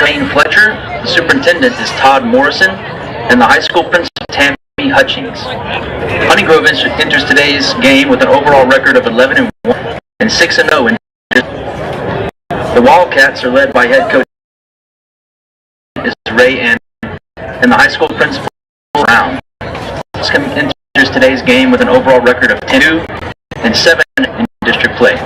Wayne Fletcher, the superintendent is Todd Morrison, and the high school principal Tammy Hutchings. Honeygrove enters today's game with an overall record of 11-1 and 6-0 in the Wildcats are led by head coach Ray and the high school principal Brown. Waskom enters today's game with an overall record of 10-2 and 7 in district play.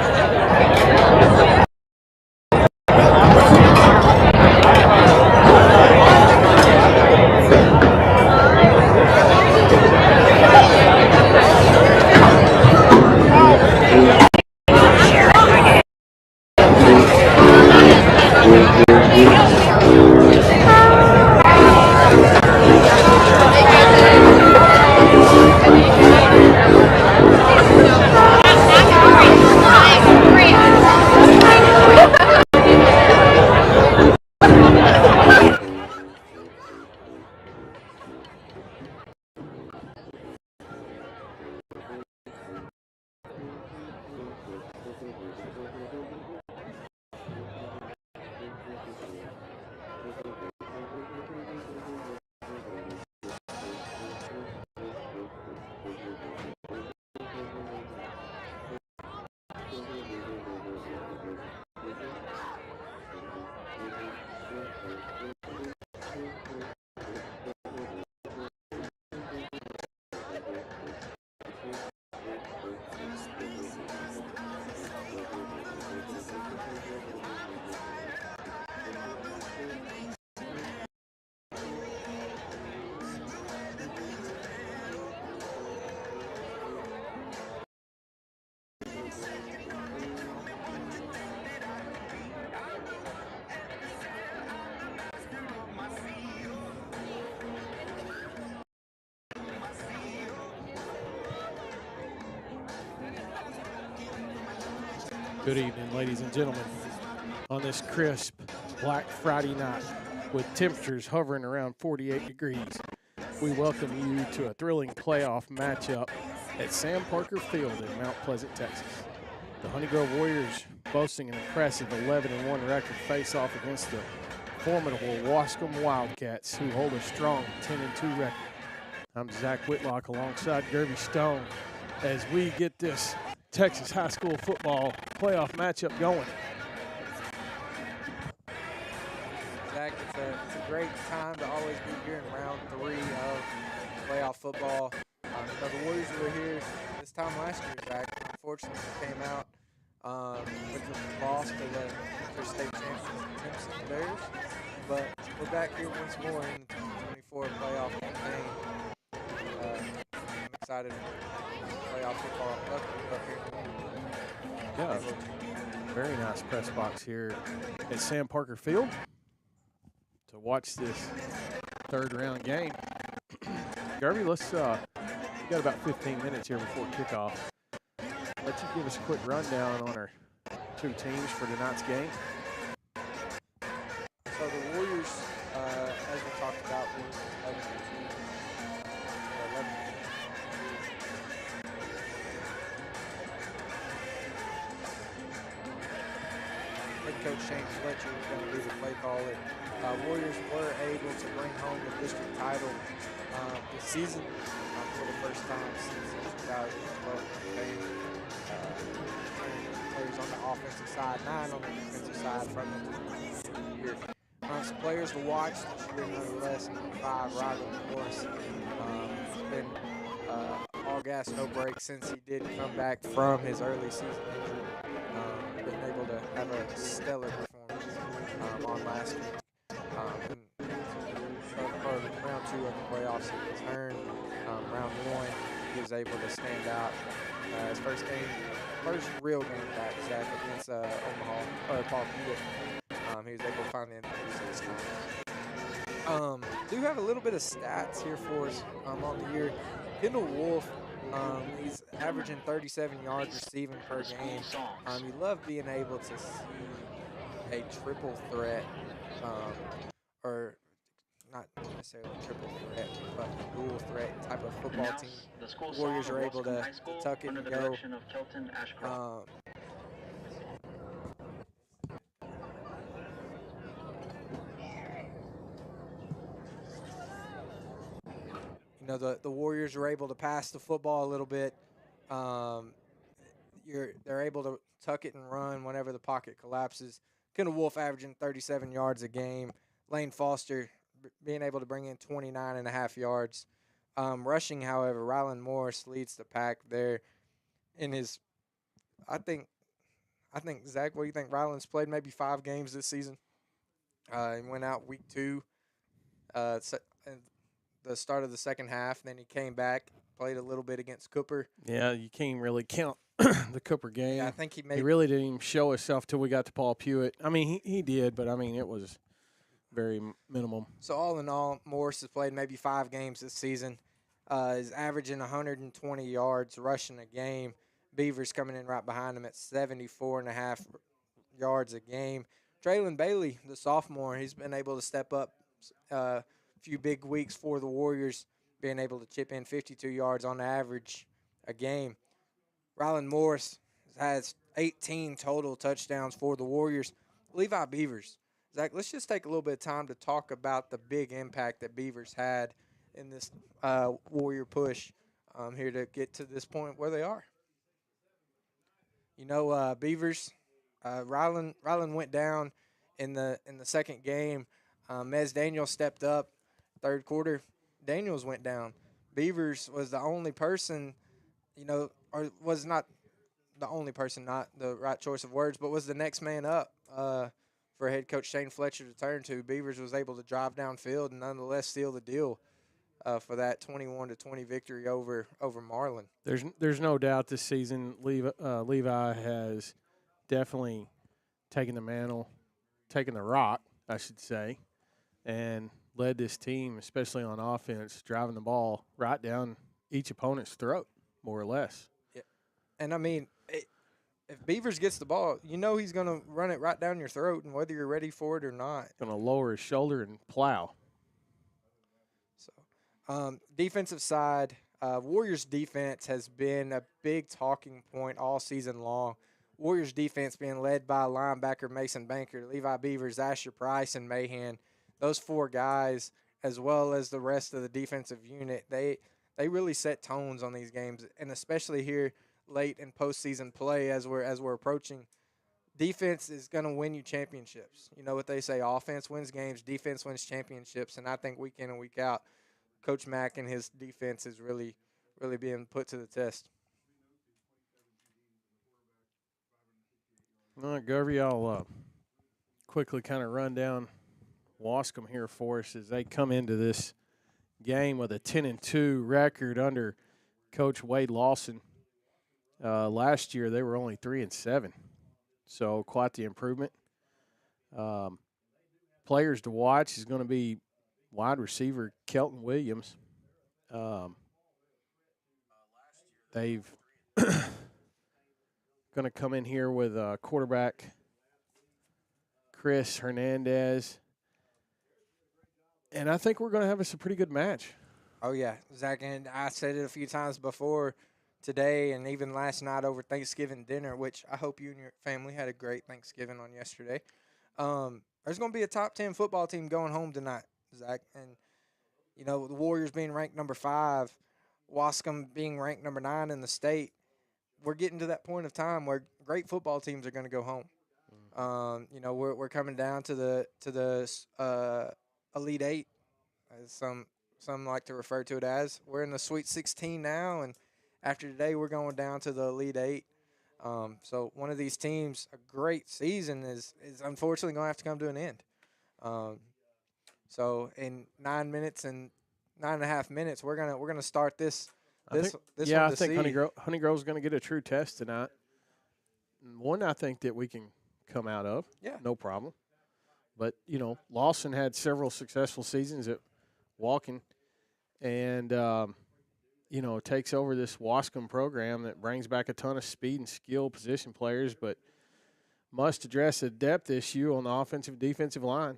Good evening, ladies and gentlemen. On this crisp Black Friday night with temperatures hovering around 48 degrees, we welcome you to a thrilling playoff matchup at Sam Parker Field in Mount Pleasant, Texas. The Honeygrove Warriors boasting an impressive 11-1 record face-off against the formidable Waskom Wildcats, who hold a strong 10-2 record. I'm Zach Whitlock alongside Gerby Stone as we get this Texas high school football playoff matchup going. Zach, it's a great time to always be here in round 3 of playoff football. The Warriors were here this time last year, Zach. Unfortunately, came out with a loss to the state champions, Tennessee Bears. But we're back here once more in the 2024 playoff campaign. I'm excited for playoff football up here. Yeah, very nice press box here at Sam Parker Field to watch this third round game. Garvey, let's we got about 15 minutes here before kickoff. Let you give us a quick rundown on our two teams for tonight's game. So the Warriors, as we talked about, were 11. Head coach Shane Fletcher is going to be the play caller. Warriors were able to bring home the district title this season for the first time since 2012 campaign. Players on the offensive side, 9 on the defensive side from the year. Some players to watch this year, nonetheless. 5, Ryder Morris. Been all gas, no brakes since he did come back from his early season injury. Been able to have a stellar performance on last week. For round 2 of the playoffs, he returned. Round 1, he was able to stand out. His first real game back, Zach, against Paul Hewitt. He was able to find the end of this time. Do have a little bit of stats here for us on the year. Kendall Wolf, he's averaging 37 yards receiving per game. You love being able to see a triple threat, or not necessarily triple threat, but dual threat type of football team. The Warriors are able to tuck it and go. the Warriors were able to pass the football a little bit. They're able to tuck it and run whenever the pocket collapses. Kendall Wolf averaging 37 yards a game. Lane Foster being able to bring in 29.5 yards. Rushing, however, Rylan Morris leads the pack there in his – I think, Zach, what do you think? Rylan's played maybe 5 games this season. He went out week 2, the start of the second half. Then he came back, played a little bit against Cooper. Yeah, you can't really count the Cooper game. Yeah, I think he really didn't even show himself till we got to Paul Pewitt. I mean, he did, but, I mean, it was very minimum. So, all in all, Morris has played maybe 5 games this season. Is averaging 120 yards rushing a game. Beavers coming in right behind him at 74.5 yards a game. Traylon Bailey, the sophomore, he's been able to step up a few big weeks for the Warriors, being able to chip in 52 yards on average a game. Rylan Morris has 18 total touchdowns for the Warriors. Levi Beavers. Zach, let's just take a little bit of time to talk about the big impact that Beavers had in this Warrior push here to get to this point where they are. Beavers, Rylan went down in the second game. Mez Daniels stepped up. Third quarter, Daniels went down. Beavers was the only person, or was not the only person, not the right choice of words, but was the next man up for head coach Shane Fletcher to turn to. Beavers was able to drive downfield and nonetheless seal the deal for that 21-20 victory over Marlin. There's no doubt this season Levi has definitely taken the mantle, taken the rock, I should say, and led this team, especially on offense, driving the ball right down each opponent's throat, more or less. Yeah. And, I mean, if Beavers gets the ball, he's going to run it right down your throat, and whether you're ready for it or not. Going to lower his shoulder and plow. So, defensive side, Warriors defense has been a big talking point all season long. Warriors defense being led by linebacker Mason Banker, Levi Beavers, Asher Price, and Mahan. Those 4 guys, as well as the rest of the defensive unit, they really set tones on these games, and especially here late in postseason play as we're approaching. Defense is going to win you championships. You know what they say, offense wins games, defense wins championships, and I think week in and week out, Coach Mack and his defense is really, really being put to the test. All right, Govey, I'll quickly kind of run down Waskom here for us as they come into this game with a 10-2 record under Coach Wade Lawson. Last year they were only 3-7, so quite the improvement. Players to watch is going to be wide receiver Kelton Williams. They've going to come in here with quarterback Chris Hernandez. And I think we're going to have us a pretty good match. Oh, yeah, Zach, and I said it a few times before today and even last night over Thanksgiving dinner, which I hope you and your family had a great Thanksgiving on yesterday. There's going to be a top 10 football team going home tonight, Zach. And, the Warriors being ranked number 5, Waskom being ranked number 9 in the state. We're getting to that point of time where great football teams are going to go home. We're coming down to the Elite 8, as some like to refer to it as. We're in the Sweet 16 now, and after today, we're going down to the Elite 8. So one of these teams, a great season is unfortunately going to have to come to an end. So in 9 minutes and 9.5 minutes, we're gonna start this. I think Honey Grove's going to get a true test tonight. One I think that we can come out of. Yeah, no problem. But Lawson had several successful seasons at Walken, and takes over this Waskom program that brings back a ton of speed and skill position players, but must address a depth issue on the offensive defensive line.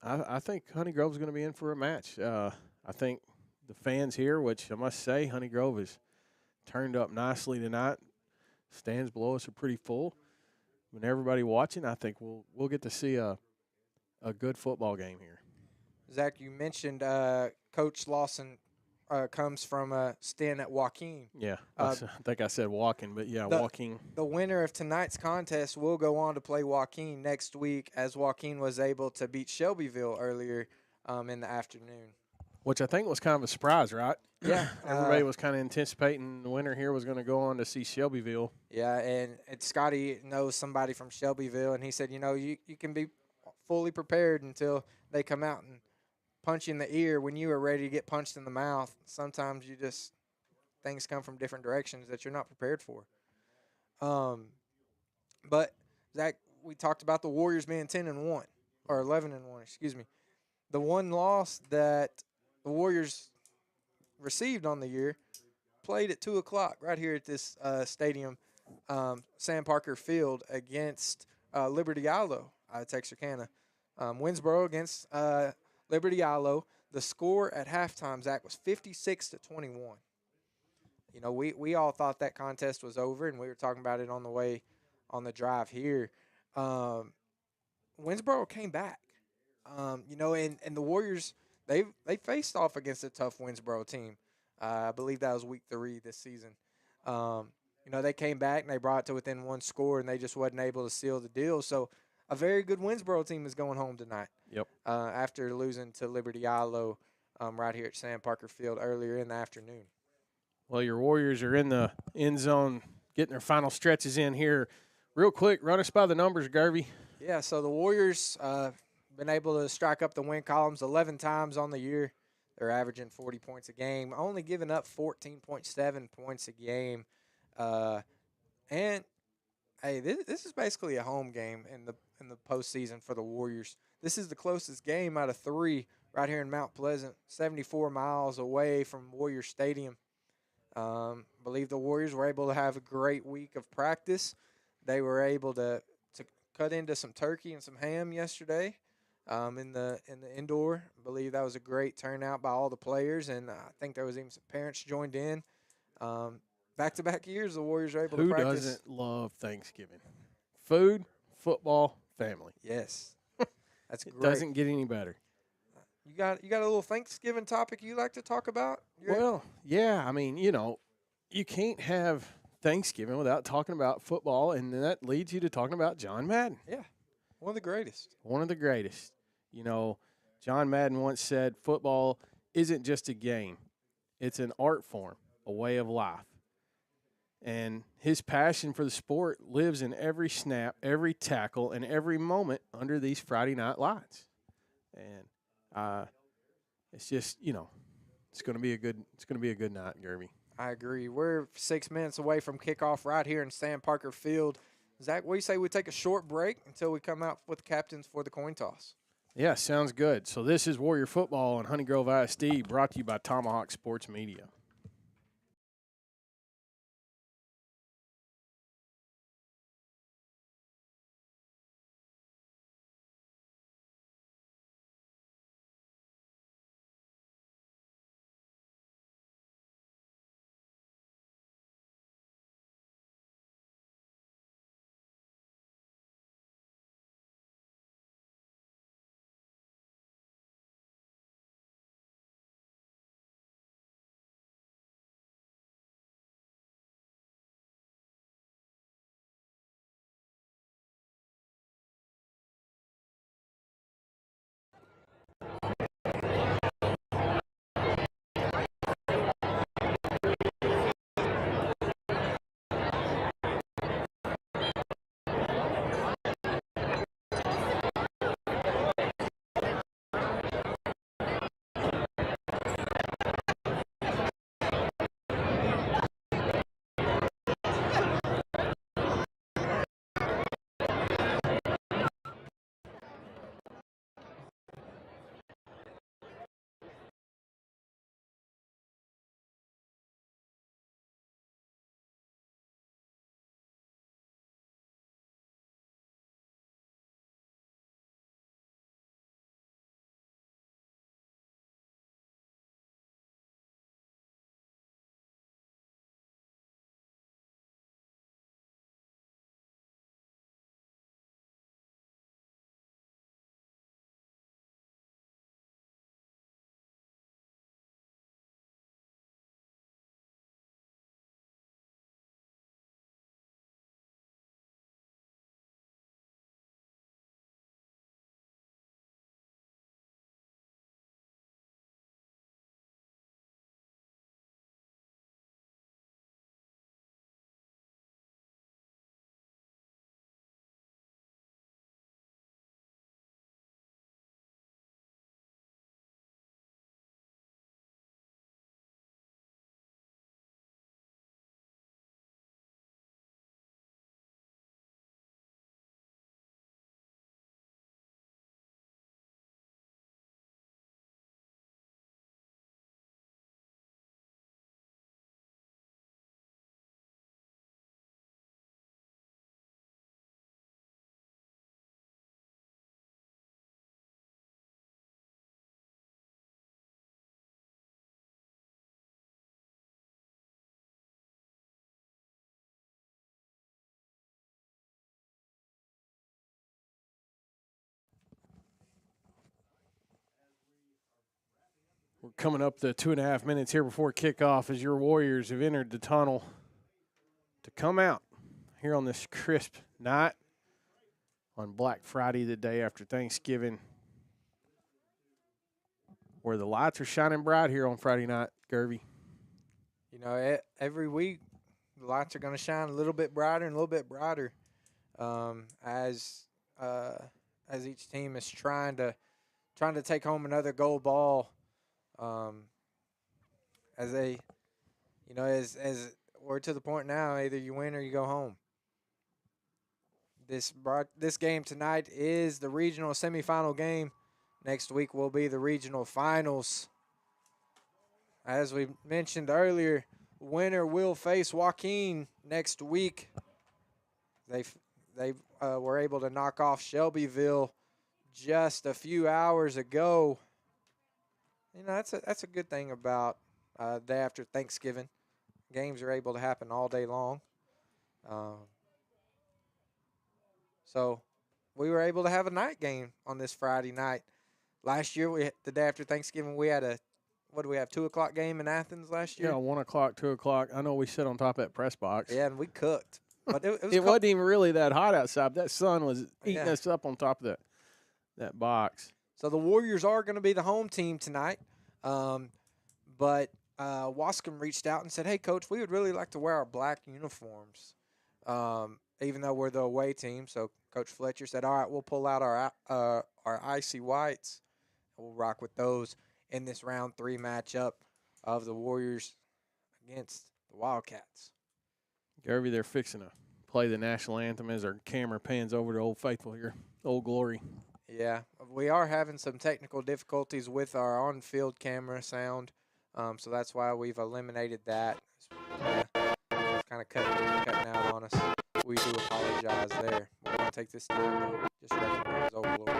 I think Honey Grove's going to be in for a match. I think the fans here, which I must say, Honey Grove has turned up nicely tonight. Stands below us are pretty full. When everybody watching, I think we'll get to see a good football game here. Zach, you mentioned Coach Lawson comes from a stint at Joaquin. Yeah, I think I said walking, but yeah, walking. The winner of tonight's contest will go on to play Joaquin next week, as Joaquin was able to beat Shelbyville earlier in the afternoon. Which I think was kind of a surprise, right? Yeah. Everybody was kind of anticipating the winner here was going to go on to see Shelbyville. Yeah, and Scotty knows somebody from Shelbyville, and he said, you can be fully prepared until they come out and punch you in the ear when you are ready to get punched in the mouth. Sometimes things come from different directions that you're not prepared for. But Zach, we talked about the Warriors being 10-1 or 11-1, excuse me. The one loss that the Warriors received on the year played at 2:00 right here at this stadium, Sam Parker Field, against Liberty Ilo out of Texarkana. Winsboro against Liberty Ilo. The score at halftime, Zach, was 56-21. We all thought that contest was over, and we were talking about it on the way on the drive here. Winsboro came back. And the Warriors, they faced off against a tough Winsboro team. I believe that was week 3 this season. They came back and they brought it to within one score, and they just wasn't able to seal the deal. So a very good Winsboro team is going home tonight. Yep. After losing to Liberty Ilo right here at Sam Parker Field earlier in the afternoon. Well, your Warriors are in the end zone, getting their final stretches in here. Real quick, run us by the numbers, Garvey. Yeah, so the Warriors been able to strike up the win columns 11 times on the year. They're averaging 40 points a game, only giving up 14.7 points a game. And hey, this is basically a home game in the postseason for the Warriors. This is the closest game out of 3 right here in Mount Pleasant, 74 miles away from Warrior Stadium. Believe the Warriors were able to have a great week of practice. They were able to cut into some turkey and some ham yesterday in the indoor. I believe that was a great turnout by all the players, and I think there was even some parents joined in. Back-to-back years, the Warriors are able to practice. Who doesn't love Thanksgiving? Food, football, family. Yes, that's great. It doesn't get any better. You got a little Thanksgiving topic you like to talk about? Well, yeah. I mean, you can't have Thanksgiving without talking about football, and then that leads you to talking about John Madden. Yeah, one of the greatest. One of the greatest. John Madden once said, football isn't just a game. It's an art form, a way of life. And his passion for the sport lives in every snap, every tackle, and every moment under these Friday night lights. And it's just, it's going to be a good night, Gerby. I agree. We're 6 minutes away from kickoff right here in Sam Parker Field. Zach, what do you say we take a short break until we come out with the captains for the coin toss? Yeah, sounds good. So this is Warrior Football on Honey Grove ISD, brought to you by Tomahawk Sports Media. We're coming up to 2.5 minutes here before kickoff as your Warriors have entered the tunnel to come out here on this crisp night on Black Friday, the day after Thanksgiving, where the lights are shining bright here on Friday night, Gervy. You know, every week the lights are going to shine a little bit brighter and a little bit brighter as each team is trying to take home another gold ball. As we're to the point now, either you win or you go home. This game tonight is the regional semifinal game. Next week will be the regional finals. As we mentioned earlier, winner will face Joaquin next week. They were able to knock off Shelbyville just a few hours ago. You know, that's a good thing about the day after Thanksgiving. Games are able to happen all day long. So we were able to have a night game on this Friday night. Last year, the day after Thanksgiving, we had 2 o'clock game in Athens last year? Yeah, 1 o'clock, 2 o'clock. I know we sit on top of that press box. Yeah, and we cooked. But it wasn't even really that hot outside. That sun was eating us up on top of that box. So the Warriors are going to be the home team tonight. But Waskom reached out and said, hey, Coach, we would really like to wear our black uniforms, even though we're the away team. So Coach Fletcher said, all right, we'll pull out our icy whites. We'll rock with those in this round 3 matchup of the Warriors against the Wildcats. Garvey, they're fixing to play the national anthem as our camera pans over to Old Faithful here, Old Glory. Yeah, we are having some technical difficulties with our on-field camera sound, so that's why we've eliminated that. It's kind of cutting out on us. We do apologize there. We're going to take this time to just recognize Old Glory.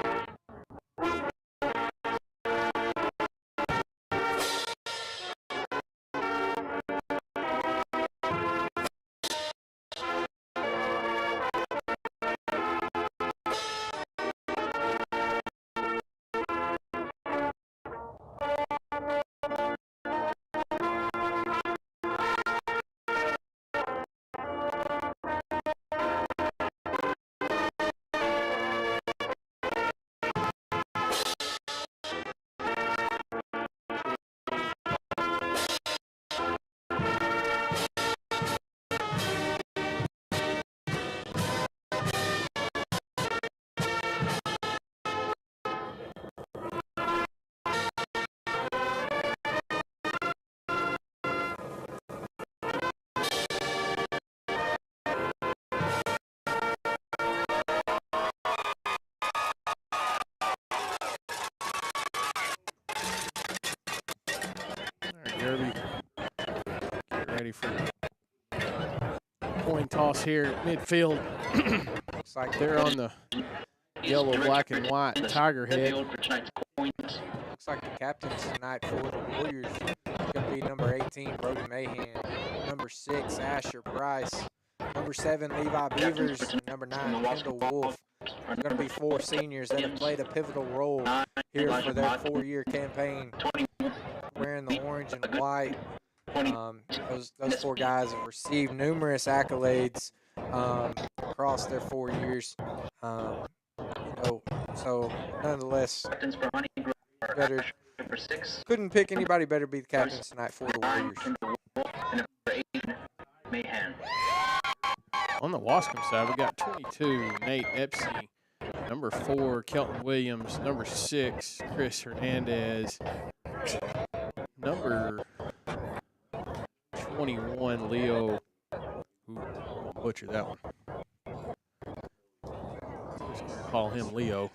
Derby, get ready for coin toss here at midfield. Looks like they're on the yellow, black, and white tiger head. Looks like the captains tonight for the Warriors is going to be number 18, Brody Mahan, number 6, Asher Price, number 7, Levi Beavers, and number 9, Kendall Wolf. There's going to be 4 seniors that have played a pivotal role here for their 4-year campaign, wearing the orange and white. Those 4 guys have received numerous accolades across their 4 years. So nonetheless, couldn't pick anybody better to be the captains tonight for the Warriors. On the Waskom side, we got 22, Nate Epsy, number 4, Kelton Williams, number 6, Chris Hernandez, number 21, Leo, ooh, I'll butcher that one. Just gonna call him Leo.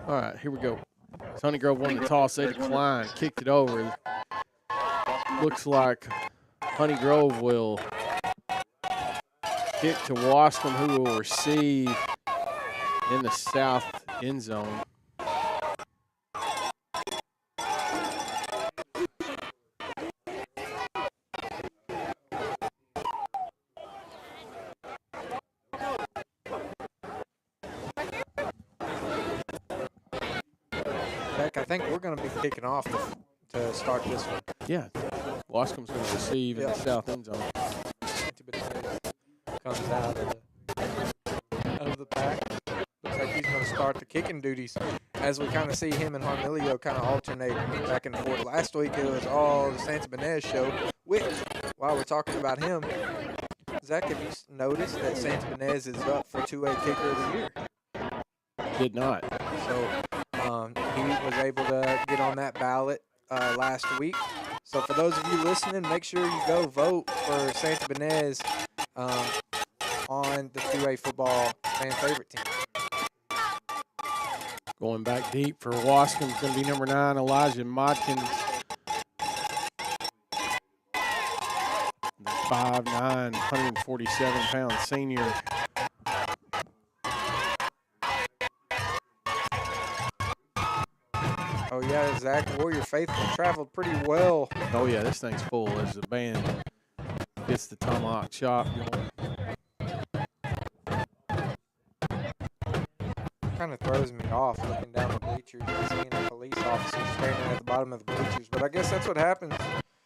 All right, here we go. Sunny Grove won the toss. They declined, kicked it over. Looks like Honey Grove will kick to Waskom, who will receive in the south end zone. Heck, I think we're going to be kicking off to start this one. Yeah, Waskom's going to receive in the south end zone. Comes out of the pack. Looks like he's going to start the kicking duties as we kind of see him and Harmilio kind of alternate back and forth. Last week it was all the Santa Benez show, which, while we're talking about him, Zach, have you noticed that Santa Benez is up for 2A Kicker of the Year? Did not. So he was able to get on that ballot last week. So for those of you listening, make sure you go vote for Santa Benez on the 2A football fan favorite team. Going back deep for Waskom is going to be number 9, Elijah Modkins. The 5'9", 147-pound senior. Oh, yeah, Zach, Warrior Faithful traveled pretty well. Oh, yeah, this thing's full as the band gets the tomahawk chop going. Kind of throws me off looking down the bleachers and seeing a police officer standing at the bottom of the bleachers. But I guess that's what happens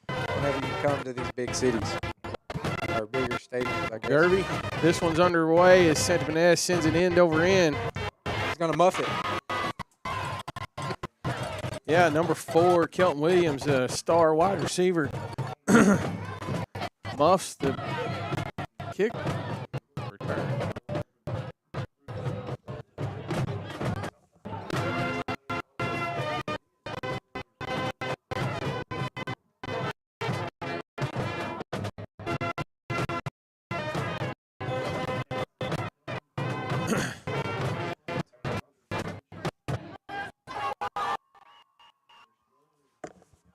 whenever you come to these big cities or bigger stadiums, I guess. Derby, this one's underway as Santa Benez sends it end over end. He's going to muff it. Yeah, number 4, Kelton Williams, a star wide receiver, muffs the kick return.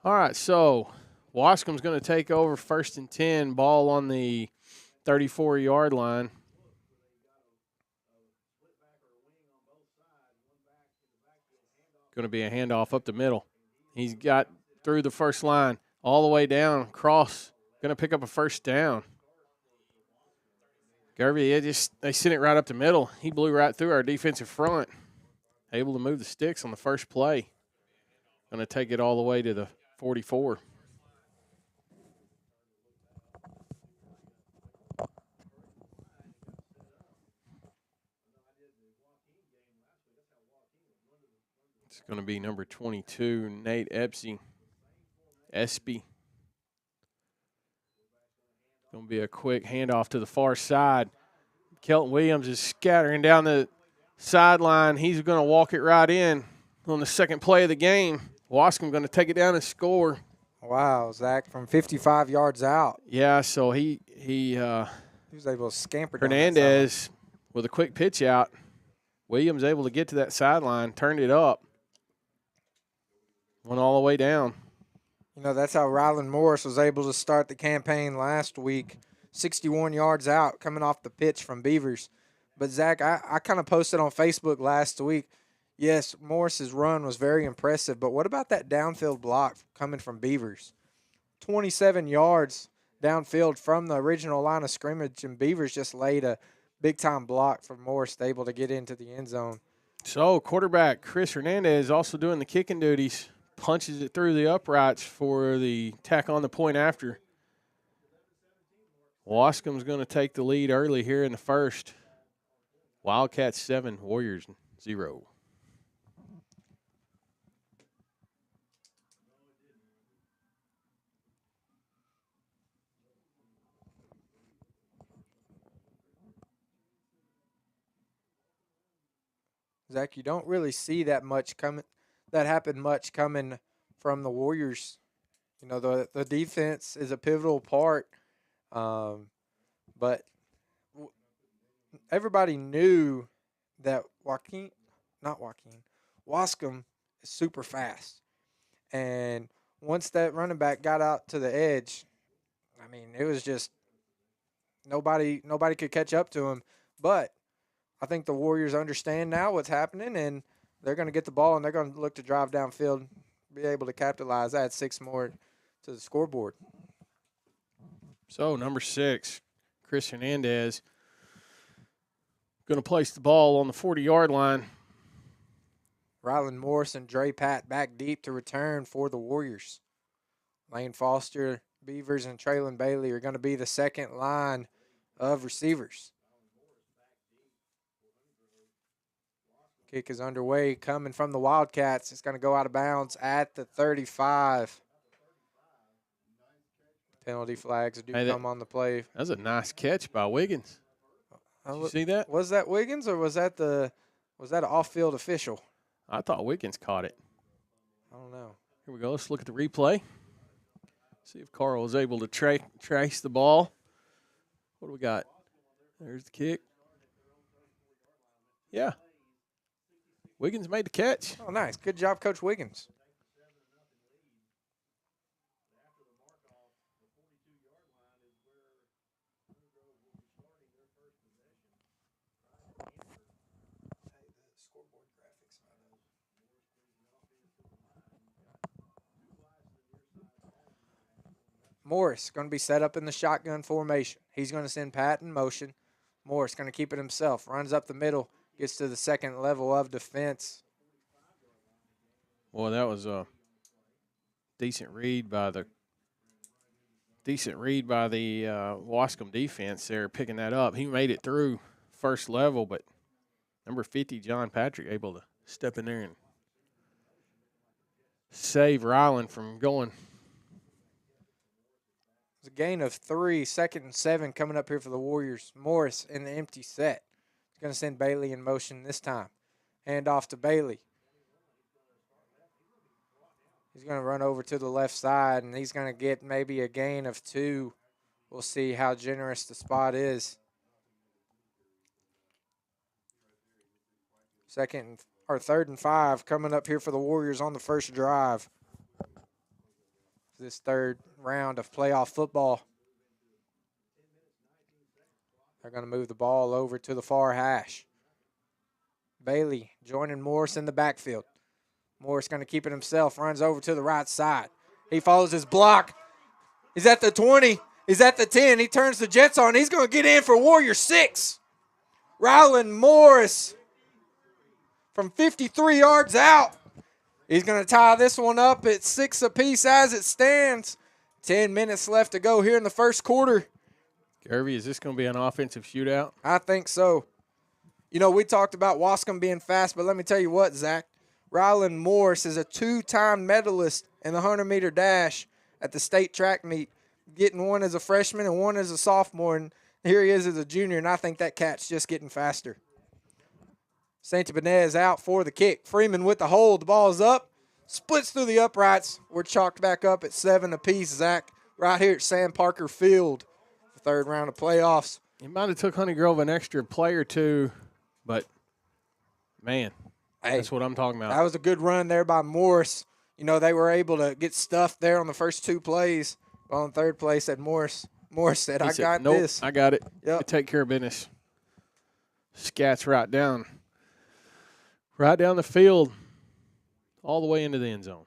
All right, so Waskom's going to take over 1st and 10, ball on the 34-yard line. Going to be a handoff up the middle. He's got through the first line, all the way down, cross, going to pick up a first down. Garvey, they sent it right up the middle. He blew right through our defensive front, able to move the sticks on the first play. Going to take it all the way to the 44. It's going to be number 22, Nate Espy. Going to be a quick handoff to the far side. Kelton Williams is scattering down the sideline. He's going to walk it right in on the second play of the game. Waskom going to take it down and score. Wow, Zach, from 55 yards out. Yeah, so he was able to scamper down Hernandez with a quick pitch out. Williams able to get to that sideline, turned it up, went all the way down. You know, that's how Ryland Morris was able to start the campaign last week, 61 yards out, coming off the pitch from Beavers. But, Zach, I kind of posted on Facebook last week, yes, Morris's run was very impressive, but what about that downfield block coming from Beavers? 27 yards downfield from the original line of scrimmage, and Beavers just laid a big-time block for Morris, able to get into the end zone. So, quarterback Chris Hernandez also doing the kicking duties, punches it through the uprights for the tack on the point after. Waskom's going to take the lead early here in the first. Wildcats 7, Warriors 0. Zach, you don't really see that much coming. That happened much coming from the Warriors. You know, the defense is a pivotal part, but everybody knew that Waskom is super fast, and once that running back got out to the edge, I mean, it was just nobody could catch up to him. But I think the Warriors understand now what's happening, and they're going to get the ball, and they're going to look to drive downfield, be able to capitalize, add 6 more to the scoreboard. So, number 6, Chris Hernandez, going to place the ball on the 40-yard line. Ryland Morris and Dre Pat back deep to return for the Warriors. Lane Foster, Beavers, and Traylon Bailey are going to be the second line of receivers. Kick is underway, coming from the Wildcats. It's going to go out of bounds at the 35. Penalty flags do come on the play. That was a nice catch by Wiggins. Did you see that? Was that Wiggins, or was that an off-field official? I thought Wiggins caught it. I don't know. Here we go. Let's look at the replay. See if Carl was able to trace the ball. What do we got? There's the kick. Yeah. Wiggins made the catch. Oh, nice. Good job, Coach Wiggins. Morris going to be set up in the shotgun formation. He's going to send Pat in motion. Morris going to keep it himself. Runs up the middle. Gets to the second level of defense. Well, that was a decent read by the Waskom defense there, picking that up. He made it through first level, but number 50, John Patrick, able to step in there and save Ryland from going. It's a gain of 3, 2nd and 7 coming up here for the Warriors. Morris in the empty set. He's going to send Bailey in motion this time. Hand off to Bailey. He's going to run over to the left side, and he's going to get maybe a gain of 2. We'll see how generous the spot is. 3rd and 5 coming up here for the Warriors on the first drive. This third round of playoff football. They're going to move the ball over to the far hash. Bailey joining Morris in the backfield. Morris going to keep it himself, runs over to the right side. He follows his block. He's at the 20. He's at the 10. He turns the Jets on. He's going to get in for Warrior 6. Ryland Morris from 53 yards out. He's going to tie this one up at 6 apiece as it stands. 10 minutes left to go here in the first quarter. Garvey, is this going to be an offensive shootout? I think so. You know, we talked about Waskom being fast, but let me tell you what, Zach. Ryland Morris is a 2-time medalist in the 100-meter dash at the state track meet, getting one as a freshman and one as a sophomore, and here he is as a junior, and I think that cat's just getting faster. Santa Benez out for the kick. Freeman with the hold. The ball is up. Splits through the uprights. We're chalked back up at 7 apiece, Zach, right here at Sam Parker Field. The third round of playoffs. It might have took Honey Grove an extra play or two, but, man, that's what I'm talking about. That was a good run there by Morris. You know, they were able to get stuffed there on the first 2 plays. Well, in third place, Morris said, I got nope, this. I got it. Yep. Take care of business. Scats right down the field, all the way into the end zone.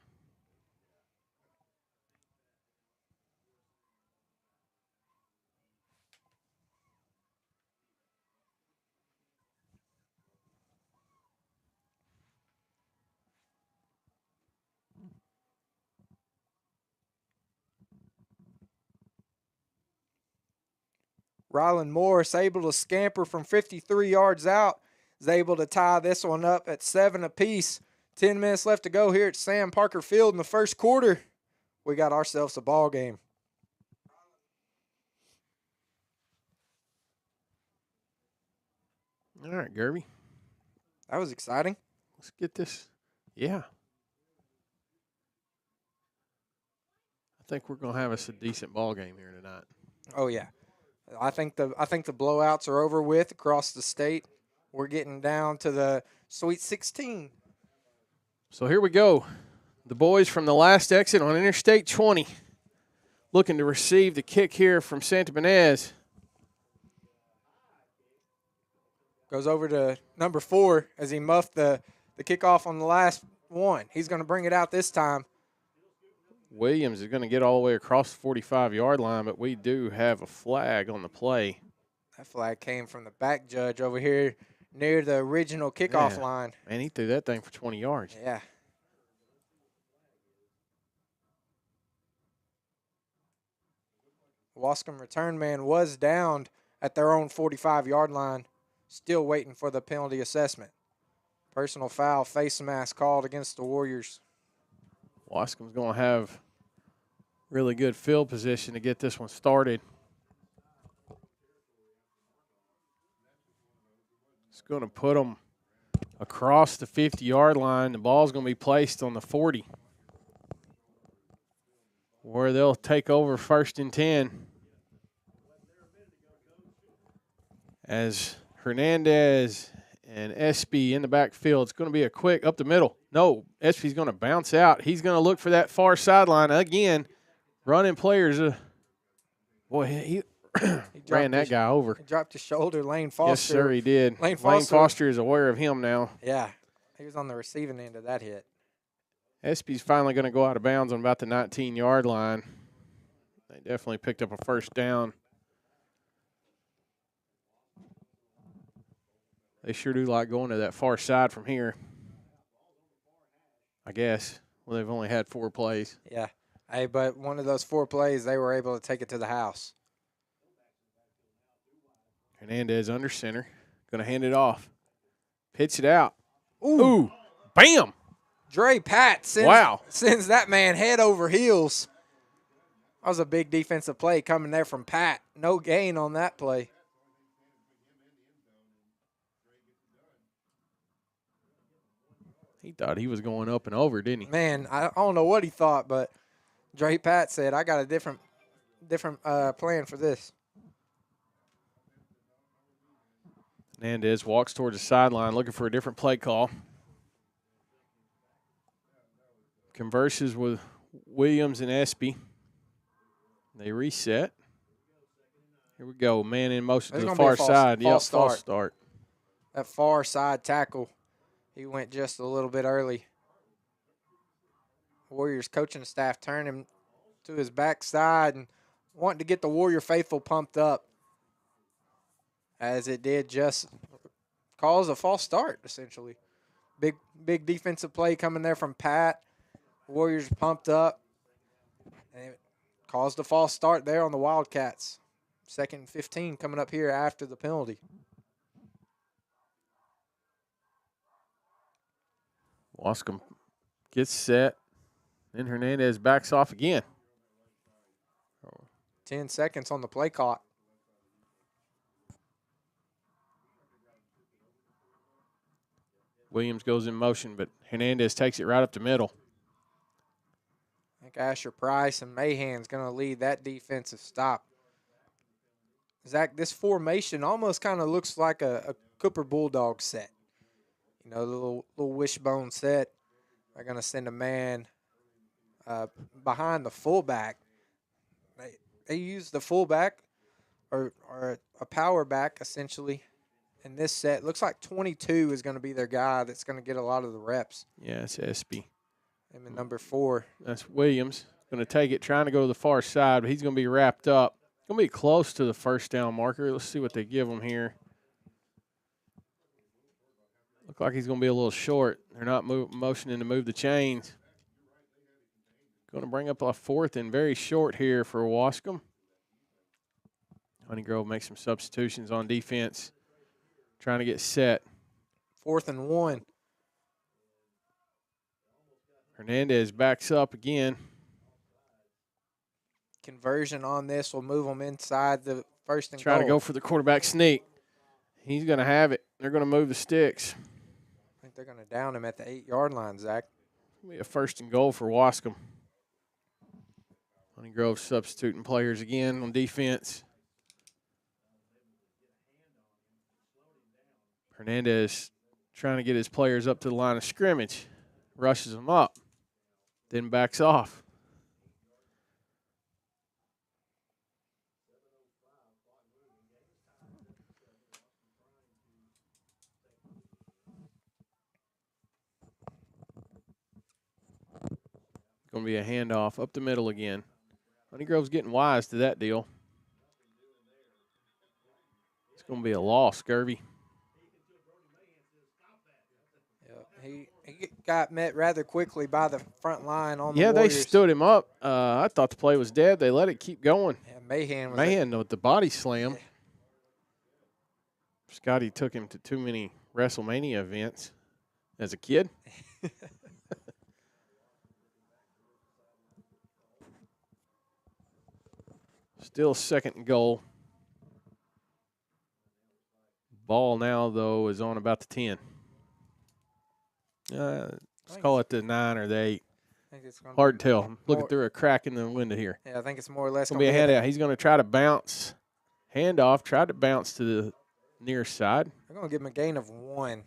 Ryland Morris able to scamper from 53 yards out. Is able to tie this one up at 7 apiece. 10 minutes left to go here at Sam Parker Field in the first quarter. We got ourselves a ball game. All right, Gerby. That was exciting. Let's get this. Yeah. I think we're going to have us a decent ball game here tonight. Oh, yeah. I think the blowouts are over with across the state. We're getting down to the Sweet 16. So here we go. The boys from the last exit on Interstate 20 looking to receive the kick here from Santa Benez. Goes over to number 4 as he muffed the kickoff on the last one. He's going to bring it out this time. Williams is going to get all the way across the 45-yard line, but we do have a flag on the play. That flag came from the back judge over here near the original kickoff line. Man, he threw that thing for 20 yards. Yeah. Waskom return man was downed at their own 45-yard line, still waiting for the penalty assessment. Personal foul, face mask called against the Warriors. Waskom's going to have really good field position to get this one started. It's going to put them across the 50-yard line. The ball's going to be placed on the 40, where they'll take over 1st and 10. As Hernandez and Espy in the backfield, it's going to be a quick up the middle. No, Espy's going to bounce out. He's going to look for that far sideline again. Running players. Boy, he ran that guy over. He dropped his shoulder, Lane Foster. Yes, sir, he did. Lane Foster is aware of him now. Yeah, he was on the receiving end of that hit. Espy's finally going to go out of bounds on about the 19-yard line. They definitely picked up a 1st down. They sure do like going to that far side from here, I guess. Well, they've only had 4 plays. Yeah. Hey, but one of those 4 plays, they were able to take it to the house. Hernandez under center. Going to hand it off. Pitch it out. Ooh. Bam. Dre Pat sends that man head over heels. That was a big defensive play coming there from Pat. No gain on that play. He thought he was going up and over, didn't he? Man, I don't know what he thought, but Dre Pat said, I got a different plan for this. Hernandez walks towards the sideline looking for a different play call. Converses with Williams and Espy. They reset. Here we go. Man in motion to the far side. False start. That far side tackle. He went just a little bit early. Warriors coaching staff turned him to his backside and wanting to get the Warrior faithful pumped up, as it did just cause a false start, essentially. Big defensive play coming there from Pat. Warriors pumped up, and it caused a false start there on the Wildcats. 2nd and 15 coming up here after the penalty. Waskom gets set. Then Hernandez backs off again. 10 seconds on the play clock. Williams goes in motion, but Hernandez takes it right up the middle. I think Asher Price and Mahan's going to lead that defensive stop. Zach, this formation almost kind of looks like a Cooper Bulldog set. You know, the little wishbone set. They're going to send a man behind the fullback. They use the fullback or a power back, essentially, in this set. Looks like 22 is going to be their guy that's going to get a lot of the reps. Yeah, it's Espy. Him in number 4. That's Williams. Going to take it, trying to go to the far side, but he's going to be wrapped up. Going to be close to the 1st down marker. Let's see what they give him here. Look like he's going to be a little short. They're not motioning to move the chains. Going to bring up a 4th and very short here for Waskom. Honeygrove makes some substitutions on defense, trying to get set. 4th and 1. Hernandez backs up again. Conversion on this will move them inside the 1st and Try goal. to go for the quarterback sneak. He's going to have it. They're going to move the sticks. I think they're going to down him at the 8-yard line, Zach. It'll be a 1st and goal for Waskom. Honeygrove substituting players again on defense. Hernandez trying to get his players up to the line of scrimmage. Rushes them up. Then backs off. going to be a handoff up the middle again. Honeygrove's getting wise to that deal. It's going to be a loss, Scurvy. He got met rather quickly by the front line on the Yeah, Warriors. they stood him up. I thought the play was dead. They let it keep going. Yeah, Mahan with the body slam. Yeah. Scotty took him to too many WrestleMania events as a kid. Still second and goal. Ball now, though, is on about the 10. Let's call it the 9 or the 8. Hard to tell. I'm looking through a crack in the window here. Yeah, I think it's more or less going to be a handout. He's going to try to bounce. Handoff, try to bounce to the near side. They're going to give him a gain of 1.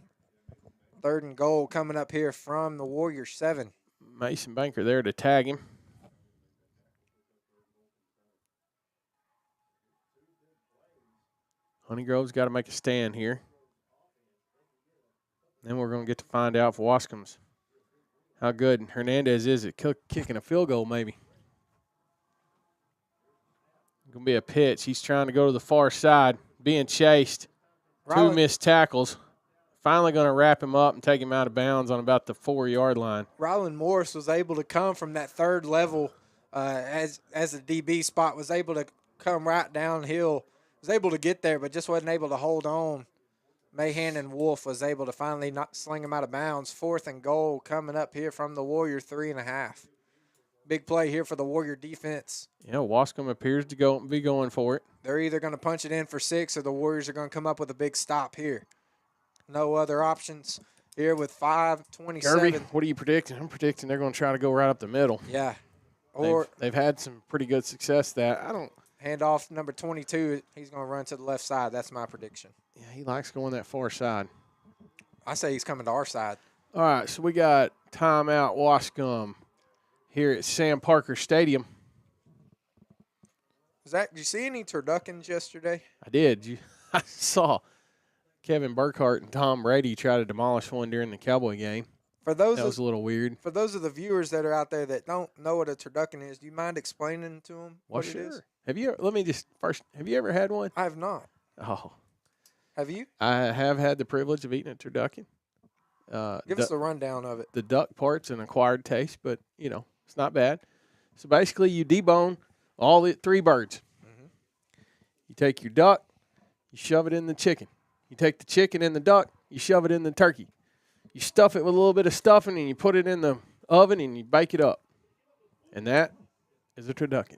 3rd and goal coming up here from the Warriors 7. Mason Banker there to tag him. Honeygrove's got to make a stand here. Then we're going to get to find out if Waskom's how good Hernandez is at kicking a field goal maybe. Going to be a pitch. He's trying to go to the far side, being chased. 2 missed tackles. Finally going to wrap him up and take him out of bounds on about the 4-yard line. Ryland Morris was able to come from that 3rd level as a DB spot, was able to come right downhill. Was able to get there, but just wasn't able to hold on. Mahan and Wolf was able to finally not sling him out of bounds. 4th and goal coming up here from the Warrior 3.5. Big play here for the Warrior defense. Yeah, Waskom appears to be going for it. They're either going to punch it in for 6 or the Warriors are going to come up with a big stop here. No other options here with 5:27. Kirby, what are you predicting? I'm predicting they're going to try to go right up the middle. Yeah. Or they've had some pretty good success that. Handoff number 22, he's going to run to the left side. That's my prediction. Yeah, he likes going that far side. I say he's coming to our side. All right, so we got timeout Waskom here at Sam Parker Stadium. Zach, did you see any turduckens yesterday? I did. I saw Kevin Burkhart and Tom Brady try to demolish one during the Cowboy game. That was a little weird. For those of the viewers that are out there that don't know what a turducken is, do you mind explaining to them what it is? Have you ever had one? I have not. Oh. Have you? I have had the privilege of eating a turducken. Give us a rundown of it. The duck part's an acquired taste, but, it's not bad. So basically you debone all the 3 birds. Mm-hmm. You take your duck, you shove it in the chicken. You take the chicken and the duck, you shove it in the turkey. You stuff it with a little bit of stuffing, and you put it in the oven, and you bake it up. And that is a turducken.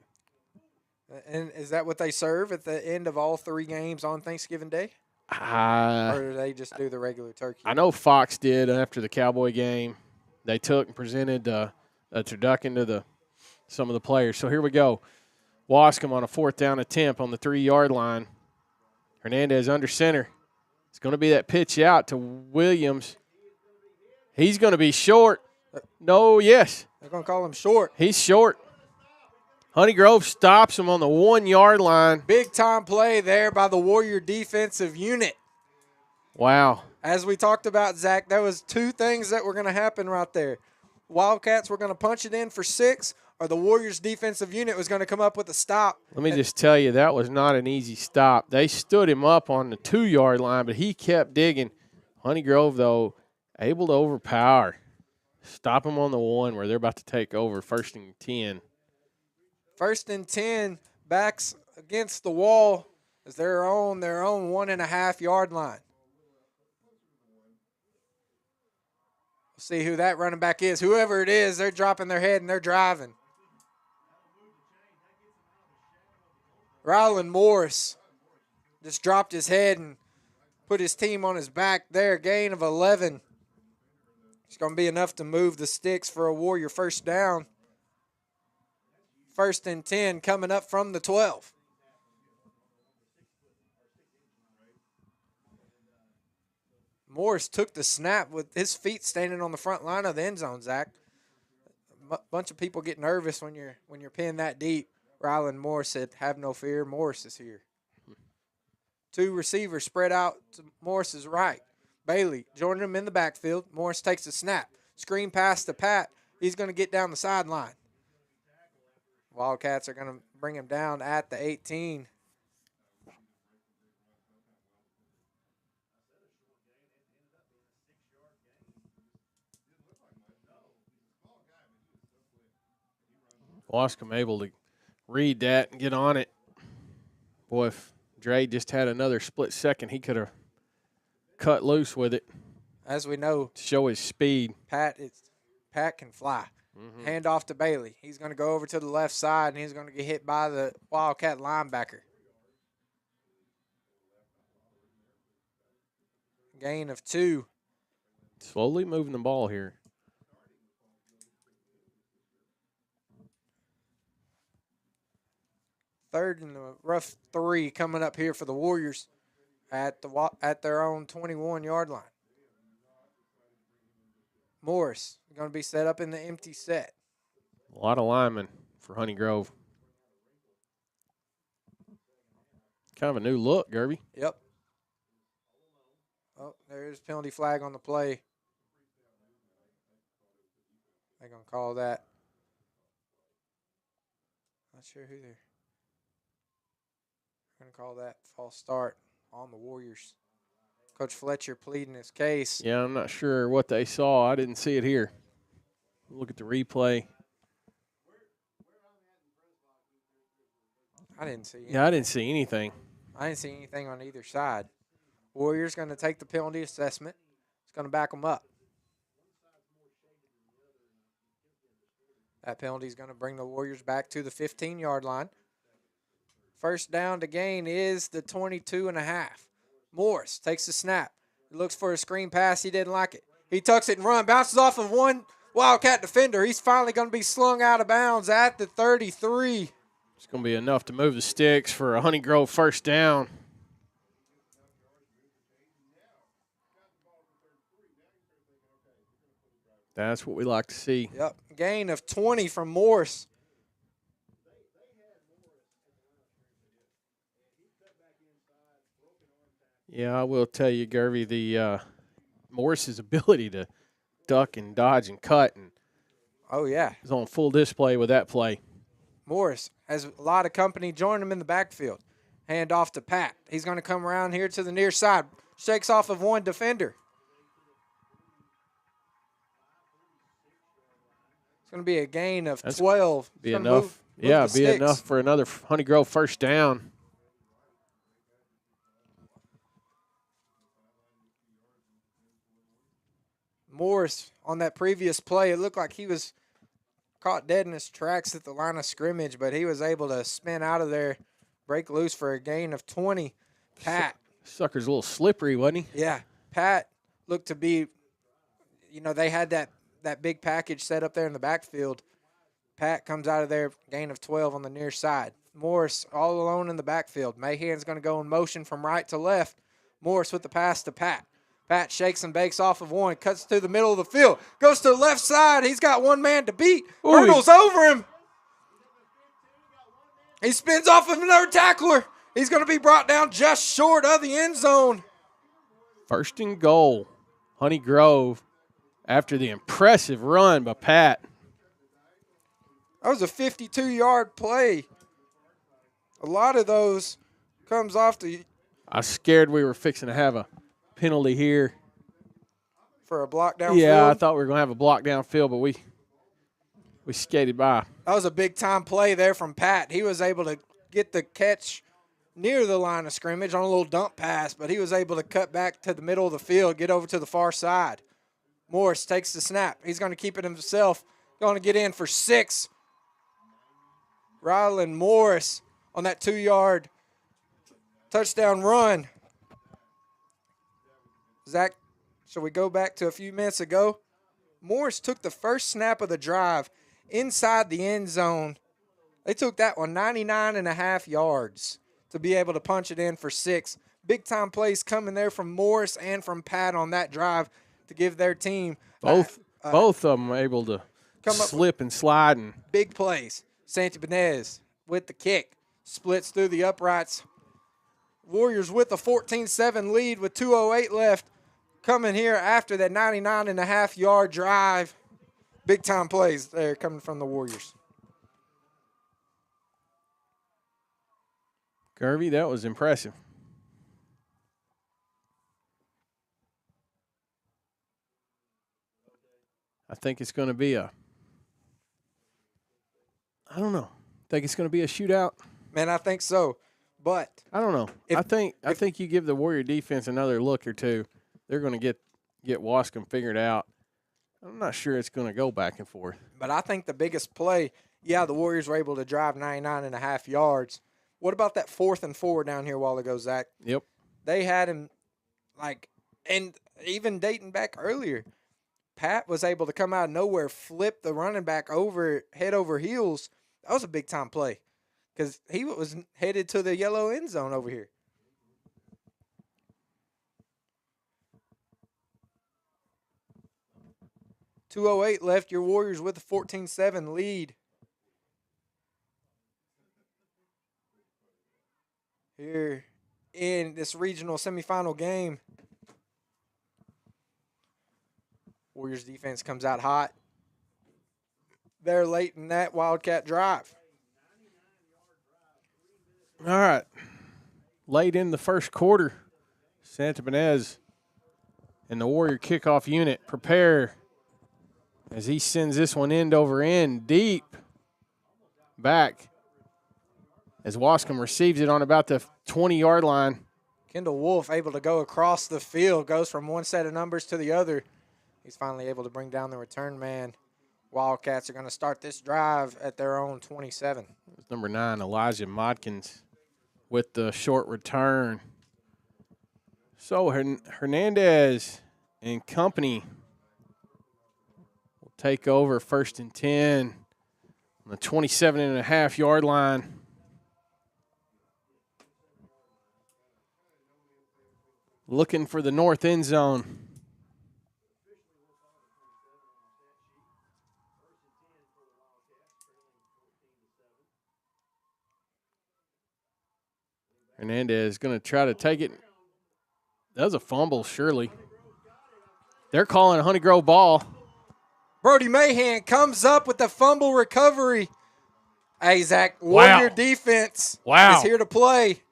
And is that what they serve at the end of all 3 games on Thanksgiving Day? Or do they just do the regular turkey? I know Fox did after the Cowboy game. They took and presented a turducken to some of the players. So here we go. Waskom on a 4th down attempt on the 3-yard line. Hernandez under center. It's going to be that pitch out to Williams. He's going to be short. Yes. They're going to call him short. He's short. Honeygrove stops him on the 1-yard line. Big time play there by the Warrior defensive unit. Wow. As we talked about, Zach, there was 2 things that were going to happen right there. Wildcats were going to punch it in for 6, or the Warriors defensive unit was going to come up with a stop. Let me just tell you, that was not an easy stop. They stood him up on the 2-yard line, but he kept digging. Honeygrove, though, able to overpower. Stop him on the 1 where they're about to take over, 1st and 10. 1st and 10, backs against the wall as they're on their own 1.5-yard line. We'll see who that running back is. Whoever it is, they're dropping their head and they're driving. Ryland Morris just dropped his head and put his team on his back there. Gain of 11. It's going to be enough to move the sticks for a Warrior 1st down. 1st and 10 coming up from the 12. Morris took the snap with his feet standing on the front line of the end zone, Zach. A bunch of people get nervous when you're pinned that deep. Ryland Morris said, "Have no fear, Morris is here." 2 receivers spread out to Morris's right. Bailey joining him in the backfield. Morris takes the snap. Screen pass to Pat. He's going to get down the sideline. Wildcats are going to bring him down at the 18. Waskom able to read that and get on it. Boy, if Dre just had another split second, he could have cut loose with it. As we know, To show his speed. Pat can fly. Hand off to Bailey. He's going to go over to the left side, and he's going to get hit by the Wildcat linebacker. Gain of 2. Slowly moving the ball here. Third and a rough 3 coming up here for the Warriors at their own 21-yard line. Morris going to be set up in the empty set. A lot of linemen for Honey Grove. Kind of a new look, Gerby. Yep. Oh, there's penalty flag on the play. They're going to call that. Not sure who they're going to call that. False start on the Warriors. Coach Fletcher pleading his case. Yeah, I'm not sure what they saw. I didn't see it here. Look at the replay. I didn't see anything. Yeah, I didn't see anything. I didn't see anything on either side. Warriors going to take the penalty assessment. It's going to back them up. That penalty is going to bring the Warriors back to the 15-yard line. First down to gain is the 22.5. Morris takes the snap. He looks for a screen pass. He didn't like it. He tucks it and runs. Bounces off of one Wildcat defender. He's finally going to be slung out of bounds at the 33. It's going to be enough to move the sticks for a Honey Grove first down. That's what we like to see. Yep. Gain of 20 from Morris. Yeah, I will tell you, Gervy, the Morris's ability to duck and dodge and cut and Oh, yeah. is on full display with that play. Morris has a lot of company join him in the backfield. Hand off to Pat. He's going to come around here to the near side. Shakes off of one defender. It's going to be a gain of 12. Be enough. Move be enough for another Honey Grove first down. Morris, on that previous play, it looked like he was caught dead in his tracks at the line of scrimmage, but he was able to spin out of there, break loose for a gain of 20. Pat. Sucker's a little slippery, wasn't he? Yeah. Pat looked to be, they had that big package set up there in the backfield. Pat comes out of there, gain of 12 on the near side. Morris all alone in the backfield. Mahan's going to go in motion from right to left. Morris with the pass to Pat. Pat shakes and bakes off of one, cuts through the middle of the field, goes to the left side. He's got one man to beat. Hurdles over him. He spins off of another tackler. He's going to be brought down just short of the end zone. First and goal, Honey Grove, after the impressive run by Pat. That was a 52-yard play. A lot of those comes off the. I was scared we were fixing to have a penalty here. For a block downfield? Yeah, I thought we were going to have a block downfield, but we skated by. That was a big-time play there from Pat. He was able to get the catch near the line of scrimmage on a little dump pass, but he was able to cut back to the middle of the field, get over to the far side. Morris takes the snap. He's going to keep it himself. Going to get in for 6. Rylan Morris on that 2-yard touchdown run. Zach, shall we go back to a few minutes ago? Morris took the first snap of the drive inside the end zone. They took that one 99.5 yards to be able to punch it in for 6. Big-time plays coming there from Morris and from Pat on that drive to give their team. Both of them able to slip and slide. And big plays. Santibanez with the kick. Splits through the uprights. Warriors with a 14-7 lead with 2:08 left. Coming here after that 99.5 yard drive. Big time plays there coming from the Warriors. Garvey, that was impressive. I think it's going to be I don't know. Think it's going to be a shootout? Man, I think so. But I don't know. I think you give the Warrior defense another look or two, they're going to get Waskom figured out. I'm not sure it's going to go back and forth. But I think the biggest play, the Warriors were able to drive 99.5 yards. What about that 4th and 4 down here a while ago, Zach? Yep. They had him, and even dating back earlier, Pat was able to come out of nowhere, flip the running back over, head over heels. That was a big-time play because he was headed to the yellow end zone over here. .208 left, your Warriors with a 14-7 lead. Here in this regional semifinal game. Warriors defense comes out hot. They're late in that Wildcat drive. All right. Late in the first quarter, Santa Benez and the Warrior kickoff unit prepare as he sends this one end over end deep back as Waskom receives it on about the 20-yard line. Kendall Wolf able to go across the field, goes from one set of numbers to the other. He's finally able to bring down the return man. Wildcats are going to start this drive at their own 27. Number 9, Elijah Modkins with the short return. So Hernandez and company will take over 1st and 10 on the 27.5-yard line. Looking for the north end zone. Hernandez is going to try to take it. That was a fumble, surely. They're calling a Honey Grove ball. Brody Mahan comes up with the fumble recovery. Hey, Zach, Warrior defense is here to play.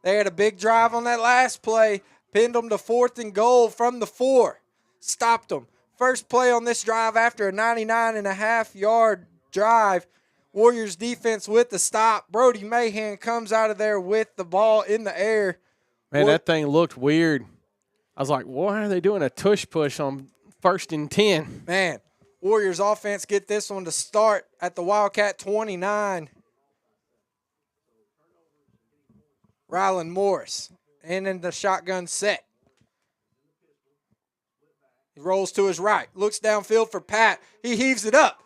They had a big drive on that last play. Pinned them to 4th and goal from the 4. Stopped them. First play on this drive after a 99.5-yard drive. Warriors defense with the stop. Brody Mahan comes out of there with the ball in the air. Man, that thing looked weird. I was like, why are they doing a tush push on 1st and 10? Man, Warriors offense get this one to start at the Wildcat 29. Rylan Morris. And in the shotgun set. He rolls to his right. Looks downfield for Pat. He heaves it up.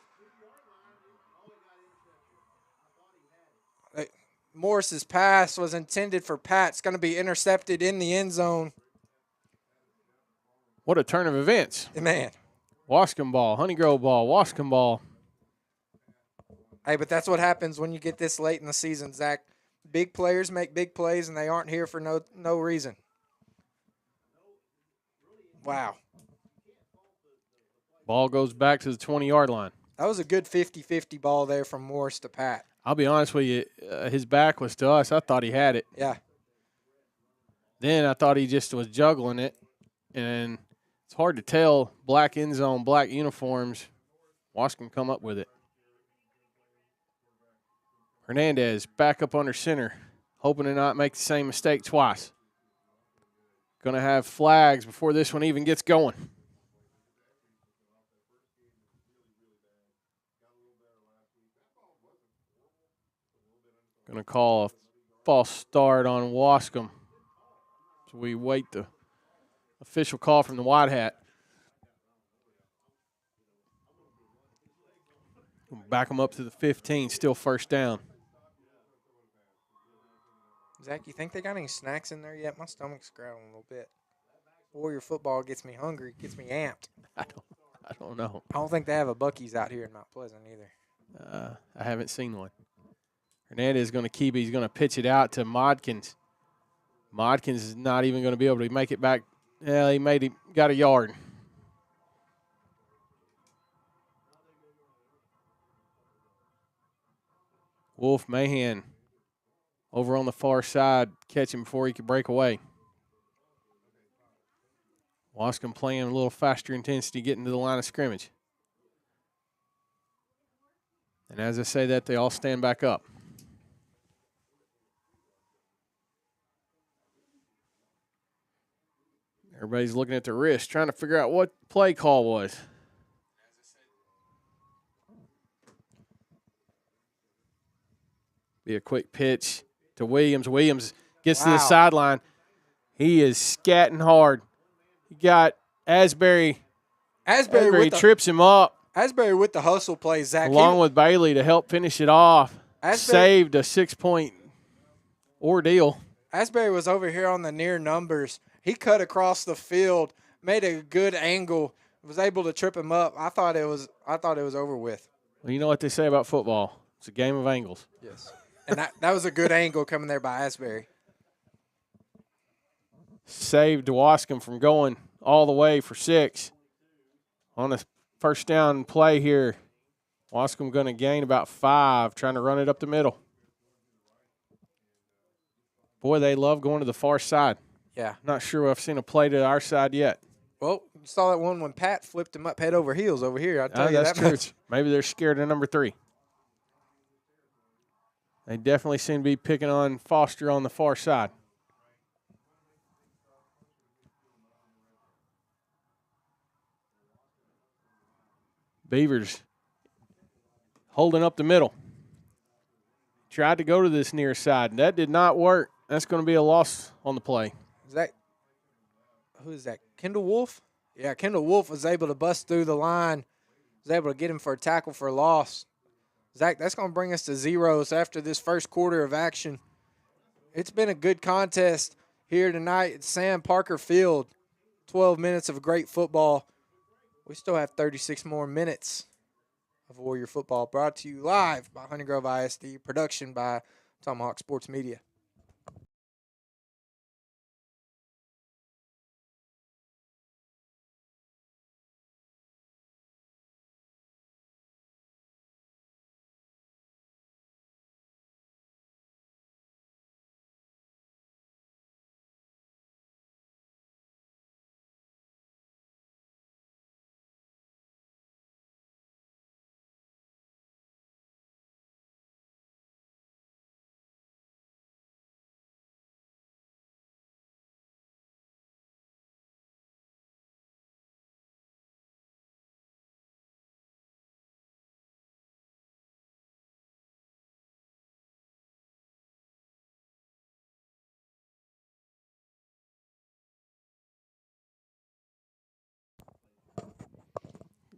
Morris's pass was intended for Pat. It's going to be intercepted in the end zone. What a turn of events. Man. Waskom ball, Honey Grove ball, Waskom ball. Hey, but that's what happens when you get this late in the season, Zach. Big players make big plays, and they aren't here for no reason. Wow. Ball goes back to the 20-yard line. That was a good 50-50 ball there from Morris to Pat. I'll be honest with you, his back was to us. I thought he had it. Yeah. Then I thought he just was juggling it, and it's hard to tell. Black end zone, black uniforms. Waskom come up with it. Hernandez back up under center, hoping to not make the same mistake twice. Going to have flags before this one even gets going. Going to call a false start on Waskom. So we wait the official call from the White Hat. Back them up to the 15, still 1st down. Zach, you think they got any snacks in there yet? My stomach's growling a little bit. Warrior football gets me hungry, gets me amped. I don't know. I don't think they have a Buc-ee's out here in Mount Pleasant either. I haven't seen one. Hernandez is going to keep it. He's going to pitch it out to Modkins. Modkins is not even going to be able to make it back. Yeah, he got a yard. Wolf, Mahan, over on the far side, catch him before he could break away. Waskom playing a little faster intensity, getting to the line of scrimmage. And as I say that, they all stand back up. Everybody's looking at their wrist, trying to figure out what play call was. Be a quick pitch to Williams. Williams gets to the sideline. He is scatting hard. He got Asbury. Asbury trips him up. Asbury with the hustle play, Zach. Along with Bailey to help finish it off. Saved a 6-point ordeal. Asbury was over here on the near numbers. He cut across the field, made a good angle, was able to trip him up. I thought it was over with. Well, you know what they say about football. It's a game of angles. Yes. And that was a good angle coming there by Asbury. Saved Waskom from going all the way for 6. On a first down play here, Waskom going to gain about 5, trying to run it up the middle. Boy, they love going to the far side. Yeah. Not sure I've seen a play to our side yet. Well, you saw that one when Pat flipped him up head over heels over here. I'll tell you that's that true. much. Maybe they're scared of number 3. They definitely seem to be picking on Foster on the far side. Beavers holding up the middle. Tried to go to this near side, and that did not work. That's going to be a loss on the play. Who is that? Kendall Wolf? Yeah, Kendall Wolf was able to bust through the line, was able to get him for a tackle for a loss. Zach, that's going to bring us to zeros after this first quarter of action. It's been a good contest here tonight at Sam Parker Field. 12 minutes of great football. We still have 36 more minutes of Warrior football, brought to you live by Honey Grove ISD, production by Tomahawk Sports Media.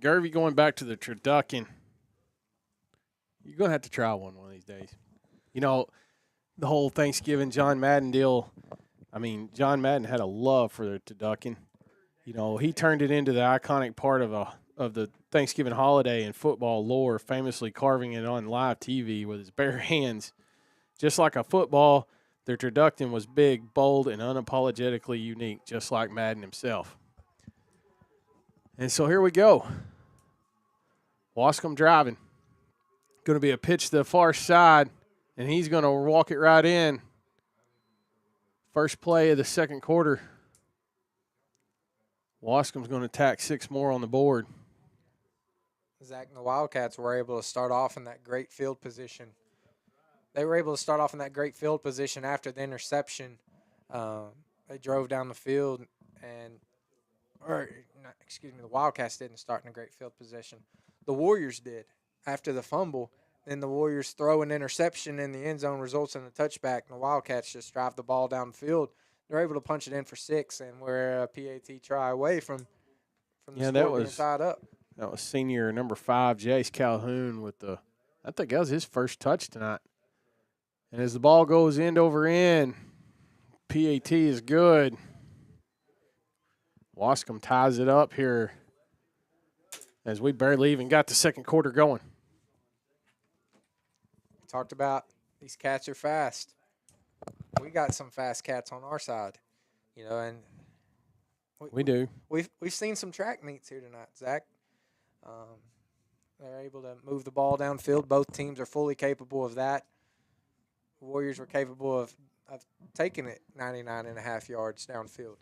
Garvey going back to the turducken. You're going to have to try one of these days. You know, the whole Thanksgiving John Madden deal, I mean, John Madden had a love for the turducken. You know, he turned it into the iconic part of the Thanksgiving holiday in football lore, famously carving it on live TV with his bare hands. Just like a football, their turducken was big, bold, and unapologetically unique, just like Madden himself. And so here we go. Waskom driving. Going to be a pitch to the far side, and he's going to walk it right in. First play of the second quarter. Waskom's going to tack 6 more on the board. Zach and the Wildcats were able to start off in that great field position. They were able to start off in that great field position after the interception. They drove down the field, the Wildcats didn't start in a great field position. The Warriors did after the fumble. Then the Warriors throw an interception in the end zone, results in a touchback, and the Wildcats just drive the ball down the field. They're able to punch it in for 6, and we're a PAT try away from the score being tied up. That was senior number 5, Jace Calhoun, I think that was his first touch tonight. And as the ball goes end over end, PAT is good. Waskom ties it up here as we barely even got the second quarter going. Talked about these cats are fast. We got some fast cats on our side, and we do. We've seen some track meets here tonight, Zach. They're able to move the ball downfield. Both teams are fully capable of that. the Warriors were capable of taking it 99.5 yards downfield.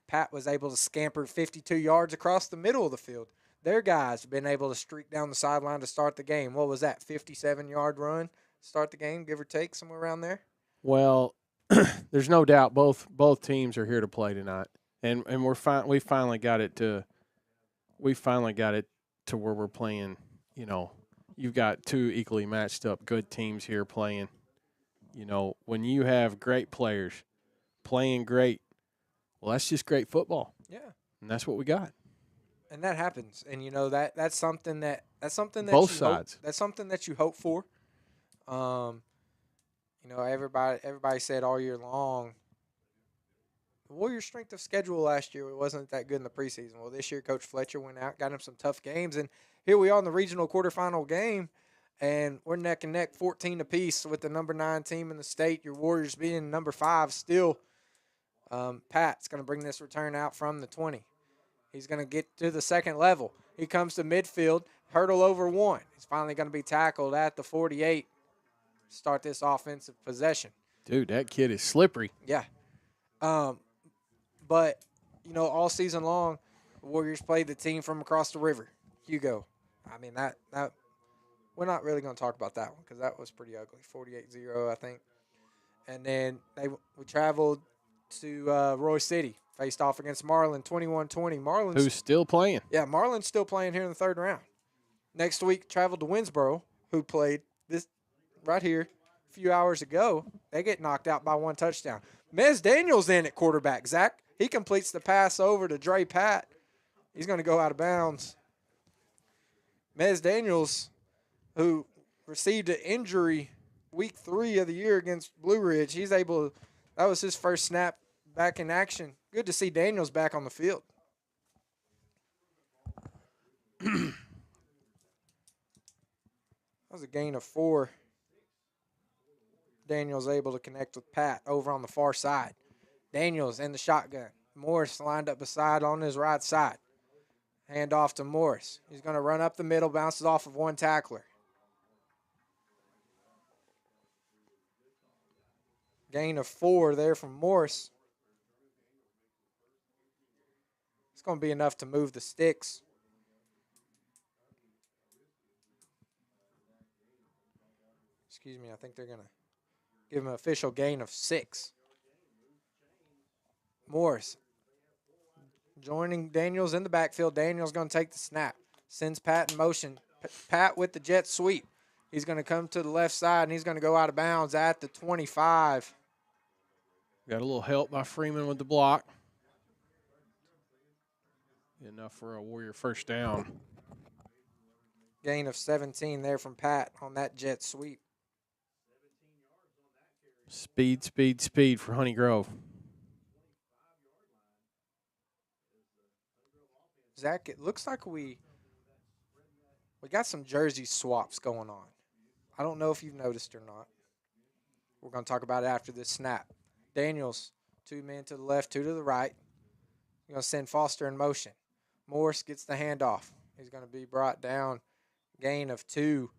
Pat was able to scamper 52 yards across the middle of the field. Their guys have been able to streak down the sideline to start the game. What was that, 57-yard run to start the game, give or take, somewhere around there? Well, there's no doubt both teams are here to play tonight, and we finally got it to where we're playing. You know, you've got two equally matched up good teams here playing. You know, when you have great players playing great, well, that's just great football. Yeah, And that's what we got. and that happens. And you know that's something that Both sides. That's something that you hope for. You know, everybody said all year long, the Warriors' strength of schedule last year wasn't that good in the preseason. Well, this year, Coach Fletcher went out, got him some tough games, and here we are in the regional quarterfinal game, and we're neck and neck, 14 apiece with the number 9 team in the state. Your Warriors being number 5 still. Pat's going to bring this return out from the 20. He's going to get to the second level. He comes to midfield, hurdle over 1. He's finally going to be tackled at the 48. Start this offensive possession. Dude, that kid is slippery. Yeah. But, you know, all season long, the Warriors played the team from across the river, Hugo. I mean, that we're not really going to talk about that one because that was pretty ugly, 48-0, I think. And then we traveled to Roy City, faced off against Marlin, 21-20. Marlin's Who's still playing. Yeah, Marlin's still playing here in the third round. Next week, traveled to Winsboro, who played this right here a few hours ago. They get knocked out by 1 touchdown. Mez Daniels in at quarterback, Zach. He completes the pass over to Dre Pat. He's going to go out of bounds. Mez Daniels, who received an injury week 3 of the year against Blue Ridge, that was his first snap back in action. Good to see Daniels back on the field. That was a gain of 4. Daniels able to connect with Pat over on the far side. Daniels in the shotgun. Morris lined up beside on his right side. Hand off to Morris. He's going to run up the middle, bounces off of 1 tackler. Gain of 4 there from Morris. It's going to be enough to move the sticks. Excuse me, I think they're going to give him an official gain of 6. Morris joining Daniels in the backfield. Daniels going to take the snap. Sends Pat in motion. Pat with the jet sweep. He's going to come to the left side, and he's going to go out of bounds at the 25. Got a little help by Freeman with the block. Enough for a Warrior first down. Gain of 17 there from Pat on that jet sweep. Speed, speed, speed for Honey Grove. Zach, it looks like we got some jersey swaps going on. I don't know if you've noticed or not. We're going to talk about it after this snap. Daniels, 2 men to the left, 2 to the right. You're going to send Foster in motion. Morris gets the handoff. He's going to be brought down. Gain of 2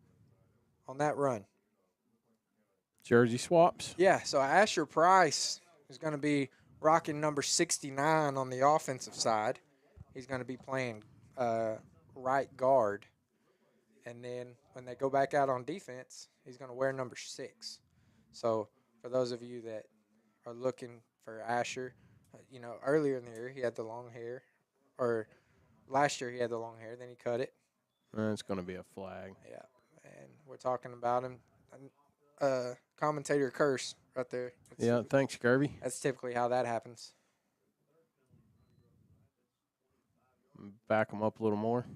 on that run. Jersey swaps? Yeah, so Asher Price is going to be rocking number 69 on the offensive side. He's going to be playing right guard. And then when they go back out on defense, he's going to wear number 6. So for those of you that are looking for Asher, you know, earlier in the year he had the long hair. Or last year he had the long hair, then he cut it. It's going to be a flag. Yeah, and we're talking about him. Commentator curse right there. Yeah, thanks, Kirby. That's typically how that happens. Back them up a little more.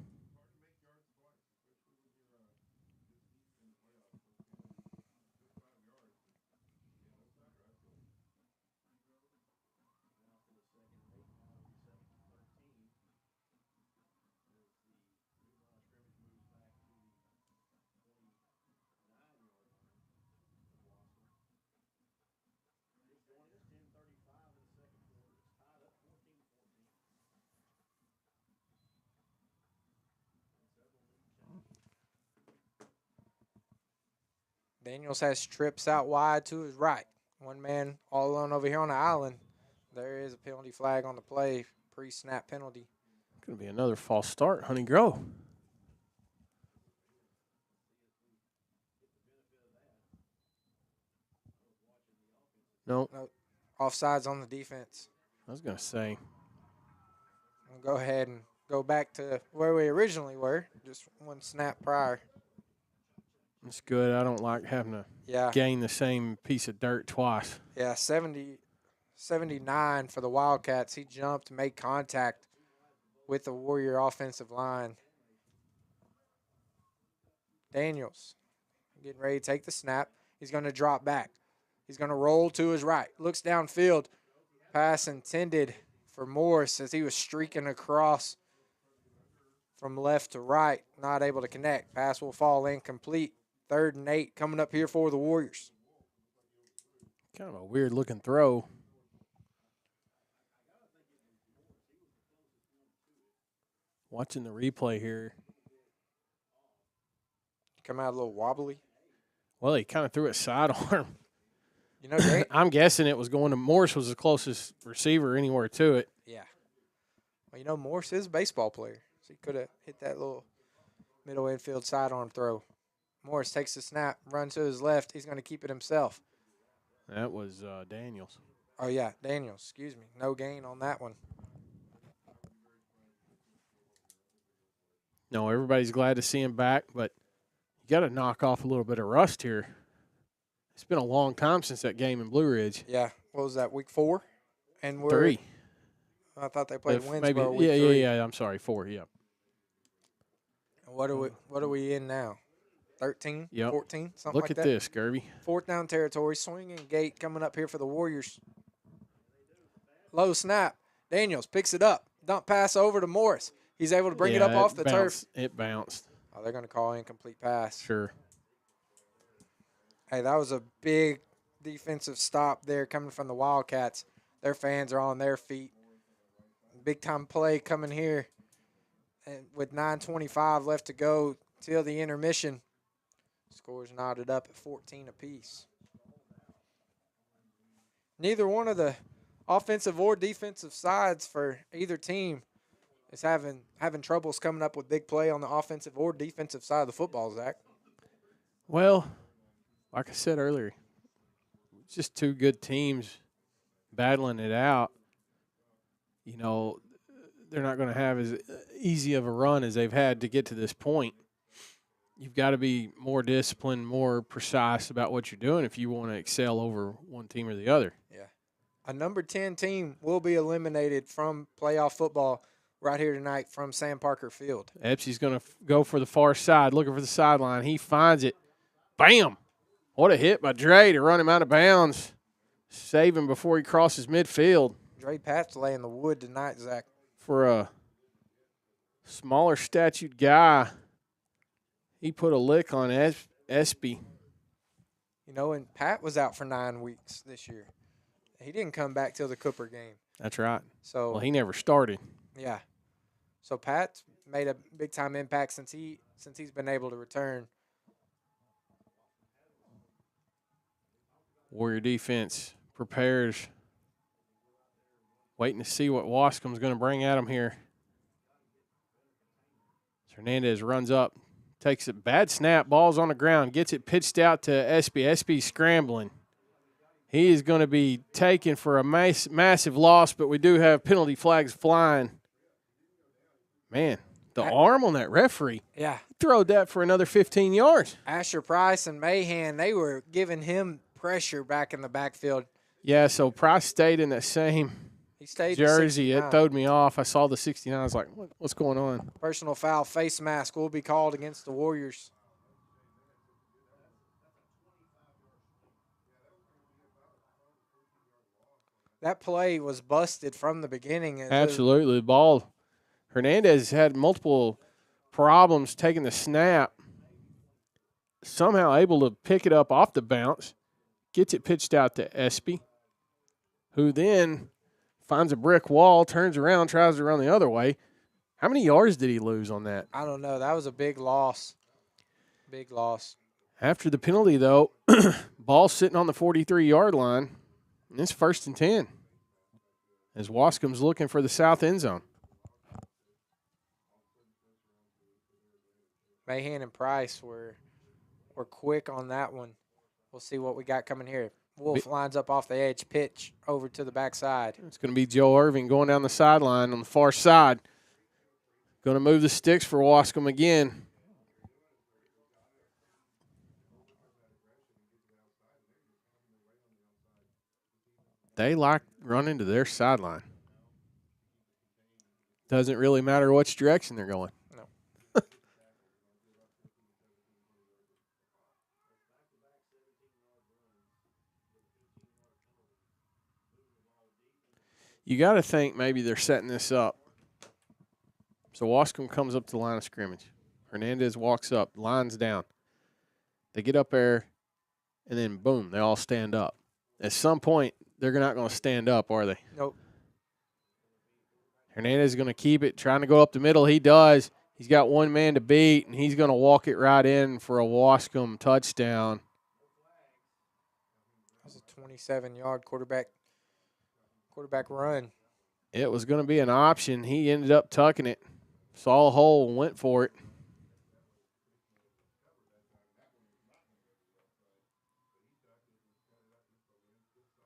Daniels has trips out wide to his right. One man all alone over here on the island. There is a penalty flag on the play, pre-snap penalty. Going to be another false start, Honey Grove. No. Nope. Offsides on the defense. I was going to say. We'll go ahead and go back to where we originally were, just one snap prior. It's good. I don't like having to gain the same piece of dirt twice. Yeah, 79 for the Wildcats. He jumped, made contact with the Warrior offensive line. Daniels getting ready to take the snap. He's going to drop back. He's going to roll to his right. Looks downfield. Pass intended for Morris as he was streaking across from left to right. Not able to connect. Pass will fall incomplete. 3rd and 8 coming up here for the Warriors. Kind of a weird-looking throw. Watching the replay here. Come out a little wobbly. Well, he kind of threw it sidearm. You know, I'm guessing it was going to Morris was the closest receiver anywhere to it. Yeah. Well, you know, Morris is a baseball player, so he could have hit that little middle infield sidearm throw. Morris takes the snap, runs to his left. He's going to keep it himself. That was Daniels. Oh, yeah, Daniels. Excuse me. No gain on that one. No, everybody's glad to see him back, but you got to knock off a little bit of rust here. It's been a long time since that game in Blue Ridge. Yeah. What was that, week 4? And we're 3. I thought they played Winsboro maybe, week 3. Yeah. I'm sorry, 4, yeah. What are we in now? 13? Yep. 14? Something Look like at that? this, Gerby. 4th down territory. Swinging gate coming up here for the Warriors. Low snap. Daniels picks it up. Dump pass over to Morris. He's able to bring it up off the turf. It bounced. Oh, they're going to call incomplete pass. Sure. Hey, that was a big defensive stop there coming from the Wildcats. Their fans are on their feet. Big-time play coming here. And with 9:25 left to go till the intermission. Scores knotted up at 14 apiece. Neither one of the offensive or defensive sides for either team is having troubles coming up with big play on the offensive or defensive side of the football, Zach. Well, like I said earlier, it's just two good teams battling it out. You know, they're not going to have as easy of a run as they've had to get to this point. You've got to be more disciplined, more precise about what you're doing if you want to excel over one team or the other. Yeah. A number 10 team will be eliminated from playoff football right here tonight from Sam Parker Field. Epsie's going to go for the far side, looking for the sideline. He finds it. Bam! What a hit by Dre to run him out of bounds. Save him before he crosses midfield. Dre Pat's laying the wood tonight, Zach. For a smaller statued guy, he put a lick on Espy. You know, and Pat was out for 9 weeks this year. He didn't come back till the Cooper game. That's right. So well, he never started. Yeah. So Pat's made a big-time impact since he's been able to return. Warrior defense prepares, waiting to see what Waskom's going to bring at him here. Hernandez runs up, takes a bad snap, ball's on the ground, gets it pitched out to Espy. Espy scrambling. He is going to be taken for a massive loss, but we do have penalty flags flying. Man, the arm on that referee. Yeah. He throwed that for another 15 yards. Asher Price and Mahan, they were giving him pressure back in the backfield. Yeah, so Price stayed in that same jersey. It throwed me off. I saw the 69. I was like, what's going on? Personal foul, face mask will be called against the Warriors. That play was busted from the beginning. Absolutely. The ball, Hernandez had multiple problems taking the snap. Somehow able to pick it up off the bounce. Gets it pitched out to Espy, who then finds a brick wall, turns around, tries to run the other way. How many yards did he lose on that? I don't know. That was a big loss. Big loss. After the penalty, though, ball sitting on the 43-yard line, and it's 1st and 10 as Waskom's looking for the south end zone. Mahan and Price were quick on that one. We'll see what we got coming here. Wolf lines up off the edge, pitch over to the backside. It's going to be Joe Irving going down the sideline on the far side. Going to move the sticks for Waskom again. They like running to their sideline. Doesn't really matter which direction they're going. No. You got to think maybe they're setting this up. So Waskom comes up to the line of scrimmage. Hernandez walks up, lines down. They get up there, and then boom, they all stand up. At some point, they're not going to stand up, are they? Nope. Hernandez is going to keep it, trying to go up the middle. He does. He's got one man to beat, and he's going to walk it right in for a Waskom touchdown. That was a 27-yard quarterback run. It was going to be an option. He ended up tucking it. Saw a hole and went for it.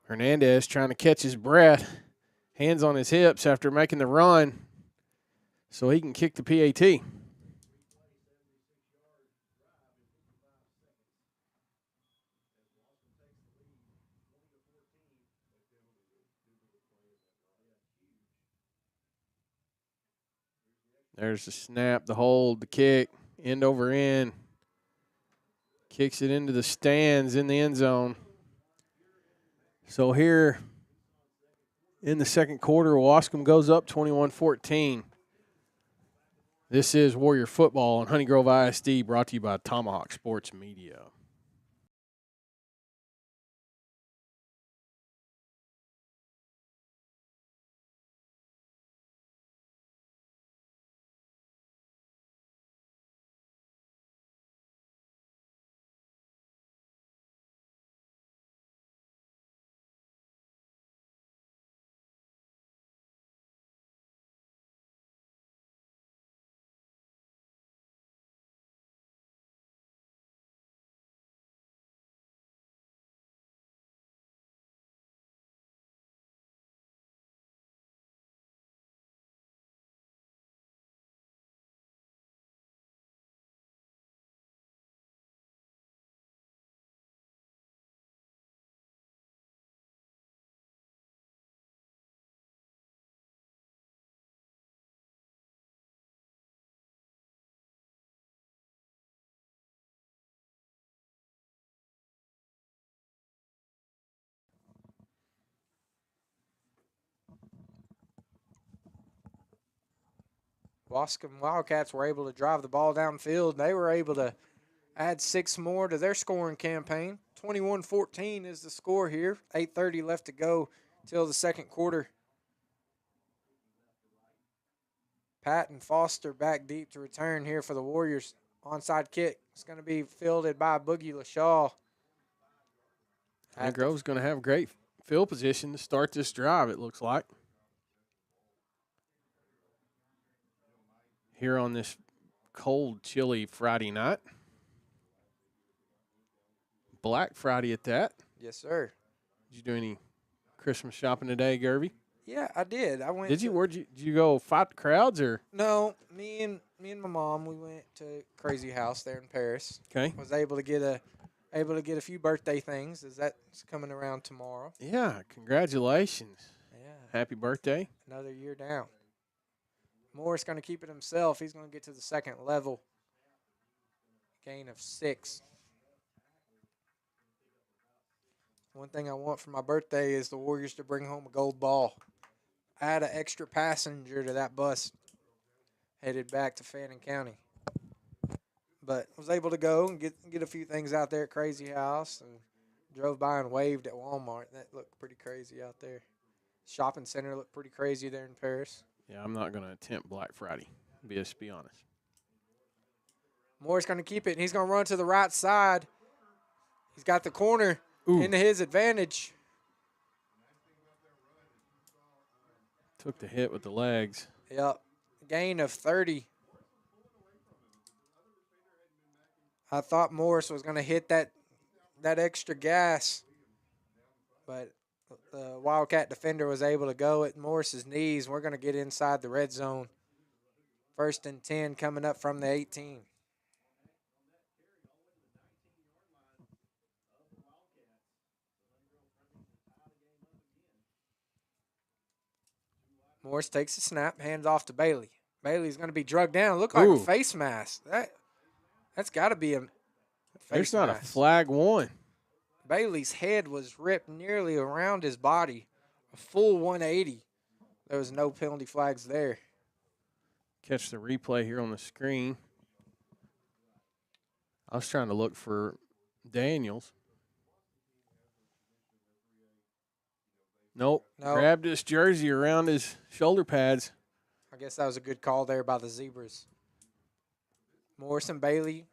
Hernandez trying to catch his breath. Hands on his hips after making the run so he can kick the PAT. There's the snap, the hold, the kick, end over end. Kicks it into the stands in the end zone. So here in the second quarter, Waskom goes up 21-14. This is Warrior Football on Honey Grove ISD, brought to you by Tomahawk Sports Media. Waskom Wildcats were able to drive the ball downfield. They were able to add 6 more to their scoring campaign. 21-14 is the score here. 8:30 left to go till the second quarter. Patton Foster back deep to return here for the Warriors. Onside kick. It's going to be fielded by Boogie LaShaw. And Grove's going to have great field position to start this drive, it looks like. Here on this cold, chilly Friday night. Black Friday at that. Yes, sir. Did you do any Christmas shopping today, Gervy? Yeah, I did. I went. Did you? Did you go fight the crowds or? No, me and my mom, we went to Crazy House there in Paris. Okay. Was able to get a few birthday things. As that's coming around tomorrow. Yeah, congratulations. Yeah. Happy birthday. Another year down. Moore's going to keep it himself. He's going to get to the second level. Gain of 6. One thing I want for my birthday is the Warriors to bring home a gold ball. Add an extra passenger to that bus headed back to Fannin County. But was able to go and get a few things out there at Crazy House and drove by and waved at Walmart. That looked pretty crazy out there. Shopping center looked pretty crazy there in Paris. Yeah, I'm not going to attempt Black Friday. Just be honest. Moore's going to keep it, and he's going to run to the right side. He's got the corner into his advantage. Took the hit with the legs. Yep. Gain of 30. I thought Morris was going to hit that extra gas, but the Wildcat defender was able to go at Morris's knees. We're going to get inside the red zone. 1st and 10 coming up from the 18. Morris takes the snap, hands off to Bailey. Bailey's going to be drugged down. Look like a face mask. That's got to be a face There's not mask. A flag one. Bailey's head was ripped nearly around his body, a full 180. There was no penalty flags there. Catch the replay here on the screen. I was trying to look for Daniels. Nope. Grabbed his jersey around his shoulder pads. I guess that was a good call there by the Zebras. Morris and Bailey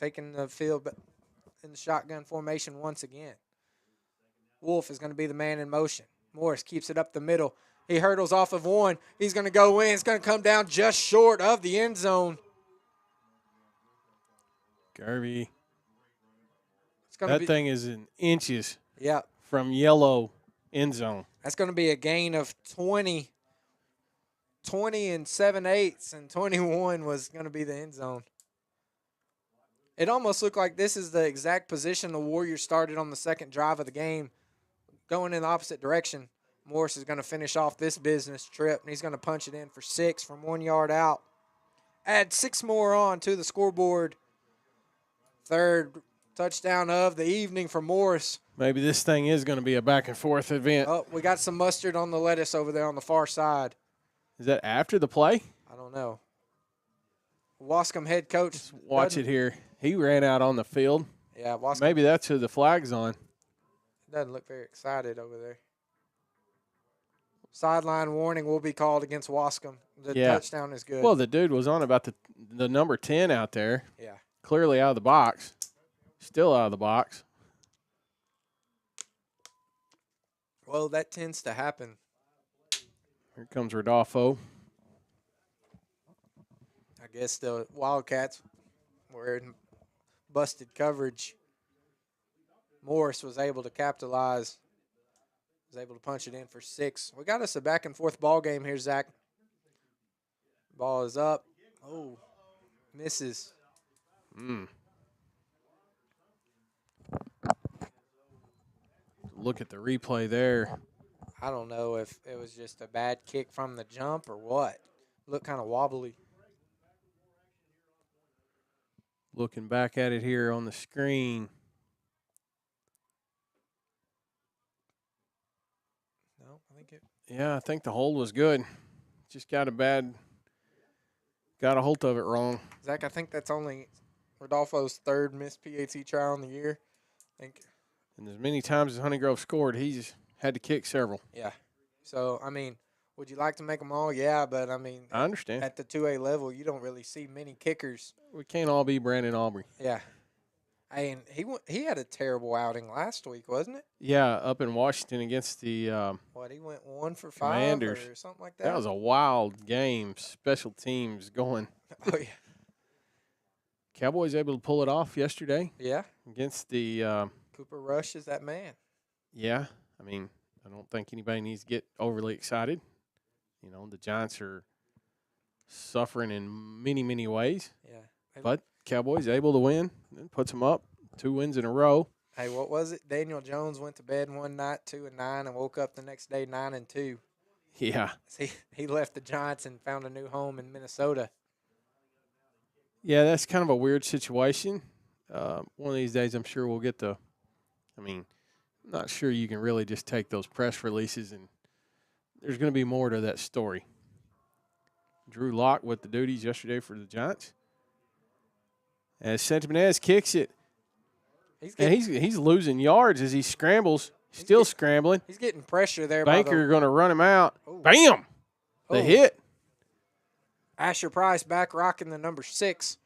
taking the field in the shotgun formation once again. Wolf is going to be the man in motion. Morris keeps it up the middle. He hurdles off of one. He's going to go in. It's going to come down just short of the end zone. Garvey. That thing is in inches from yellow end zone. That's going to be a gain of 20 and 7/8, and 21 was going to be the end zone. It almost looked like this is the exact position the Warriors started on the second drive of the game, going in the opposite direction. Morris is going to finish off this business trip, and he's going to punch it in for 6 from 1 yard out. Add 6 more on to the scoreboard. 3rd touchdown of the evening for Morris. Maybe this thing is going to be a back-and-forth event. Oh, we got some mustard on the lettuce over there on the far side. Is that after the play? I don't know. Waskom head coach. Just watch it here. He ran out on the field. Yeah, Waskom. Maybe that's who the flag's on. Doesn't look very excited over there. Sideline warning will be called against Waskom. The touchdown is good. Well, the dude was on about the number 10 out there. Yeah. Clearly out of the box. Still out of the box. Well, that tends to happen. Here comes Rodolfo. I guess the Wildcats were in busted coverage. Morris was able to capitalize. Was able to punch it in for 6. We got us a back-and-forth ball game here, Zach. Ball is up. Oh, misses. Look at the replay there. I don't know if it was just a bad kick from the jump or what. Looked kind of wobbly. Looking back at it here on the screen. No, I think it. Yeah, I think the hold was good. Just got a hold of it wrong. Zach, I think that's only Rodolfo's 3rd missed PAT trial in the year. I think. And as many times as Honeygrove scored, he's had to kick several. Yeah. So, I mean, would you like to make them all? Yeah, but, I mean. I understand. At the 2A level, you don't really see many kickers. We can't all be Brandon Aubrey. Yeah. I mean, he had a terrible outing last week, wasn't it? Yeah, up in Washington against the he went 1 for 5 Commanders. or something like that? That was a wild game. Special teams going. Oh, yeah. Cowboys able to pull it off yesterday. Yeah. Against the Cooper Rush is that man. Yeah. I mean, I don't think anybody needs to get overly excited. You know, the Giants are suffering in many, many ways. Yeah. But Cowboys able to win and puts them up 2 wins in a row. Hey, what was it? Daniel Jones went to bed one night 2-9 and woke up the next day 9-2. Yeah. He left the Giants and found a new home in Minnesota. Yeah, that's kind of a weird situation. One of these days I'm sure we'll get I'm not sure you can really just take those press releases and there's going to be more to that story. Drew Lock with the duties yesterday for the Giants. As Santibanez kicks it. He's losing yards as he scrambles. Still scrambling. He's getting pressure there. Banker going to run him out. Ooh. Bam! The hit. Asher Price back rocking the number 6.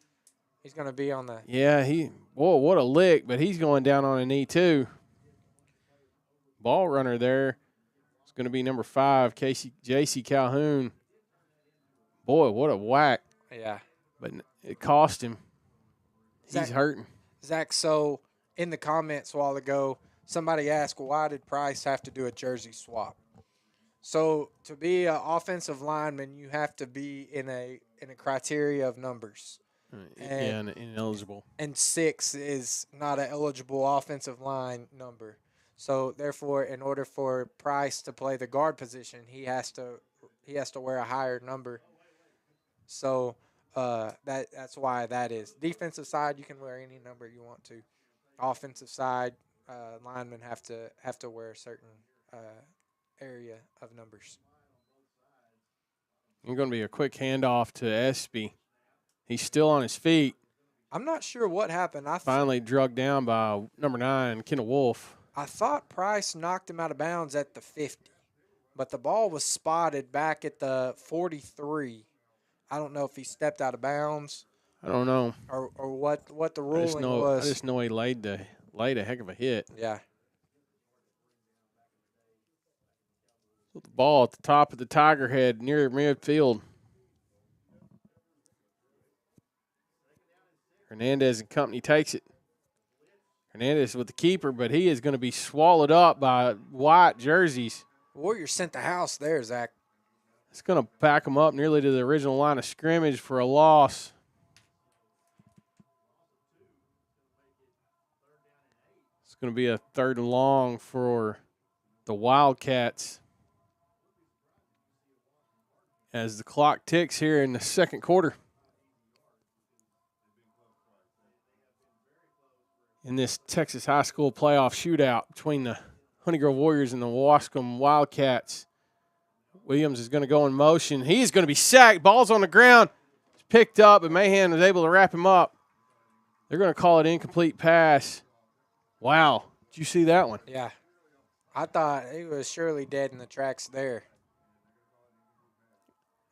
He's going to be on the. Yeah, whoa, what a lick, but he's going down on a knee too. Ball runner there. It's going to be number 5, J.C. Calhoun. Boy, what a whack. Yeah. But it cost him. He's hurting. Zach, so in the comments a while ago, somebody asked, why did Price have to do a jersey swap? So to be an offensive lineman, you have to be in a criteria of numbers. And ineligible. And 6 is not an eligible offensive line number. So therefore, in order for Price to play the guard position, he has to wear a higher number. So that's why that is. Defensive side, you can wear any number you want to. Offensive side, linemen have to wear a certain area of numbers. It's going to be a quick handoff to Espy. He's still on his feet. I'm not sure what happened. Finally drugged down by number 9, Kendall Wolf. I thought Price knocked him out of bounds at the 50, but the ball was spotted back at the 43. I don't know if he stepped out of bounds. I don't know. Or what the ruling was. I just know he laid a heck of a hit. Yeah. The ball at the top of the Tiger head near midfield. Hernandez and company takes it. Hernandez with the keeper, but he is going to be swallowed up by white jerseys. Warriors sent the house there, Zach. It's going to back them up nearly to the original line of scrimmage for a loss. It's going to be a 3rd and long for the Wildcats. As the clock ticks here in the second quarter. In this Texas high school playoff shootout between the Honey Grove Warriors and the Waskom Wildcats. Williams is going to go in motion. He's going to be sacked. Ball's on the ground. It's picked up, but Mahan was able to wrap him up. They're going to call it incomplete pass. Wow. Did you see that one? Yeah. I thought he was surely dead in the tracks there.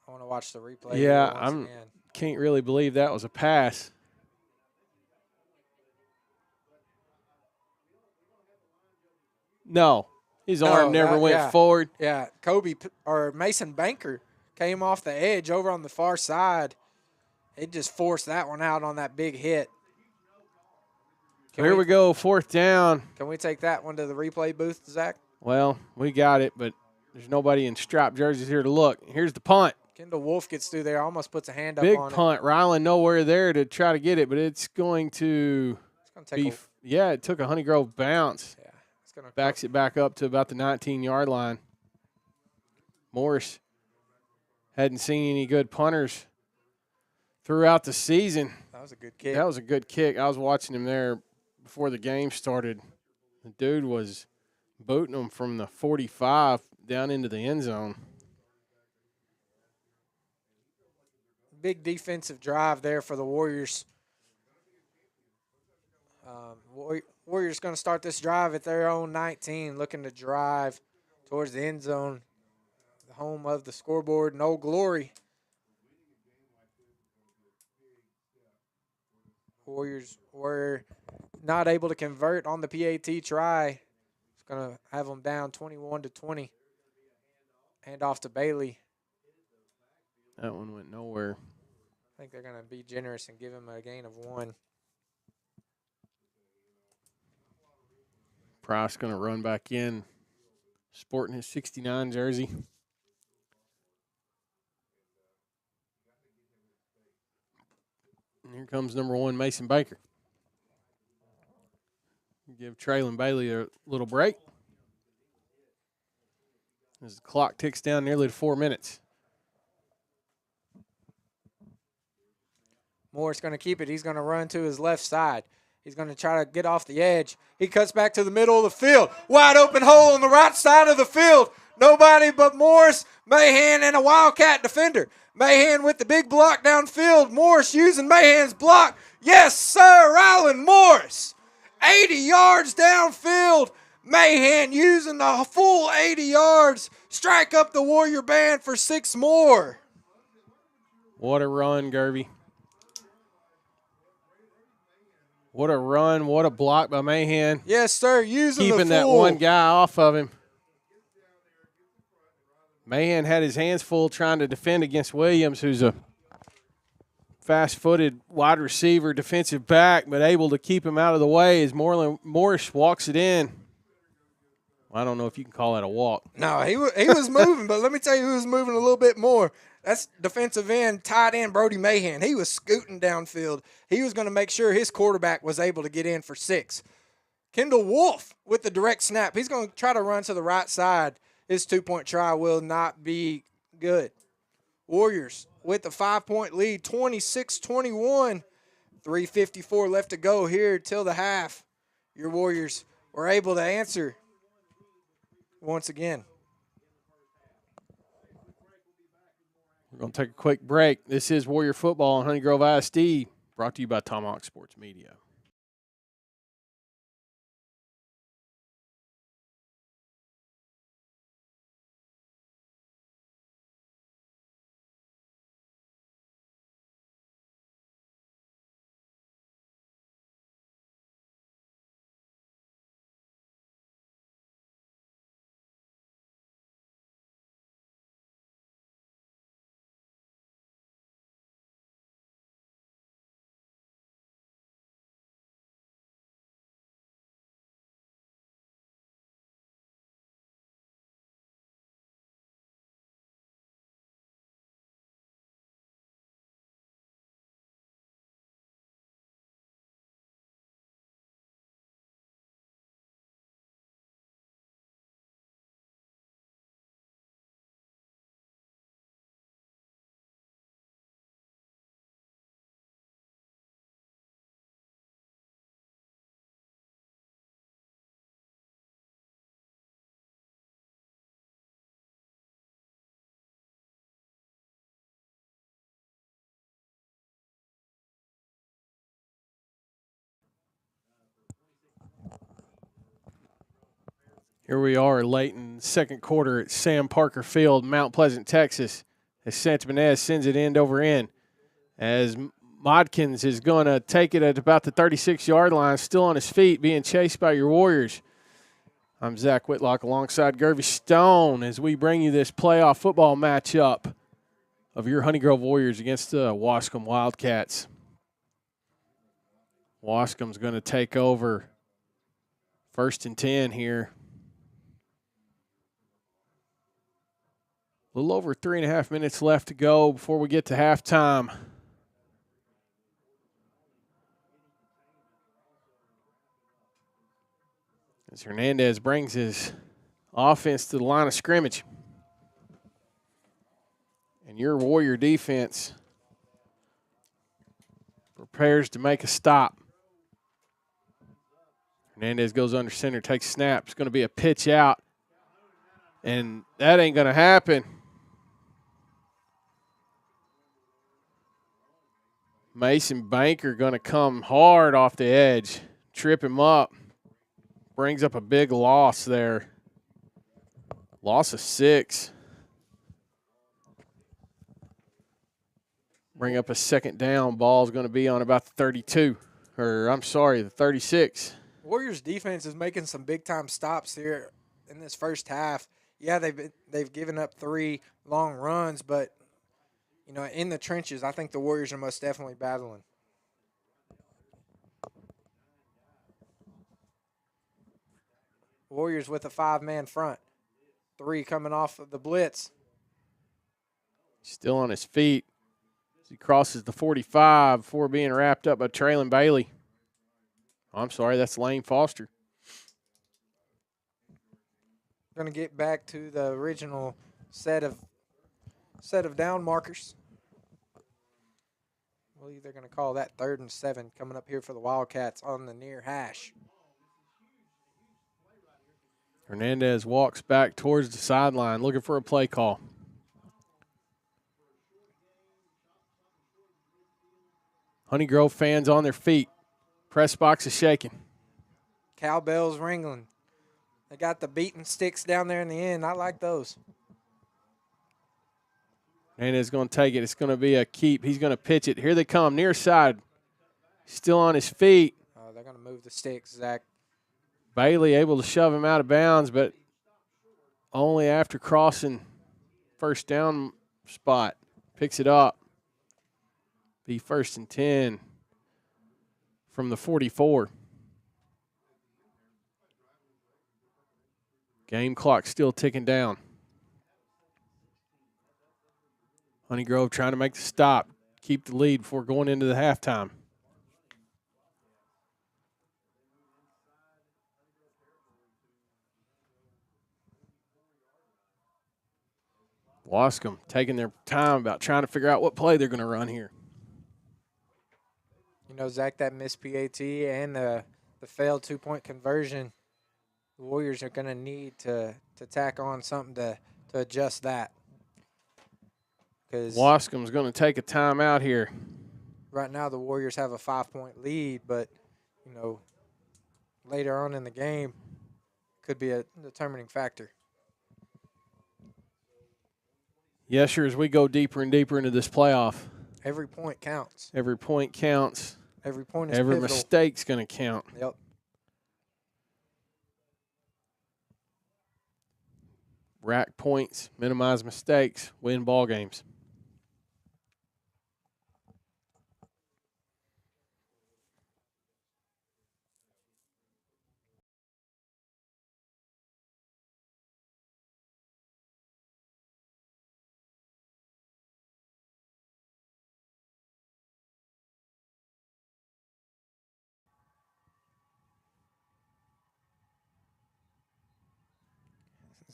I want to watch the replay. Yeah, I can't really believe that was a pass. No, his arm never went forward. Yeah, Mason Banker came off the edge over on the far side. It just forced that one out on that big hit. Here we go, 4th down. Can we take that one to the replay booth, Zach? Well, we got it, but there's nobody in striped jerseys here to look. Here's the punt. Kendall Wolf gets through there, almost puts a hand up on it. Big punt. Ryland nowhere there to try to get it, but it's going to be – yeah, it took a Honey Grove bounce. Yeah. Backs it back up to about the 19-yard line. Morris hadn't seen any good punters throughout the season. That was a good kick. That was a good kick. I was watching him there before the game started. The dude was booting him from the 45 down into the end zone. Big defensive drive there for the Warriors. Warriors going to start this drive at their own 19, looking to drive towards the end zone, the home of the scoreboard, no glory. Warriors were not able to convert on the PAT try. It's going to have them down 21-20. Hand off to Bailey. That one went nowhere. I think they're going to be generous and give him a gain of 1. Price going to run back in, sporting his 69 jersey. And here comes number 1, Mason Baker. Give Traylon Bailey a little break. As the clock ticks down nearly to 4 minutes. Moore's going to keep it. He's going to run to his left side. He's going to try to get off the edge. He cuts back to the middle of the field. Wide open hole on the right side of the field. Nobody but Morris, Mahan, and a Wildcat defender. Mahan with the big block downfield. Morris using Mahan's block. Yes, sir, Ryland Morris. 80 yards downfield. Mahan using the full 80 yards. Strike up the Warrior band for 6 more. What a run, Gervy. What a run. What a block by Mahan. Yes, sir. Using keeping the that full. one guy off of him. Mahan had his hands full trying to defend against Williams, who's a fast-footed wide receiver, defensive back, but able to keep him out of the way as Morris walks it in. Well, I don't know if you can call that a walk. No, he was moving, but let me tell you who was moving a little bit more. That's defensive end, tight end Brody Mahan. He was scooting downfield. He was going to make sure his quarterback was able to get in for 6. Kendall Wolf with the direct snap. He's going to try to run to the right side. His 2-point try will not be good. Warriors with the 5-point lead, 26-21. 3:54 left to go here till the half. Your Warriors were able to answer once again. We're going to take a quick break. This is Warrior Football on Honey Grove ISD, brought to you by Tomahawk Sports Media. Here we are late in the second quarter at Sam Parker Field, Mount Pleasant, Texas, as Santabanez sends it end over end. As Modkins is going to take it at about the 36-yard line, still on his feet, being chased by your Warriors. I'm Zach Whitlock alongside Gervie Stone as we bring you this playoff football matchup of your Honey Grove Warriors against the Waskom Wildcats. Waskom's going to take over 1st and 10 here. A little over 3.5 minutes left to go before we get to halftime. As Hernandez brings his offense to the line of scrimmage. And your Warrior defense prepares to make a stop. Hernandez goes under center, takes snap. It's going to be a pitch out. And that ain't going to happen. Mason Banker going to come hard off the edge, trip him up. Brings up a big loss there. Loss of 6. Bring up a second down. Ball's going to be on about the 32. Or, I'm sorry, the 36. Warriors defense is making some big-time stops here in this first half. Yeah, they've given up 3 long runs, but, you know, in the trenches, I think the Warriors are most definitely battling. Warriors with a 5-man front. 3 coming off of the blitz. Still on his feet as he crosses the 45 before being wrapped up by Traylon Bailey. Oh, I'm sorry, that's Lane Foster. Going to get back to the original set of down markers. I believe they're going to call that 3rd and 7 coming up here for the Wildcats on the near hash. Hernandez walks back towards the sideline looking for a play call. Honey Grove fans on their feet. Press box is shaking. Cowbells ringing. They got the beating sticks down there in the end. I like those. Hernandez is going to take it. It's going to be a keep. He's going to pitch it. Here they come, near side. Still on his feet. Oh, they're going to move the sticks, Zach. Bailey able to shove him out of bounds, but only after crossing first down spot. Picks it up. Be 1st and 10 from the 44. Game clock still ticking down. Honeygrove trying to make the stop, keep the lead before going into the halftime. Waskom taking their time about trying to figure out what play they're going to run here. You know, Zach, that missed PAT and the failed two-point conversion, the Warriors are going to need to tack on something to adjust that. Because Waskom's going to take a timeout here. right now the Warriors have a 5-point lead, but, you know, later on in the game could be a determining factor. Yes, sure, as we go deeper and deeper into this playoff. Every point counts. Every point counts. Every point is Every pivotal. mistake's going to count. Yep. Rack points, minimize mistakes, win ball games.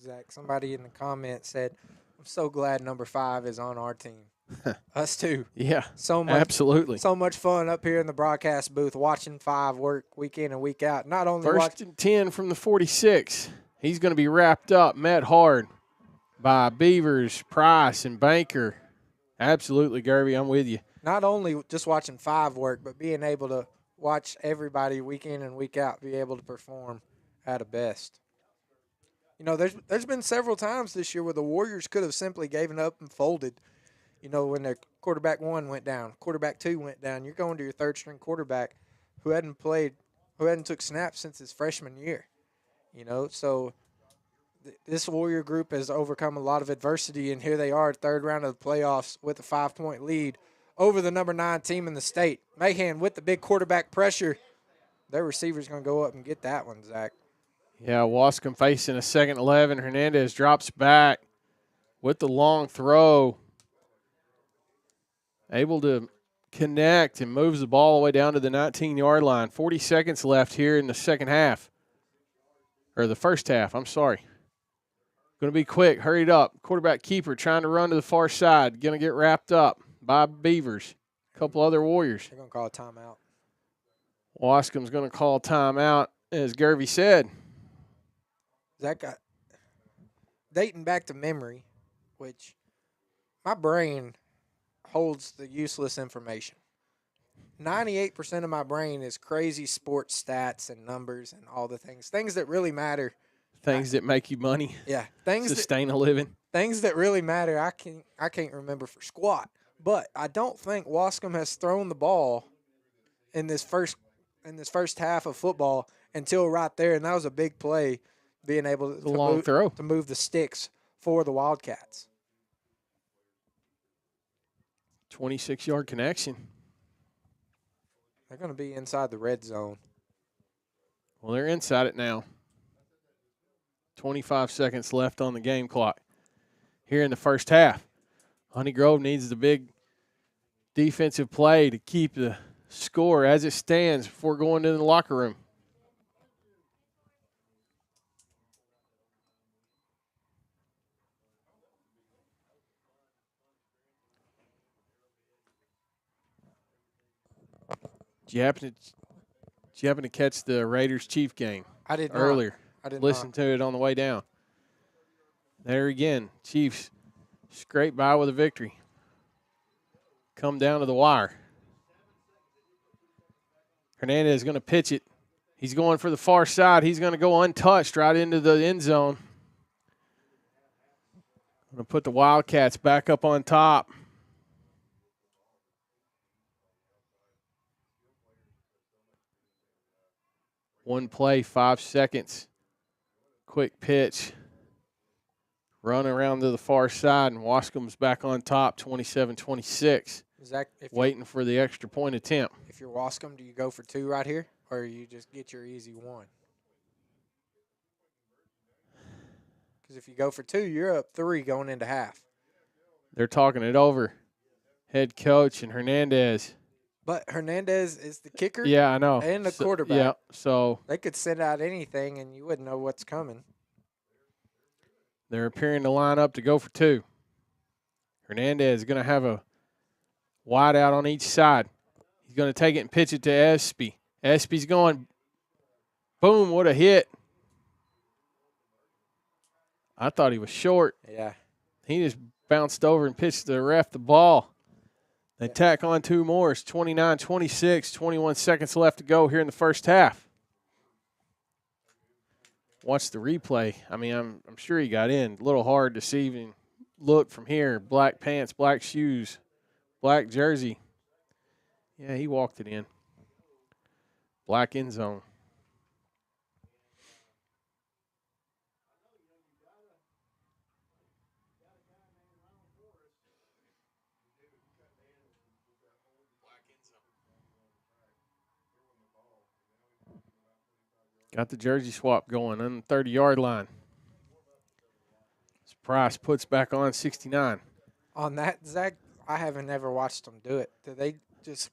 Zach, somebody in the comments said, I'm so glad number 5 is on our team. Us too. Yeah, So much, absolutely. So much fun up here in the broadcast booth watching 5 work week in and week out. Not only 1st and 10 from the 46. He's going to be wrapped up, met hard by Beavers, Price, and Banker. Absolutely, Gerby, I'm with you. Not only just watching 5 work, but being able to watch everybody week in and week out be able to perform at a best. You know, there's been several times this year where the Warriors could have simply given up and folded. You know, when their quarterback 1 went down, quarterback 2 went down, you're going to your third-string quarterback who hadn't took snaps since his freshman year. You know, so this Warrior group has overcome a lot of adversity, and here they are, third round of the playoffs with a 5-point lead over the number 9 team in the state. Mahan with the big quarterback pressure. Their receiver's going to go up and get that one, Zach. Yeah, Waskom facing a 2nd 11. Hernandez drops back with the long throw. Able to connect and moves the ball all the way down to the 19-yard line. 40 seconds left here in the second half. Or the first half, I'm sorry. Going to be quick, hurried up. Quarterback keeper trying to run to the far side. Going to get wrapped up by Beavers. A couple other Warriors. They're going to call a timeout. Waskom's going to call a timeout, as Gervy said. That got dating back to memory, which my brain holds the useless information. 98% of my brain is crazy sports stats and numbers and all the things that really matter. Things that make you money. Yeah, sustain a living. Things that really matter. I can't remember for squat. But I don't think Waskom has thrown the ball in this first half of football until right there, and that was a big play. Being able to move the sticks for the Wildcats. 26-yard connection. They're going to be inside the red zone. Well, they're inside it now. 25 seconds left on the game clock here in the first half. Honeygrove needs the big defensive play to keep the score as it stands before going to the locker room. Did you happen to catch the Raiders-Chief game? I did not. Earlier. I did Listen to it on the way down. There again, Chiefs scrape by with a victory. Come down to the wire. Hernandez is going to pitch it. He's going for the far side. He's going to go untouched right into the end zone. Going to put the Wildcats back up on top. One play, 5 seconds. Quick pitch. Run around to the far side, and Waskom's back on top, 27-26. Zach, waiting for the extra point attempt. If you're Waskom, do you go for 2 right here, or you just get your easy 1? Because if you go for 2, you're up 3 going into half. They're talking it over. Head coach and Hernandez. But Hernandez is the kicker. Yeah, I know. And the quarterback. Yeah, so they could send out anything, and you wouldn't know what's coming. They're appearing to line up to go for 2. Hernandez is going to have a wide out on each side. He's going to take it and pitch it to Espy. Espy's going, boom, what a hit. I thought he was short. Yeah. He just bounced over and pitched the ref the ball. They tack on 2 more. It's 29-26, 21 seconds left to go here in the first half. Watch the replay. I mean, I'm sure he got in. A little hard to see even look from here. Black pants, black shoes, black jersey. Yeah, he walked it in. Black end zone. Got the jersey swap going on the 30-yard line. Price puts back on 69. On that, Zach, I haven't ever watched them do it. Do they just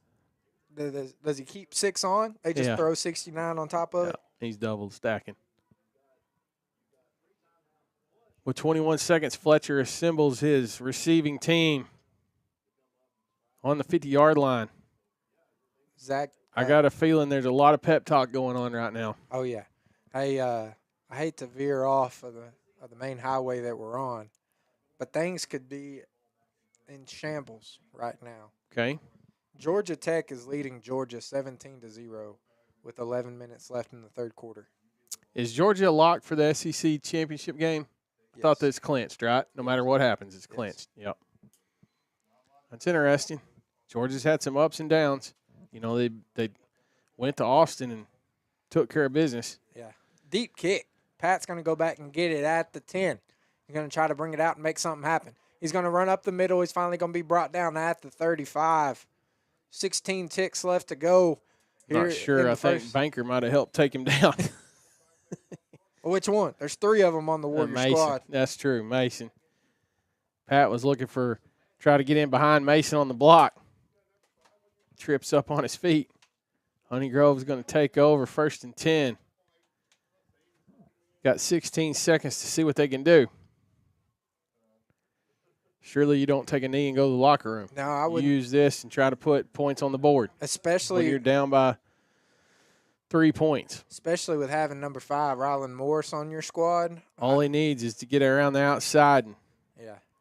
does he keep 6 on? They just throw 69 on top of it? He's double stacking. With 21 seconds, Fletcher assembles his receiving team on the 50-yard line. Zach, I got a feeling there's a lot of pep talk going on right now. Oh yeah, I hate to veer off of the main highway that we're on, but things could be in shambles right now. Okay. Georgia Tech is leading Georgia 17-0 with 11 minutes left in the third quarter. Is Georgia locked for the SEC championship game? I thought that's clinched, right? No matter what happens, it's clinched. Yep. That's interesting. Georgia's had some ups and downs. You know, they went to Austin and took care of business. Yeah. Deep kick. Pat's going to go back and get it at the 10. He's going to try to bring it out and make something happen. He's going to run up the middle. He's finally going to be brought down at the 35. 16 ticks left to go. Not sure. I think Banker might have helped take him down. Which one? There's 3 of them on the Warrior squad. That's true, Mason. Pat was looking for, try to get in behind Mason on the block. Trips up on his feet. Honeygrove's going to take over 1st and 10. Got 16 seconds to see what they can do. Surely you don't take a knee and go to the locker room. No, I would use this and try to put points on the board. Especially when you're down by 3 points. Especially with having number 5, Rylan Morris, on your squad. All he needs is to get around the outside and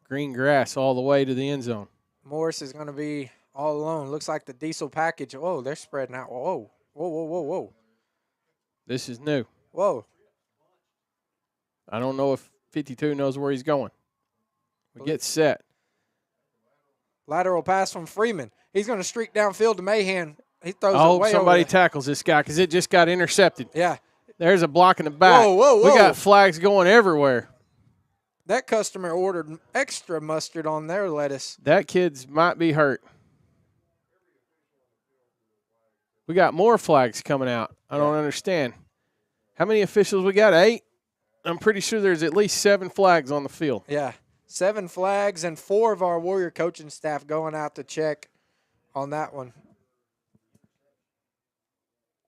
green grass all the way to the end zone. Morris is going to be all alone. Looks like the diesel package. Whoa, they're spreading out. Whoa, whoa, whoa, whoa, whoa. This is new. Whoa. I don't know if 52 knows where he's going. We get set. Lateral pass from Freeman. He's going to streak downfield to Mahan. He throws it way somebody over tackles this guy because it just got intercepted. Yeah. There's a block in the back. Whoa, whoa, whoa. We got flags going everywhere. That customer ordered extra mustard on their lettuce. That kid's might be hurt. We got more flags coming out. I don't understand. How many officials we got? 8? I'm pretty sure there's at least 7 flags on the field. Yeah. 7 flags and 4 of our Warrior coaching staff going out to check on that one.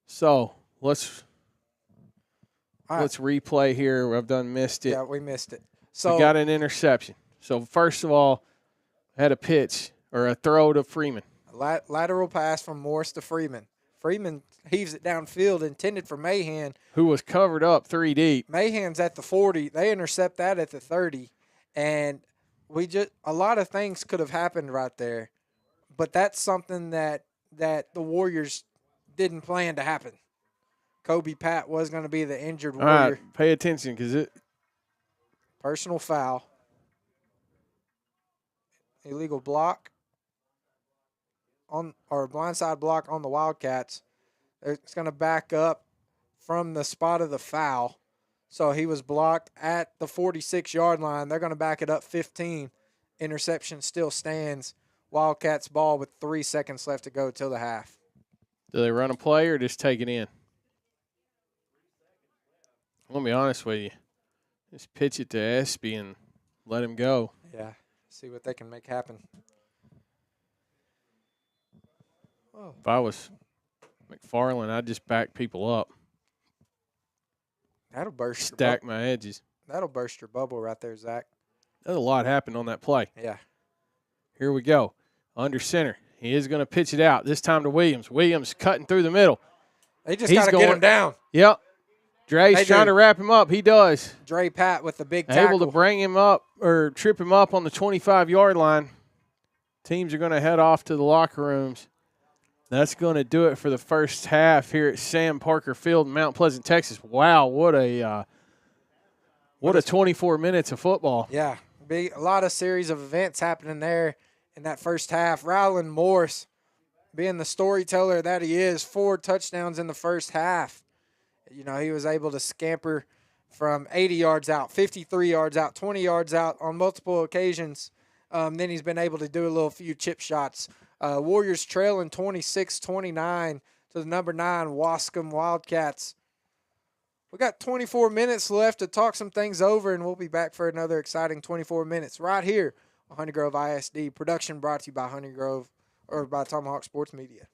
So let's replay here. I've done missed it. Yeah, we missed it. So we got an interception. So first of all, had a pitch or a throw to Freeman. Lateral pass from Morris to Freeman. Freeman heaves it downfield, intended for Mahan, who was covered up 3 deep. Mahan's at the 40. They intercept that at the 30. And a lot of things could have happened right there. But that's something that the Warriors didn't plan to happen. Kobe Pat was going to be the injured Warrior. All right, pay attention because it. Personal foul. Illegal block or blindside block on the Wildcats. It's going to back up from the spot of the foul. So he was blocked at the 46-yard line. They're going to back it up 15. Interception still stands. Wildcats ball with 3 seconds left to go till the half. Do they run a play or just take it in? I'm going to be honest with you. Just pitch it to Espy and let him go. Yeah, see what they can make happen. Oh. If I was McFarland, I'd just back people up. That'll burst Stack my edges. That'll burst your bubble right there, Zach. There's a lot happened on that play. Yeah. Here we go. Under center. He is going to pitch it out. This time to Williams. Williams cutting through the middle. They just got to get him down. Yep. Dre's trying to wrap him up. He does. Dre Pat with the big tackle. Able to bring him up or trip him up on the 25-yard line. Teams are going to head off to the locker rooms. That's going to do it for the first half here at Sam Parker Field in Mount Pleasant, Texas. Wow, what a 24 minutes of football. Yeah, a lot of series of events happening there in that first half. Rowland Morse, being the storyteller that he is, 4 touchdowns in the first half. You know, he was able to scamper from 80 yards out, 53 yards out, 20 yards out on multiple occasions. Then he's been able to do a few chip shots. Warriors trailing 26-29 to the number 9 Waskom Wildcats. We got 24 minutes left to talk some things over, and we'll be back for another exciting 24 minutes right here on Honey Grove ISD. Production brought to you by Honey Grove or by Tomahawk Sports Media.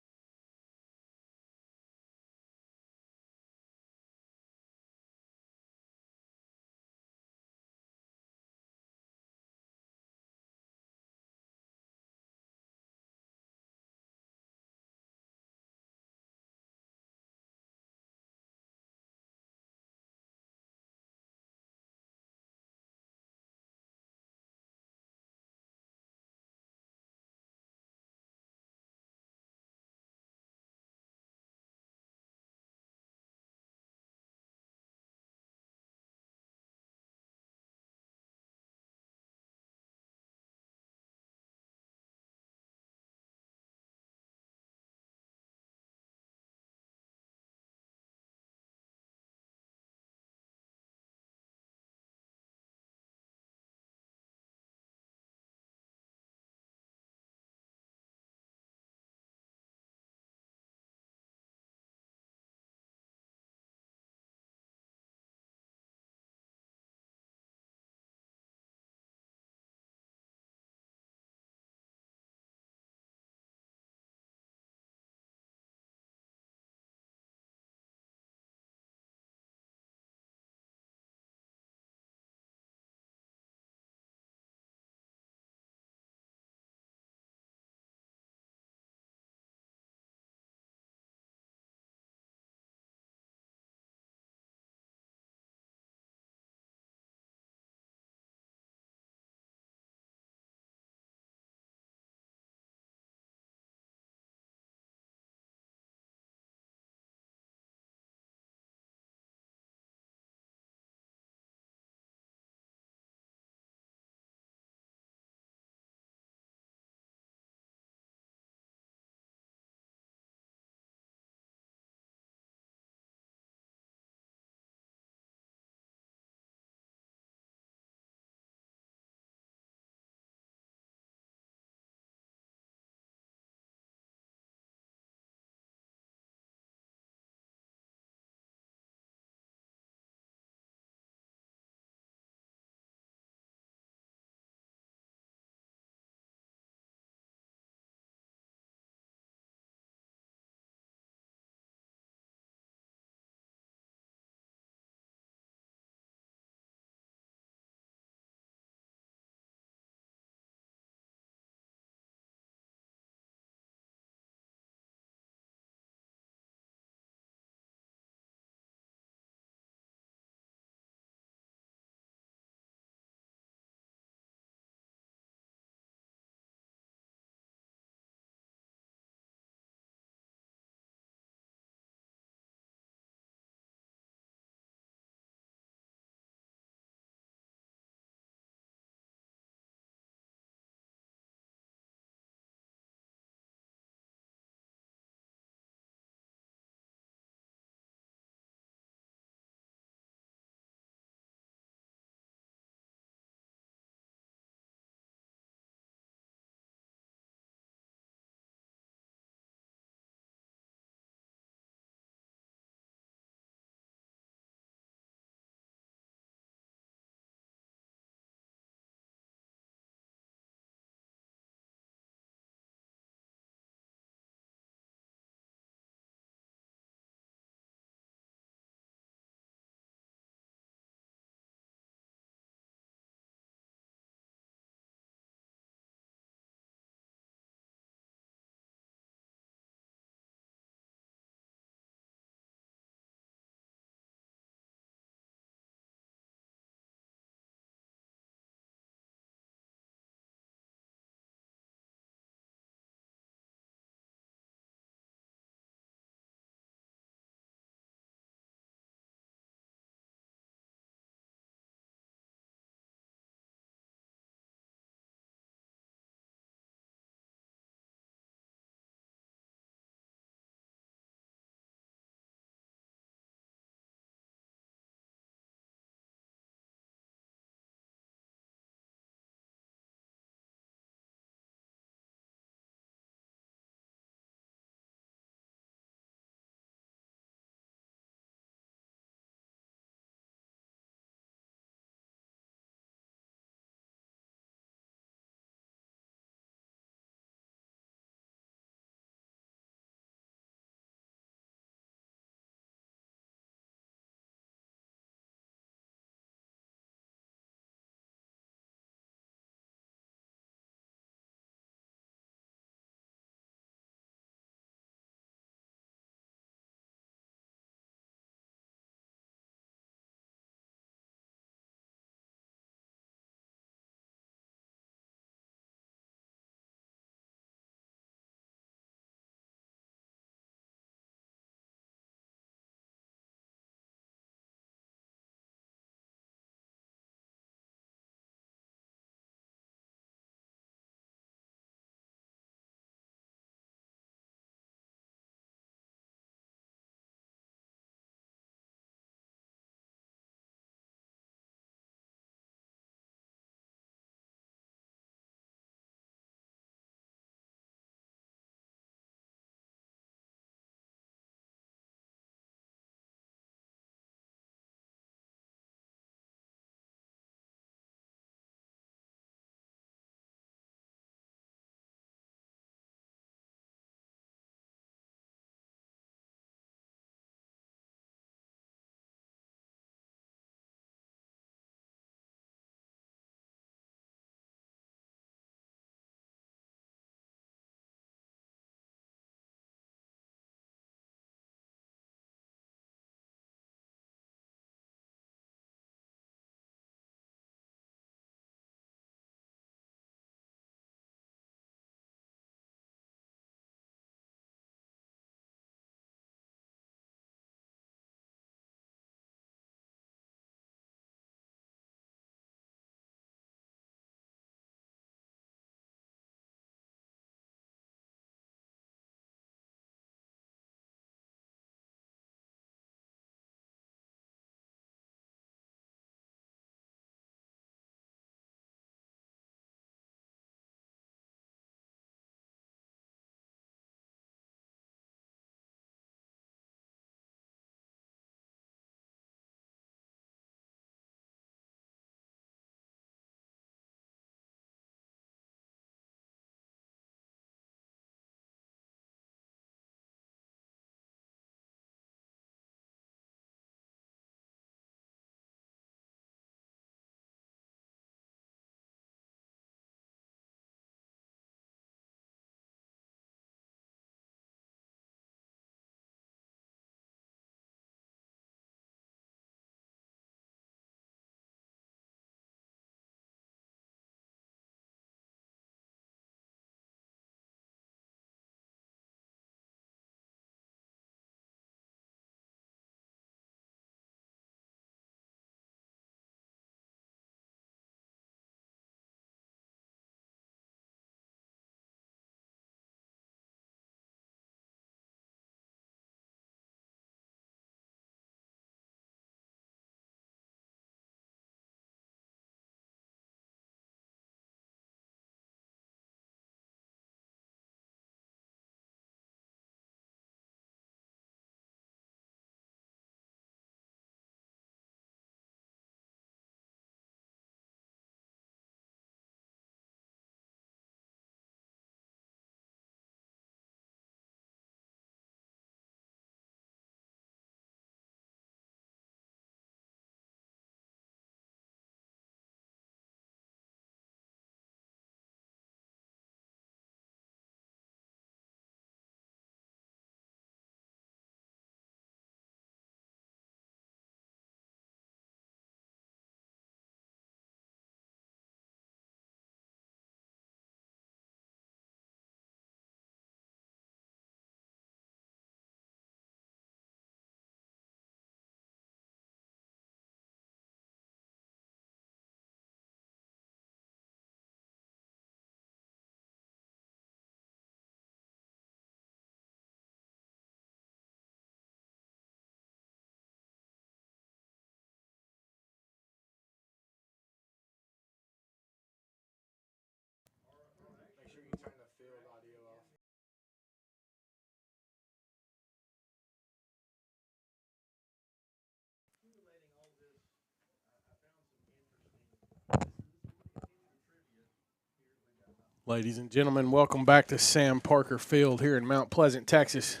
Ladies and gentlemen, welcome back to Sam Parker Field here in Mount Pleasant, Texas.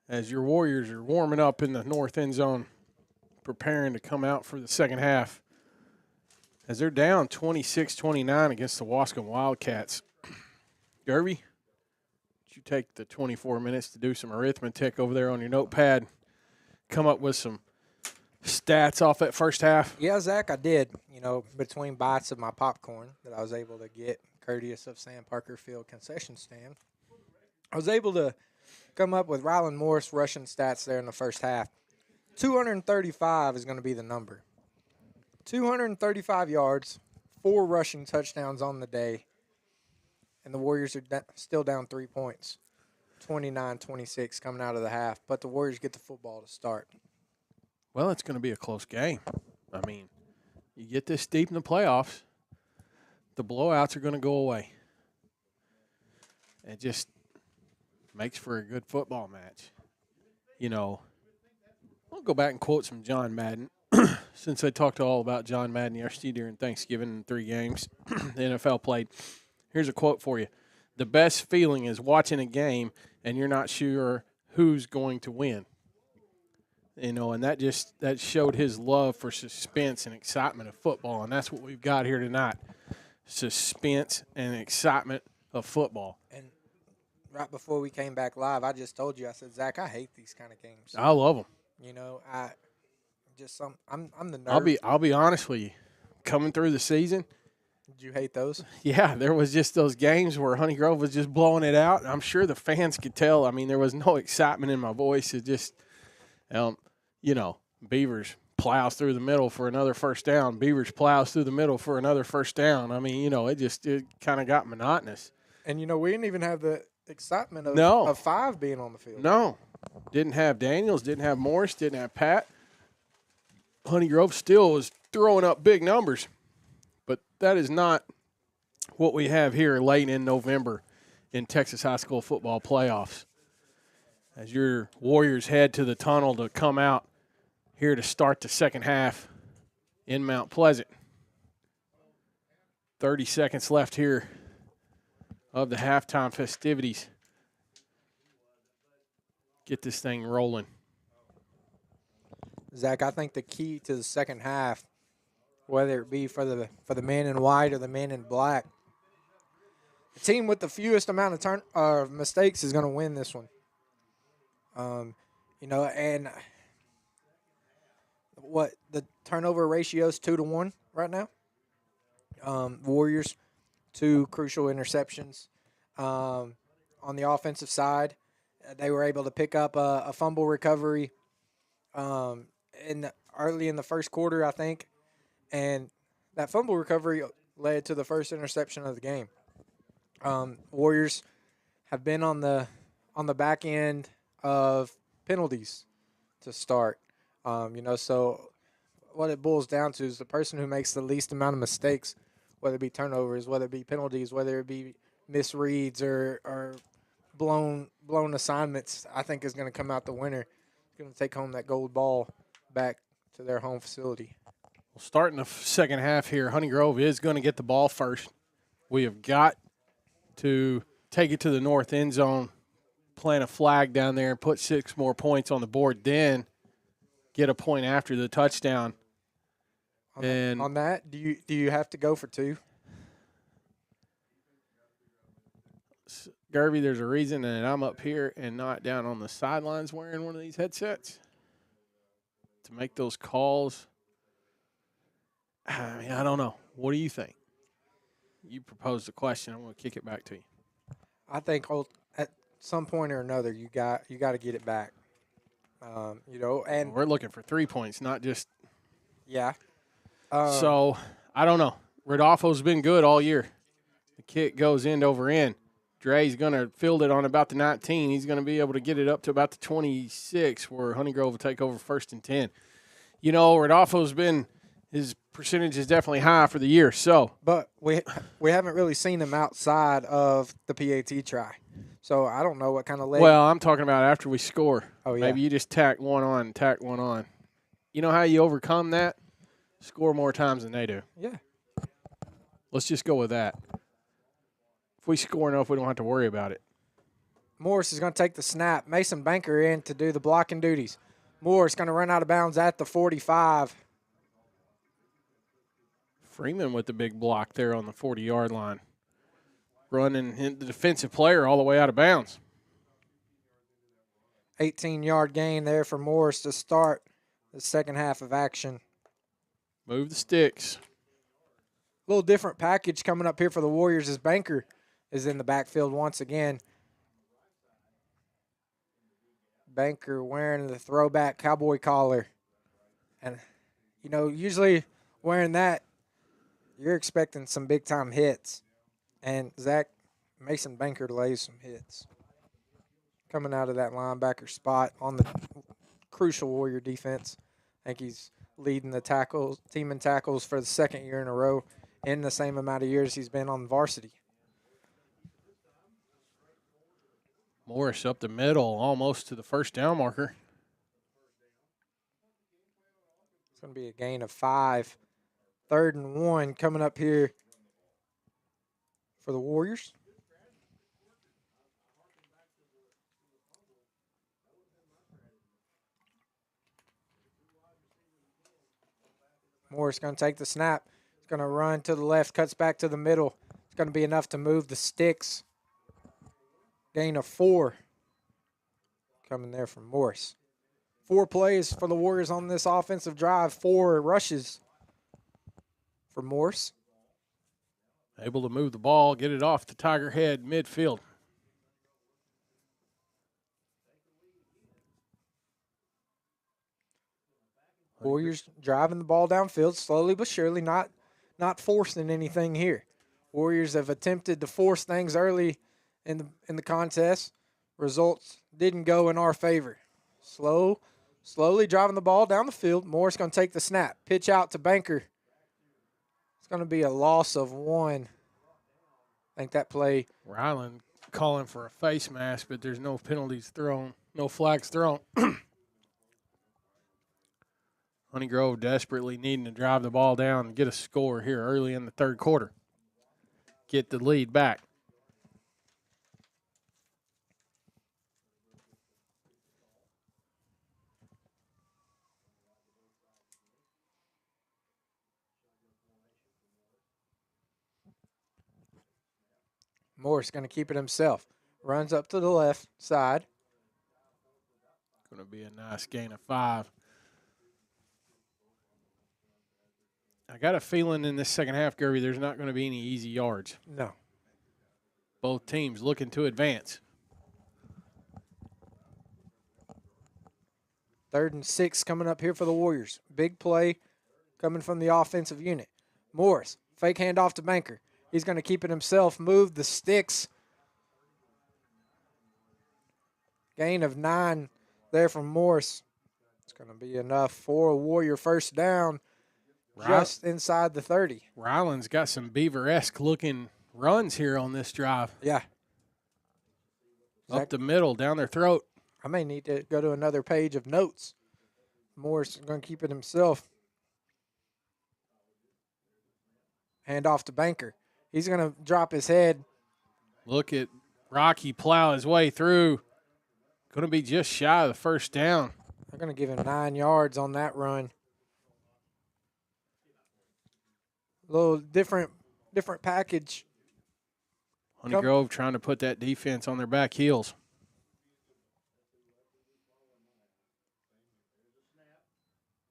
As your Warriors are warming up in the north end zone, preparing to come out for the second half. As they're down 26-29 against the Waskom Wildcats. Gervy, did you take the 24 minutes to do some arithmetic over there on your notepad? Come up with some stats off that first half? Yeah, Zach, I did. You know, between bites of my popcorn that I was able to get, courteous of Sam Parker Field concession stand, I was able to come up with Rylan Morris rushing stats there in the first half. 235 is going to be the number. 235 yards, 4 rushing touchdowns on the day, and the Warriors are still down 3 points, 29-26 coming out of the half. But the Warriors get the football to start. Well, it's going to be a close game. I mean, you get this deep in the playoffs, the blowouts are going to go away. It just makes for a good football match. You know, I'll go back and quote some John Madden. Since I talked all about John Madden yesterday during Thanksgiving in 3 games the NFL played. Here's a quote for you. The best feeling is watching a game and you're not sure who's going to win. You know, and that showed his love for suspense and excitement of football, and that's what we've got here tonight. Suspense and excitement of football. And right before we came back live, I just told you, I said, Zach, I hate these kind of games. I love them. You know, I'm the nerd. I'll be honest with you. Coming through the season, did you hate those? Yeah, there was just those games where Honey Grove was just blowing it out. I'm sure the fans could tell. I mean, there was no excitement in my voice. It just, you know, Beavers plows through the middle for another first down. Beavers plows through the middle for another first down. I mean, you know, it kind of got monotonous. And, you know, we didn't even have the excitement of 5 being on the field. No. Didn't have Daniels, didn't have Morris, didn't have Pat. Honey Grove still was throwing up big numbers. But that is not what we have here late in November in Texas high school football playoffs. As your Warriors head to the tunnel to come out here to start the second half in Mount Pleasant. 30 seconds left here of the halftime festivities. Get this thing rolling. Zach, I think the key to the second half, whether it be for the men in white or the men in black, the team with the fewest amount of mistakes is going to win this one. You know, and what the turnover ratio is 2-1 right now. Warriors, 2 crucial interceptions. On the offensive side, they were able to pick up a fumble recovery early in the first quarter, I think, and that fumble recovery led to the first interception of the game. Warriors have been on the back end of penalties to start. You know, so what it boils down to is the person who makes the least amount of mistakes, whether it be turnovers, whether it be penalties, whether it be misreads or blown assignments, I think is going to come out the winner. It's going to take home that gold ball back to their home facility. Well, starting the second half here, Honey Grove is going to get the ball first. We have got to take it to the north end zone, plant a flag down there, and put 6 more points on the board, then get a point after the touchdown. On that, do you have to go for 2? Garvey, there's a reason that I'm up here and not down on the sidelines wearing one of these headsets to make those calls. I mean, I don't know. What do you think? You proposed the question. I'm going to kick it back to you. I think at some point or another, you got to get it back. You know, and we're looking for 3 points, not just. Yeah. So I don't know. Rodolfo's been good all year. The kick goes end over end. Dre's going to field it on about the 19. He's going to be able to get it up to about the 26, where Honey Grove will take over 1st and 10. You know, Rodolfo's been his percentage is definitely high for the year. So, but we haven't really seen him outside of the PAT try. So I don't know what kind of leg. Well, I'm talking about after we score. Oh yeah. Maybe you just tack one on. You know how you overcome that? Score more times than they do. Yeah. Let's just go with that. If we score enough, we don't have to worry about it. Morris is going to take the snap. Mason Banker in to do the blocking duties. Morris going to run out of bounds at the 45. Freeman with the big block there on the 40-yard line. Running the defensive player all the way out of bounds. 18-yard gain there for Morris to start the second half of action. Move the sticks. A little different package coming up here for the Warriors as Banker is in the backfield once again. Banker wearing the throwback cowboy collar. And, you know, usually wearing that, you're expecting some big-time hits. And Zach, Mason Banker lays some hits. Coming out of that linebacker spot on the crucial Warrior defense. I think he's leading the tackles, team in tackles for the second year in a row in the same amount of years he's been on varsity. Morris up the middle, almost to the first down marker. It's going to be a gain of 5. 3rd and 1 coming up here for the Warriors. Morris going to take the snap. He's going to run to the left, cuts back to the middle. It's going to be enough to move the sticks. Gain of 4 coming there from Morris. 4 plays for the Warriors on this offensive drive, 4 rushes for Morris. Able to move the ball, get it off the Tiger Head midfield. Warriors driving the ball downfield slowly but surely, not forcing anything here. Warriors have attempted to force things early in the contest. Results didn't go in our favor. Slowly driving the ball down the field. Morris going to take the snap. Pitch out to Banker. It's going to be a loss of 1. I think that play. Ryland calling for a face mask, but there's no penalties thrown, no flags thrown. Honeygrove desperately needing to drive the ball down and get a score here early in the 3rd quarter. Get the lead back. Morris going to keep it himself. Runs up to the left side. Going to be a nice gain of 5. I got a feeling in this second half, Gerby, there's not going to be any easy yards. No. Both teams looking to advance. 3rd and 6 coming up here for the Warriors. Big play coming from the offensive unit. Morris, fake handoff to Banker. He's going to keep it himself, move the sticks. Gain of 9 there from Morris. It's going to be enough for a Warrior first down just inside the 30. Ryland's got some Beaver-esque looking runs here on this drive. Yeah. Up the middle, down their throat. I may need to go to another page of notes. Morris is going to keep it himself. Hand off to Banker. He's going to drop his head. Look at Rocky plow his way through. Going to be just shy of the first down. They're going to give him 9 yards on that run. A little different package. Honeygrove trying to put that defense on their back heels.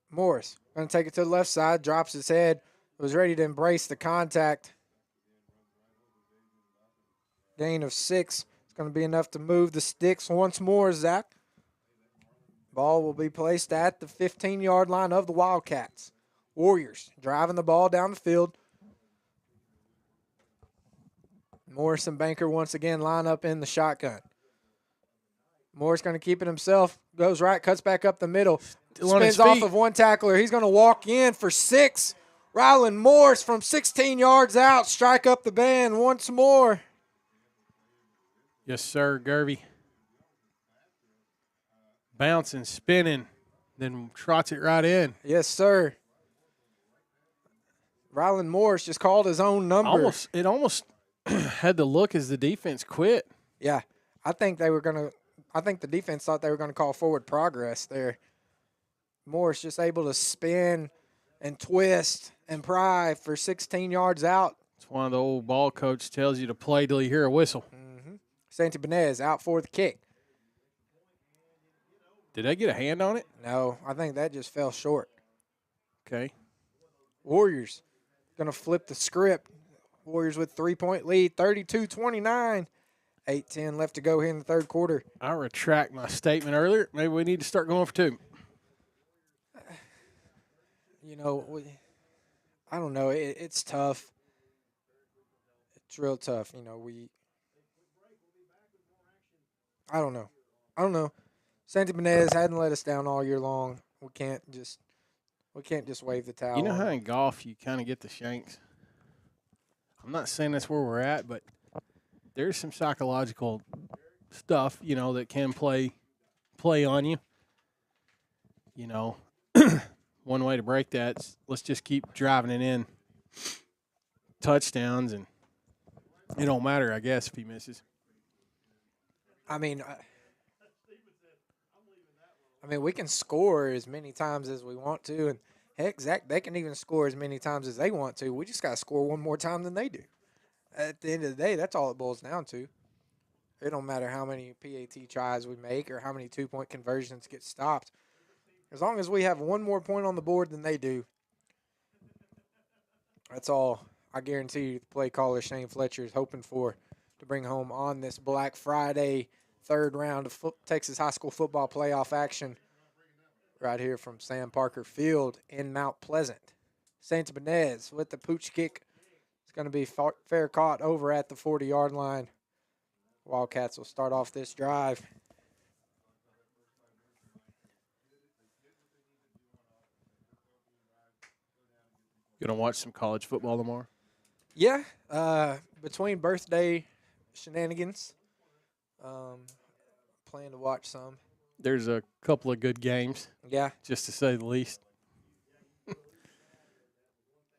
Morris going to take it to the left side, drops his head, was ready to embrace the contact. Gain of 6. It's going to be enough to move the sticks once more, Zach. Ball will be placed at the 15-yard line of the Wildcats. Warriors driving the ball down the field. Morris and Banker once again line up in the shotgun. Morris going to keep it himself. Goes right, cuts back up the middle. Spins off of one tackler. He's going to walk in for 6. Ryland Morris from 16 yards out. Strike up the band once more. Yes, sir, Gerby. Bouncing, spinning, then trots it right in. Yes, sir. Ryland Morris just called his own number. It almost had to look as the defense quit. Yeah, I think the defense thought they were going to call forward progress there. Morris just able to spin and twist and pry for 16 yards out. It's one of the old ball coach tells you to play till you hear a whistle. Mm-hmm. Santi Benez out for the kick. Did they get a hand on it? No, I think that just fell short. Okay. Warriors going to flip the script. Warriors with 3-point lead, 32-29. 8:10 left to go here in the third quarter. I retract my statement earlier. Maybe we need to start going for two. You know, I don't know. It's tough. It's real tough. You know, I don't know. Santi Benez hadn't let us down all year long. We can't just wave the towel. You know how in golf you kind of get the shanks? I'm not saying that's where we're at, but there's some psychological stuff, you know, that can play on you. You know, one way to break that is let's just keep driving it in touchdowns, and it don't matter, I guess, if he misses. I mean, we can score as many times as we want to, and heck, Zach, they can even score as many times as they want to. We just got to score one more time than they do. At the end of the day, that's all it boils down to. It don't matter how many PAT tries we make or how many two-point conversions get stopped. As long as we have one more point on the board than they do, that's all I guarantee you the play caller Shane Fletcher is hoping for to bring home on this Black Friday third round of Texas high school football playoff action right here from Sam Parker Field in Mount Pleasant. Santi Benez with the pooch kick. It's going to be fair caught over at the 40-yard line. Wildcats will start off this drive. You going to watch some college football tomorrow? Yeah, between birthday shenanigans, plan to watch some. There's a couple of good games. Yeah. Just to say the least.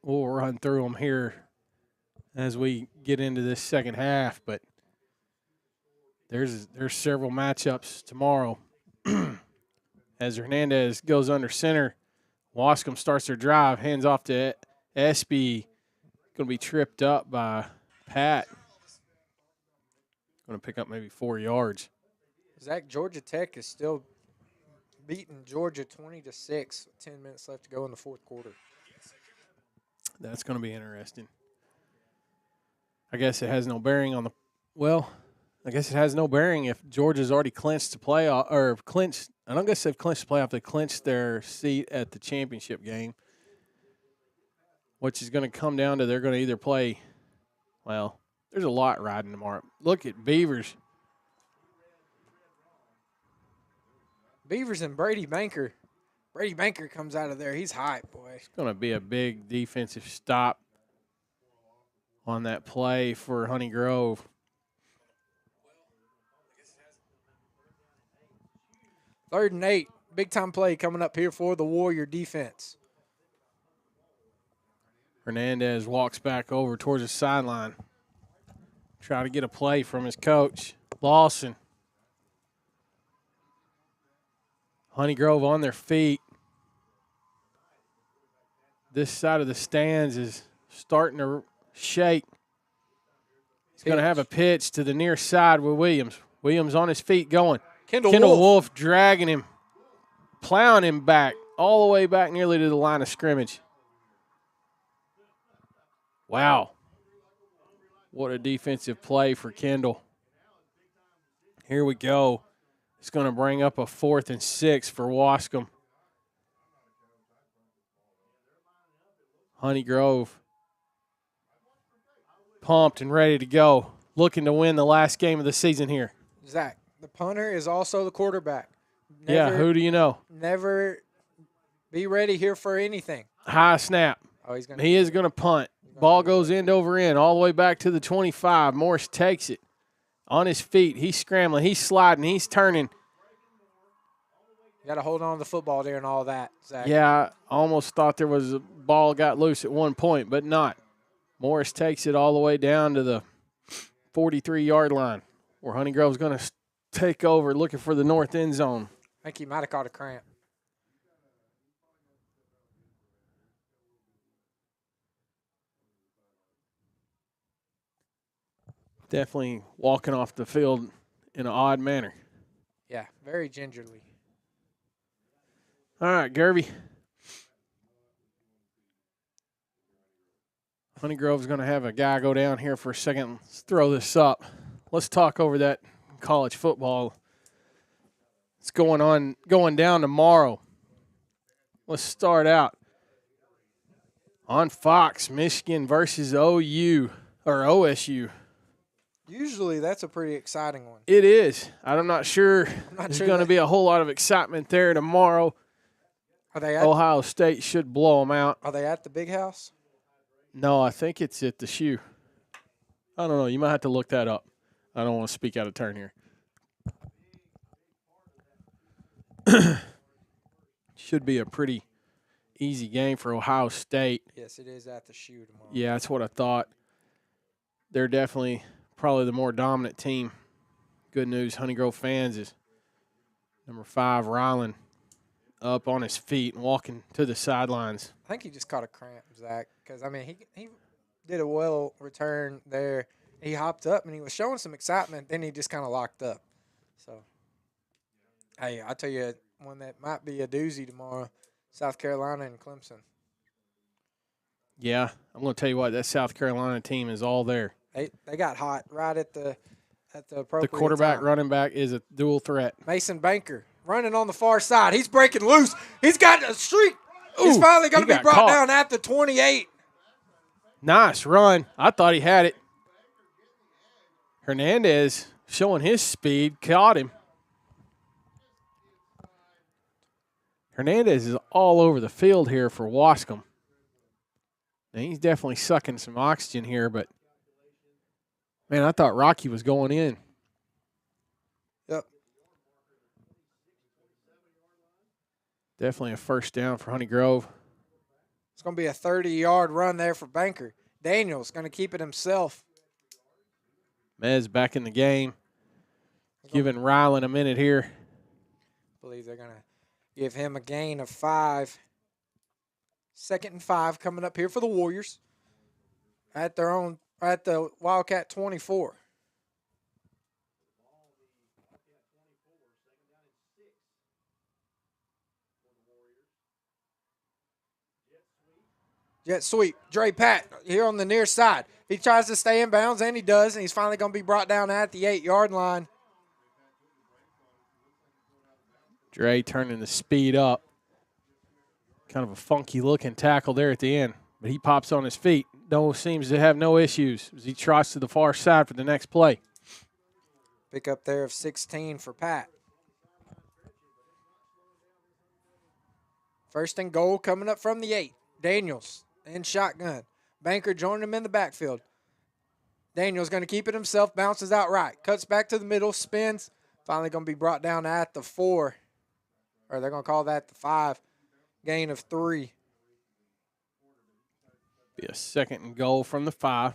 We'll run through them here as we get into this second half, but there's several matchups tomorrow. As Hernandez goes under center, Waskom starts their drive, hands off to Espy. Going to be tripped up by Pat. Going to pick up maybe 4 yards. Zach, Georgia Tech is still beating Georgia 20-6. 10 minutes left to go in the fourth quarter. That's going to be interesting. I guess it has no bearing on the – well, I guess it has no bearing if Georgia's already clinched the playoff – or clinched – I don't guess they've clinched the playoff. They clinched their seat at the championship game, which is going to come down to they're going to either play – well, there's a lot riding tomorrow. Look at Beavers. Beavers and Brady Banker. Brady Banker comes out of there. He's hype, boy. It's going to be a big defensive stop on that play for Honey Grove. Third and 8. Big-time play coming up here for the Warrior defense. Hernandez walks back over towards the sideline. Try to get a play from his coach, Lawson. Honey Grove on their feet. This side of the stands is starting to shake. He's going to have a pitch to the near side with Williams. Williams on his feet going. Kendall Wolf dragging him, plowing him back, all the way back nearly to the line of scrimmage. Wow. What a defensive play for Kendall. Here we go. It's going to bring up a 4th and 6 for Waskom. Honey Grove pumped and ready to go, looking to win the last game of the season here. Zach, the punter is also the quarterback. Who do you know? Never be ready here for anything. High snap. Oh, he is going to punt. Ball goes end over end all the way back to the 25. Morris takes it on his feet. He's scrambling. He's sliding. He's turning. You got to hold on to the football there and all that, Zach. Yeah, I almost thought there was a ball got loose at one point, but not. Morris takes it all the way down to the 43-yard line, where Honeygrove's going to take over looking for the north end zone. I think he might have caught a cramp. Definitely walking off the field in an odd manner. Yeah, very gingerly. All right, Gervy. Honeygrove's going to have a guy go down here for a second. Let's throw this up. Let's talk over that college football. It's going down tomorrow. Let's start out on Fox, Michigan versus OU or OSU. Usually that's a pretty exciting one. It is. I'm not sure there's going to be a whole lot of excitement there tomorrow. Are they Ohio State should blow them out. Are they at the big house? No, I think it's at the Shoe. I don't know. You might have to look that up. I don't want to speak out of turn here. Should be a pretty easy game for Ohio State. Yes, it is at the Shoe tomorrow. Yeah, that's what I thought. They're definitely probably the more dominant team. Good news, Honeygrove fans, is number 5, Ryland, up on his feet and walking to the sidelines. I think he just caught a cramp, Zach, because, I mean, he did a well return there. He hopped up, and he was showing some excitement. Then he just kind of locked up. So, hey, I'll tell you one that might be a doozy tomorrow, South Carolina and Clemson. Yeah, I'm going to tell you what, that South Carolina team is all there. They got hot right at the appropriate The quarterback, time. running back is a dual threat. Mason Banker running on the far side. He's breaking loose. He's got a streak. He's finally going to be brought down at the 28. Nice run. I thought he had it. Hernandez showing his speed, caught him. Hernandez is all over the field here for Waskom. Now, he's definitely sucking some oxygen here, but, man, I thought Rocky was going in. Yep. Definitely a first down for Honeygrove. It's going to be a 30-yard run there for Banker. Daniels going to keep it himself. Mez back in the game. Giving Ryland a minute here. I believe they're going to give him a gain of 5. 2nd and 5 coming up here for the Warriors at the Wildcat 24. Jet sweep. Dre Pat here on the near side. He tries to stay in bounds, and he does, and he's finally going to be brought down at the 8-yard line. Dre turning the speed up. Kind of a funky-looking tackle there at the end, but he pops on his feet. Seems to have no issues as he trots to the far side for the next play. Pick up there of 16 for Pat. 1st and goal coming up from the 8. Daniels in shotgun. Banker joining him in the backfield. Daniels going to keep it himself, bounces out right. Cuts back to the middle, spins. Finally going to be brought down at the 4. Or they're going to call that the 5. Gain of 3. Be a 2nd and goal from the 5.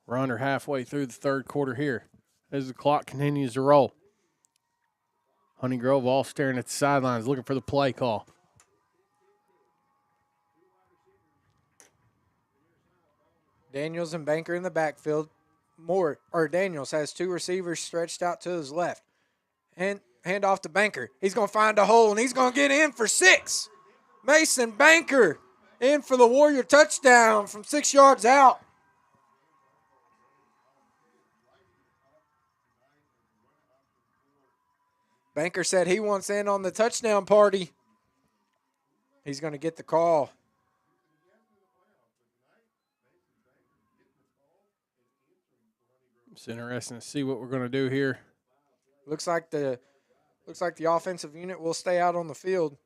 We're under halfway through the 3rd quarter here as the clock continues to roll. Honeygrove all staring at the sidelines looking for the play call. Daniels and Banker in the backfield. Daniels has 2 receivers stretched out to his left. And hand off to Banker. He's going to find a hole, and he's going to get in for 6. Mason Banker in for the Warrior touchdown from 6 yards out. Banker said he wants in on the touchdown party. He's going to get the call. It's interesting to see what we're going to do here. Looks like the offensive unit will stay out on the field.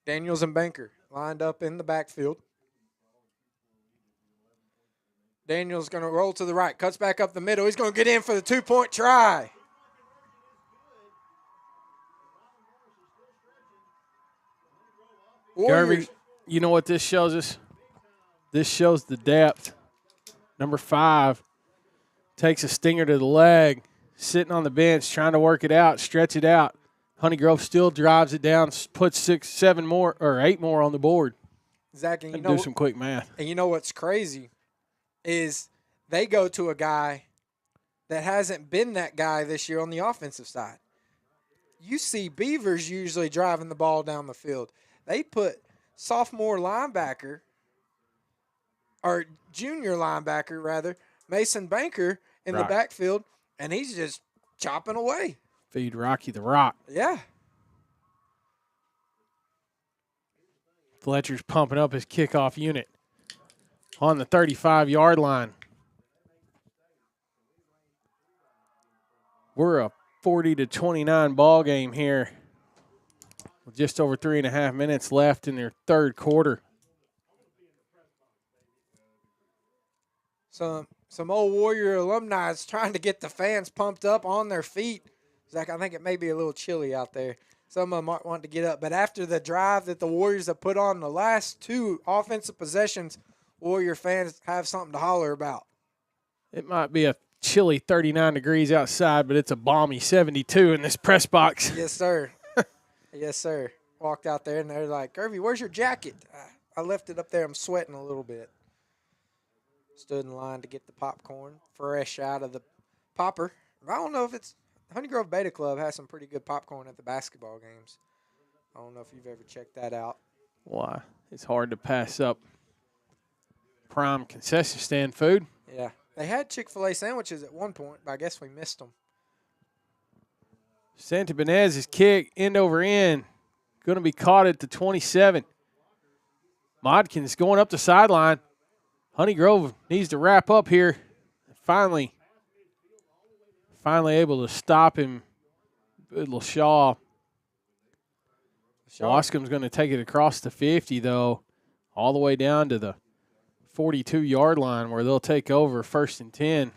Daniels and Banker lined up in the backfield. Daniel's going to roll to the right, cuts back up the middle. He's going to get in for the 2-point try. Garvey, you know what this shows us? This shows the depth. Number 5 takes a stinger to the leg, sitting on the bench, trying to work it out, stretch it out. Honeygrove still drives it down, puts 6, 7 more, or 8 more on the board. Zach, and do some quick math. And you know what's crazy is they go to a guy that hasn't been that guy this year on the offensive side. You see Beavers usually driving the ball down the field. They put sophomore linebacker, or junior linebacker, rather, Mason Banker in the backfield, and he's just chopping away. Feed Rocky the rock. Yeah. Fletcher's pumping up his kickoff unit on the 35-yard line. We're a 40-29 ball game here with just over 3.5 minutes left in their third quarter. Some old Warrior alumni is trying to get the fans pumped up on their feet. Zach, I think it may be a little chilly out there. Some of them might want to get up. But after the drive that the Warriors have put on the last 2 offensive possessions, Warrior fans have something to holler about. It might be a chilly 39 degrees outside, but it's a balmy 72 in this press box. Yes, sir. Yes, sir. Walked out there, and they're like, Irvy, where's your jacket? I left it up there. I'm sweating a little bit. Stood in line to get the popcorn, fresh out of the popper. I don't know if it's Honey Grove Beta Club has some pretty good popcorn at the basketball games. I don't know if you've ever checked that out. Why? It's hard to pass up prime concession stand food. Yeah. They had Chick-fil-A sandwiches at one point, but I guess we missed them. Santa Benez's kick, end over end, going to be caught at the 27. Modkins going up the sideline. Honey Grove needs to wrap up here. Finally able to stop him. Good LaShaw. Waskom's going to take it across the 50, though, all the way down to the 42-yard line where they'll take over 1st and 10.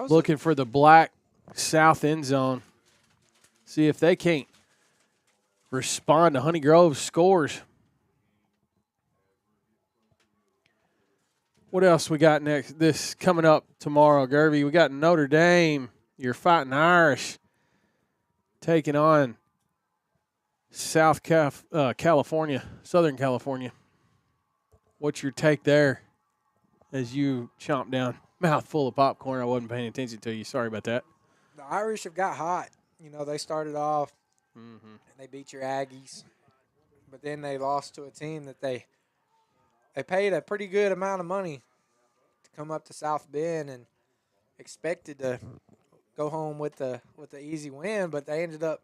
Looking for the black south end zone. See if they can't respond to Honey Grove's scores. What else we got next? This coming up tomorrow, Gervy. We got Notre Dame, your Fighting Irish, taking on Southern California. What's your take there as you chomp down mouthful of popcorn? I wasn't paying attention to you. Sorry about that. The Irish have got hot. You know, they started off and they beat your Aggies, but then they lost to a team that they paid a pretty good amount of money to come up to South Bend and expected to go home with the easy win, but they ended up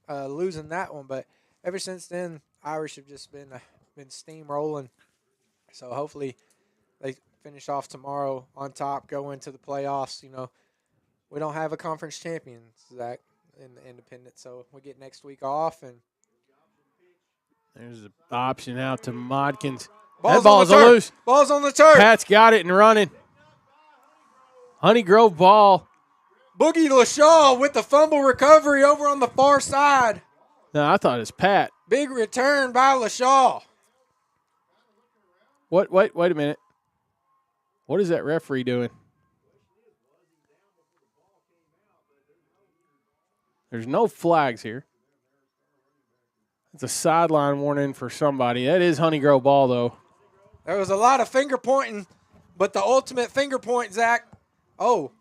losing that one. But ever since then, Irish have just been steamrolling. So hopefully they finish off tomorrow on top, go into the playoffs. You know, we don't have a conference champion, Zach, in the independent, so we get next week off. And there's an option out to Modkins. Ball's that ball's loose. Ball's on the turf. Pat's got it and running. Honey Grove ball. Boogie LaShaw with the fumble recovery over on the far side. No, I thought it was Pat. Big return by LaShaw. Wait a minute. What is that referee doing? There's no flags here. It's a sideline warning for somebody. That is Honey Grove ball, though. There was a lot of finger pointing, but the ultimate finger point, Zach. Oh.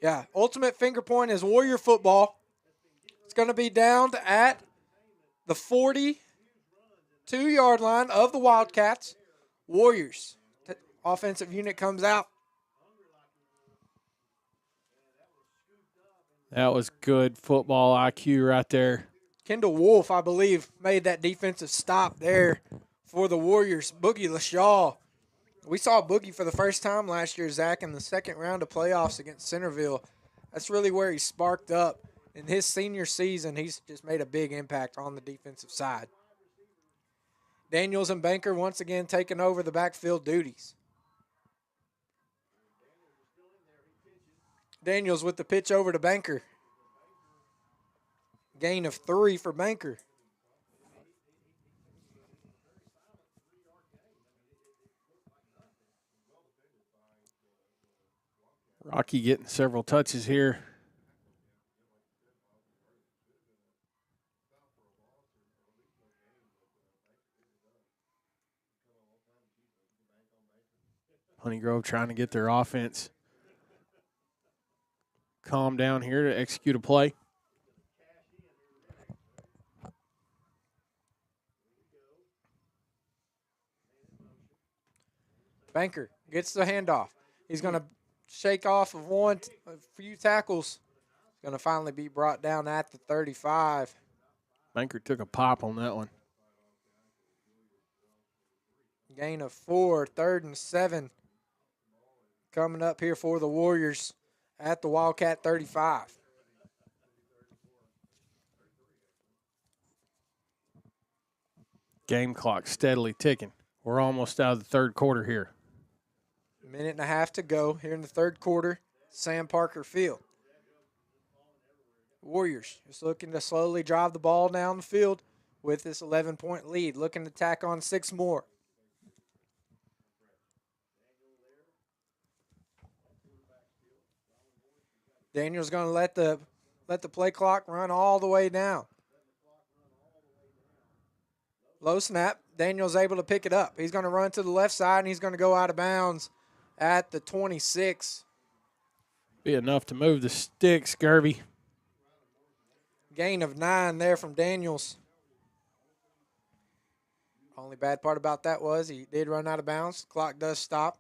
Yeah, ultimate finger point is Warrior football. It's going to be down at the 42-yard line of the Wildcats. Warriors. Offensive unit comes out. That was good football IQ right there. Kendall Wolf, I believe, made that defensive stop there for the Warriors. Boogie LaShaw. We saw Boogie for the first time last year, Zach, in the second round of playoffs against Centerville. That's really where he sparked up in his senior season, he's just made a big impact on the defensive side. Daniels and Banker once again taking over the backfield duties. Daniels with the pitch over to Banker. Gain of 3 for Banker. Rocky getting several touches here. Honeygrove trying to get their offense calm down here to execute a play. Banker gets the handoff. He's going to shake off of a few tackles. Going to finally be brought down at the 35. Banker took a pop on that one. Gain of 4, 3rd and 7. Coming up here for the Warriors at the Wildcat 35. Game clock steadily ticking. We're almost out of the third quarter here. Minute and a half to go here in the third quarter. Sam Parker Field. Warriors just looking to slowly drive the ball down the field with this 11-point lead, looking to tack on 6 more. Daniel's going to let the play clock run all the way down. Low snap. Daniel's able to pick it up. He's going to run to the left side, and he's going to go out of bounds at the 26. Be enough to move the sticks, Gervy. Gain of 9 there from Daniels. Only bad part about that was he did run out of bounds. Clock does stop.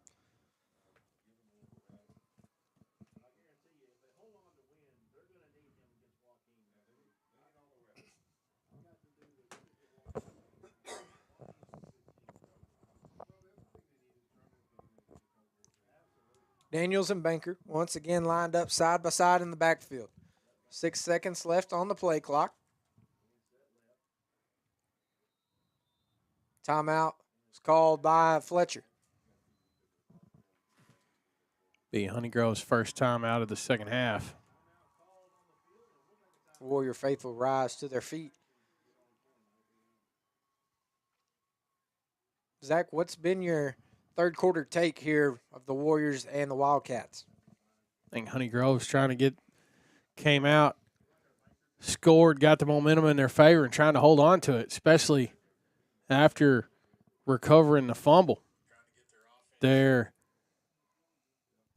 Daniels and Banker once again lined up side by side in the backfield. 6 seconds left on the play clock. Timeout was called by Fletcher. Be Honeygrove's first time out of the second half. Warrior faithful rise to their feet. Zach, what's been your third quarter take here of the Warriors and the Wildcats? I think Honeygrove's came out, scored, got the momentum in their favor and trying to hold on to it, especially after recovering the fumble. They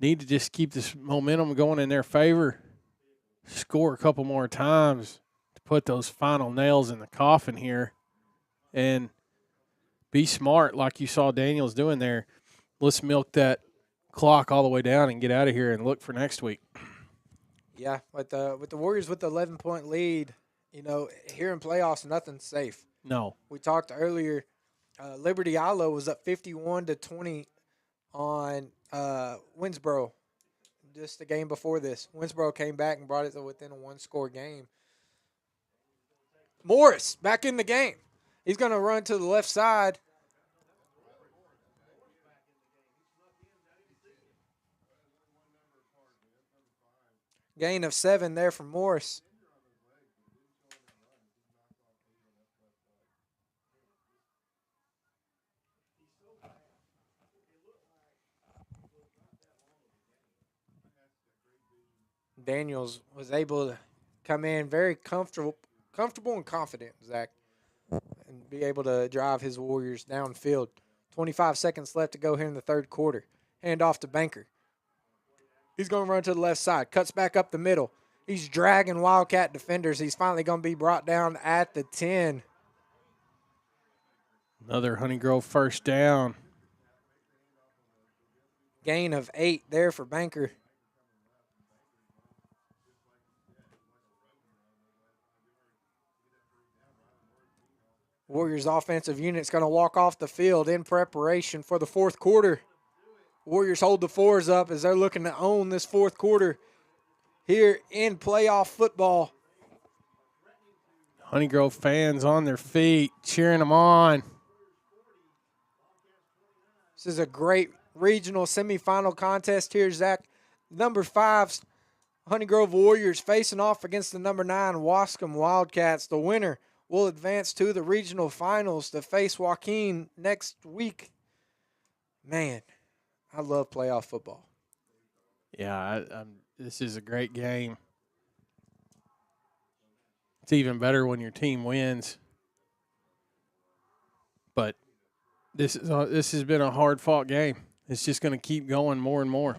need to just keep this momentum going in their favor, score a couple more times to put those final nails in the coffin here, and be smart like you saw Daniels doing there. Let's milk that clock all the way down and get out of here and look for next week. Yeah, with the Warriors with the 11-point lead, here in playoffs, nothing's safe. No. We talked earlier, Liberty Islo was up 51-20 on Winsboro just the game before this. Winsboro came back and brought it to within a 1-score game. Morris back in the game. He's going to run to the left side. Gain of 7 there from Morris. Daniels was able to come in very comfortable and confident, Zach, and be able to drive his Warriors downfield. 25 seconds left to go here in the third quarter. Hand off to Banker. He's going to run to the left side. Cuts back up the middle. He's dragging Wildcat defenders. He's finally going to be brought down at the 10. Another Honeygrove first down. Gain of 8 there for Banker. Warriors offensive unit's going to walk off the field in preparation for the fourth quarter. Warriors hold the 4s up as they're looking to own this fourth quarter here in playoff football Honeygrove fans on their feet, cheering them on. This is a great regional semifinal contest here, Zach. Number 5's Honeygrove Warriors facing off against the number 9 Waskom Wildcats. The winner will advance to the regional finals to face Joaquin next week. Man, I love playoff football. Yeah, this is a great game. It's even better when your team wins. But this has been a hard-fought game. It's just going to keep going more and more.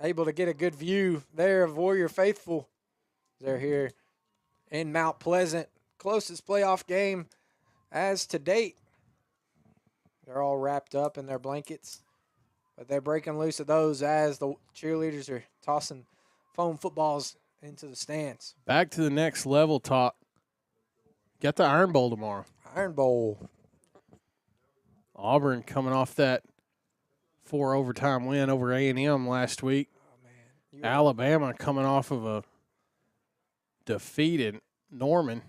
Able to get a good view there of Warrior Faithful. They're here in Mount Pleasant. Closest playoff game as to date. They're all wrapped up in their blankets. But they're breaking loose of those as the cheerleaders are tossing foam footballs into the stands. Back to the next level talk. Got the Iron Bowl tomorrow. Iron Bowl. Auburn coming off that 4 overtime win over A&M last week. Oh, man. Alabama coming off of a defeat in Norman.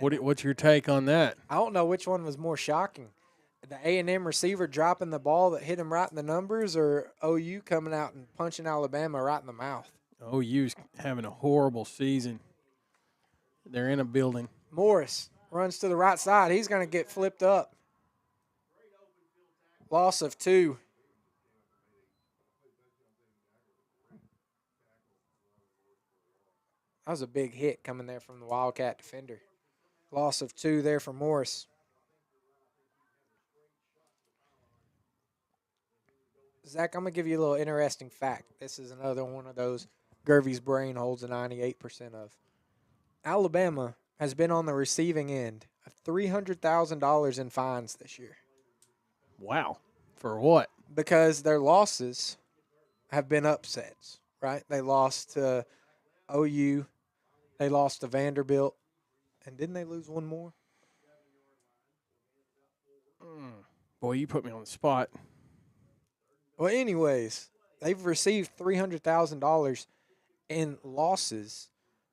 What's your take on that? I don't know which one was more shocking. The A&M receiver dropping the ball that hit him right in the numbers, or OU coming out and punching Alabama right in the mouth. OU's having a horrible season. They're in a building. Morris runs to the right side. He's going to get flipped up. Loss of 2. That was a big hit coming there from the Wildcat defender. Loss of 2 there for Morris. Zach, I'm going to give you a little interesting fact. This is another one of those Gervie's brain holds a 98% of. Alabama has been on the receiving end of $300,000 in fines this year. Wow. For what? Because their losses have been upsets, right? They lost to OU. They lost to Vanderbilt. And didn't they lose one more? Boy, you put me on the spot. Well, anyways, they've received $300,000 in losses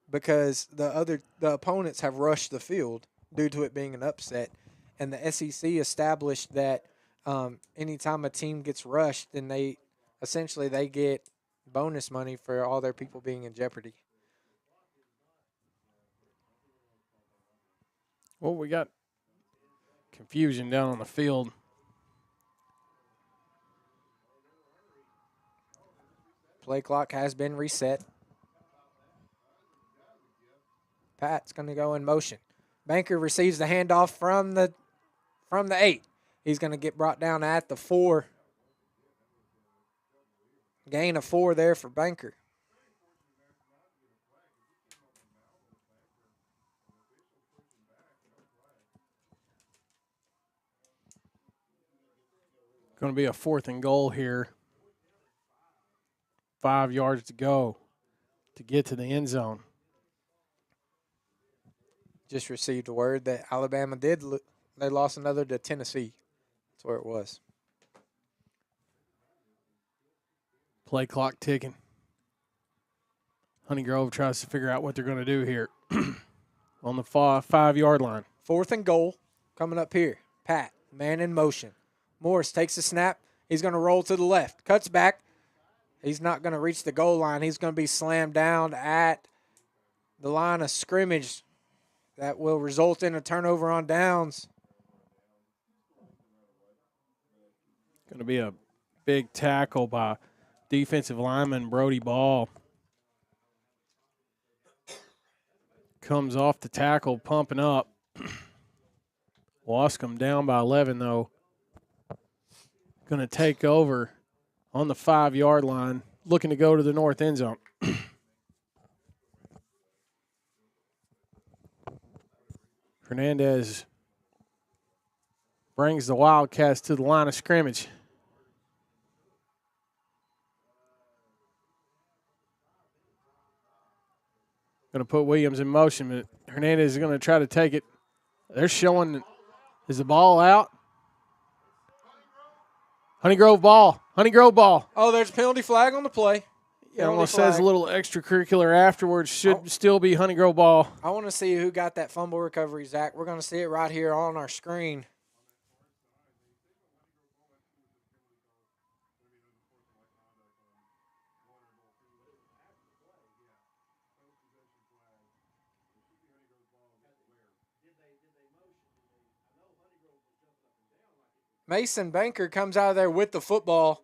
because the opponents have rushed the field due to it being an upset. And the SEC established that anytime a team gets rushed, then they get bonus money for all their people being in jeopardy. Well, we got confusion down on the field. Play clock has been reset. Pat's going to go in motion. Banker receives the handoff from the 8. He's going to get brought down at the 4. Gain of 4 there for Banker. Going to be a 4th and goal here. 5 yards to go to get to the end zone. Just received a word that Alabama they lost another to Tennessee. That's where it was. Play clock ticking. Honeygrove tries to figure out what they're going to do here on the 5-yard line. 4th and goal coming up here. Pat, man in motion. Morris takes the snap. He's going to roll to the left. Cuts back. He's not going to reach the goal line. He's going to be slammed down at the line of scrimmage. That will result in a turnover on downs. Going to be a big tackle by defensive lineman Brody Ball. Comes off the tackle, pumping up. Waskom down by 11, though. Going to take over on the 5-yard line, looking to go to the north end zone. Hernandez brings the Wildcats to the line of scrimmage. Going to put Williams in motion, but Hernandez is going to try to take it. They're showing, is the ball out? Honeygrove ball. Honeygrove ball. Oh, there's a penalty flag on the play. Yeah, almost says a little extracurricular afterwards. Should still be Honey Grove ball. I want to see who got that fumble recovery, Zach. We're going to see it right here on our screen. Mason Banker comes out of there with the football.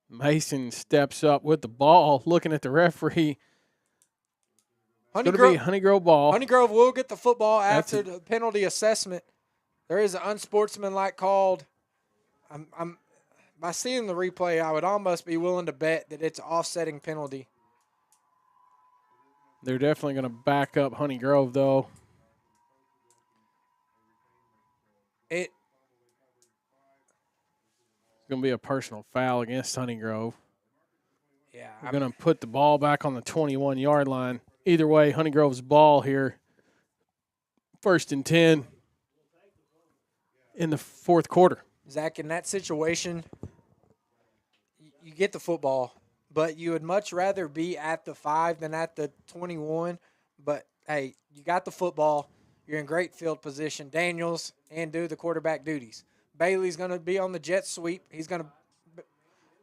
Mason steps up with the ball, looking at the referee. It's going to be Honey Grove ball. Honey Grove will get the football after the penalty assessment. There is an unsportsmanlike called. By seeing the replay, I would almost be willing to bet that it's an offsetting penalty. They're definitely going to back up Honey Grove, though. It's going to be a personal foul against Honey Grove. Yeah. We're going to put the ball back on the 21-yard line. Either way, Honey Grove's ball here. 1st and 10 in the 4th quarter. Zach, in that situation, you get the football, but you would much rather be at the 5 than at the 21. But, hey, you got the football. You're in great field position. Daniels and do the quarterback duties. Bailey's going to be on the jet sweep. He's going to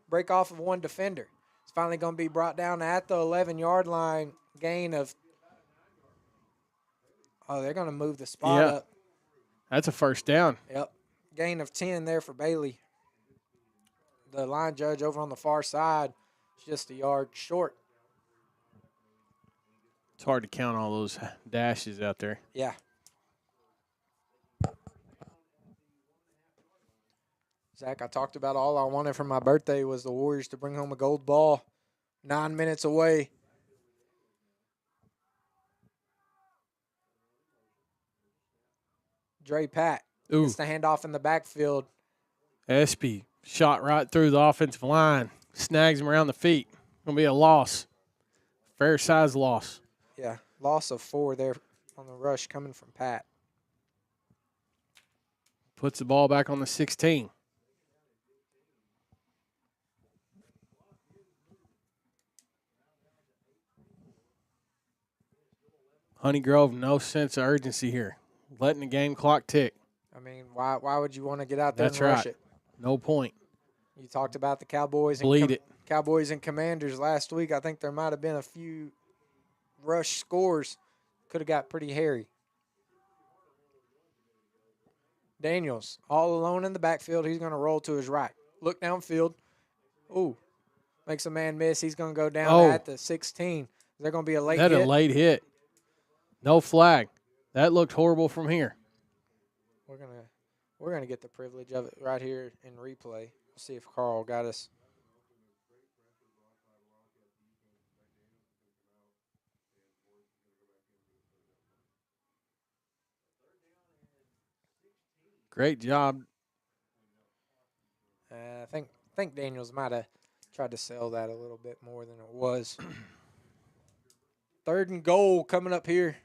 break off of one defender. It's finally going to be brought down at the 11-yard line. Gain of – they're going to move the spot up. That's a first down. Yep. Gain of 10 there for Bailey. The line judge over on the far side is just a yard short. It's hard to count all those dashes out there. Yeah. Zach, I talked about all I wanted for my birthday was the Warriors to bring home a gold ball. 9 minutes away. Dre Pat gets the handoff in the backfield. Espy shot right through the offensive line. Snags him around the feet. Going to be a loss. Fair size loss. Yeah, loss of 4 there on the rush coming from Pat. Puts the ball back on the 16. Honey Grove, no sense of urgency here. Letting the game clock tick. I mean, why would you want to get out there and right. rush it? No point. You talked about the Cowboys and Commanders last week. I think there might have been a few rush scores. Could have got pretty hairy. Daniels, all alone in the backfield. He's going to roll to his right. Look downfield. Ooh, makes a man miss. He's going to go down at the 16. Is there going to be a late hit? That's a late hit. No flag. That looked horrible from here. We're gonna get the privilege of it right here in replay. See if Carl got us. Great job. I think Daniels might have tried to sell that a little bit more than it was. 3rd and goal coming up here.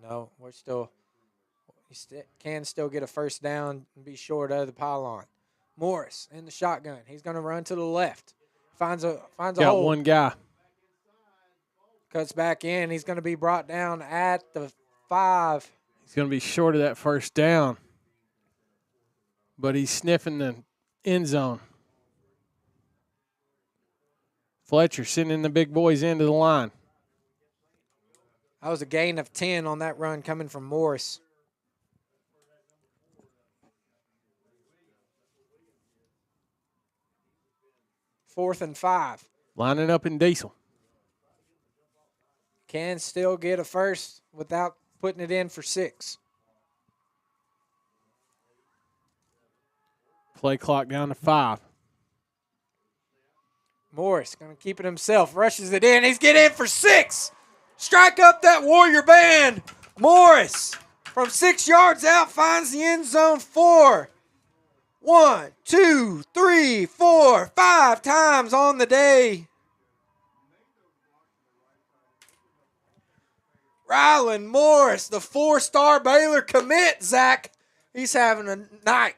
No, we can still get a first down and be short of the pylon. Morris in the shotgun. He's going to run to the left. Finds a Got hole. one guy. Cuts back in. He's going to be brought down at the 5. He's going to be short of that first down. But he's sniffing the end zone. Fletcher sending the big boys into the line. That was a gain of 10 on that run coming from Morris. Fourth and 5. Lining up in Diesel. Can still get a first without putting it in for 6. Play clock down to 5. Morris going to keep it himself. Rushes it in. He's getting in for 6. Strike up that Warrior band. Morris from 6 yards out finds the end zone 4. 1, 2, 3, 4, 5 times on the day. Rylan Morris, the 4-star Baylor commit, Zach. He's having a night.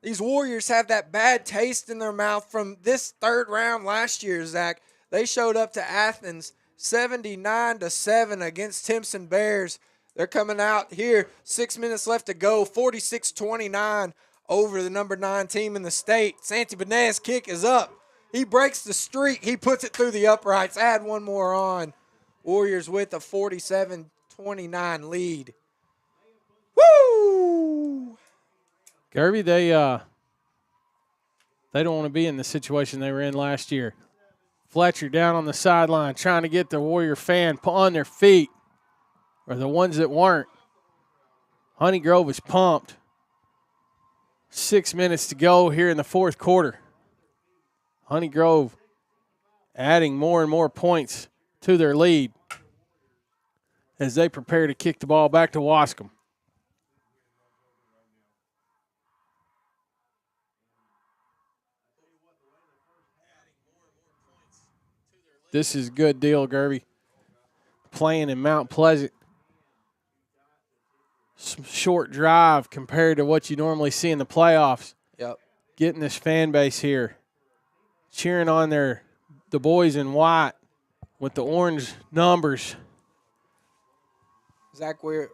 These Warriors have that bad taste in their mouth from this third round last year, Zach. They showed up to Athens 79-7 against Timpson Bears. They're coming out here, 6 minutes left to go, 46-29 over the number 9 team in the state. Santi Benes' kick is up. He breaks the streak. He puts it through the uprights. Add one more on. Warriors with a 47-29 lead. Woo! Garvey, they don't want to be in the situation they were in last year. Fletcher down on the sideline trying to get the Warrior fan on their feet, or the ones that weren't. Honeygrove is pumped. 6 minutes to go here in the fourth quarter. Honeygrove adding more and more points to their lead as they prepare to kick the ball back to Waskom. This is a good deal, Gerby. Playing in Mount Pleasant. Some short drive compared to what you normally see in the playoffs. Yep. Getting this fan base here. Cheering on the boys in white with the orange numbers. Zach, we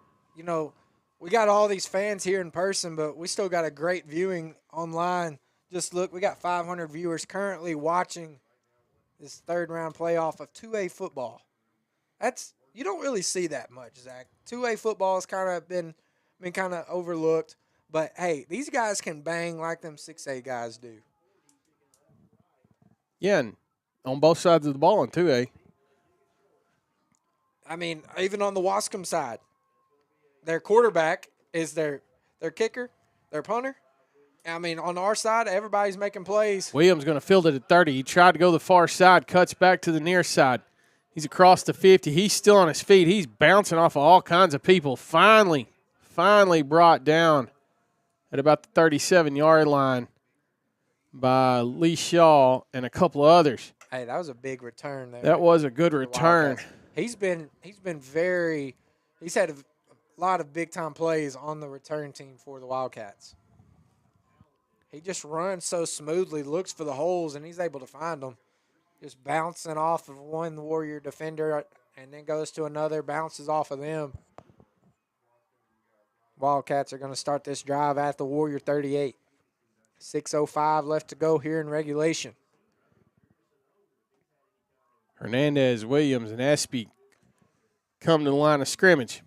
got all these fans here in person, but we still got a great viewing online. Just look, we got 500 viewers currently watching this third round playoff of 2A football. You don't really see that much, Zach. 2A football has kind of been kind of overlooked, but hey, these guys can bang like them 6A guys do. Yeah, and on both sides of the ball in 2A. I mean, even on the Waskom side, their quarterback is their kicker, their punter. I mean, on our side, everybody's making plays. Williams going to field it at 30. He tried to go the far side, cuts back to the near side. He's across the 50. He's still on his feet. He's bouncing off of all kinds of people. Finally brought down at about the 37-yard line by Lee Shaw and a couple of others. Hey, that was a big return there. That was a good return. He's had a lot of big-time plays on the return team for the Wildcats. He just runs so smoothly, looks for the holes, and he's able to find them. Just bouncing off of one Warrior defender and then goes to another, bounces off of them. Wildcats are going to start this drive at the Warrior 38. 6:05 left to go here in regulation. Hernandez, Williams, and Espy come to the line of scrimmage.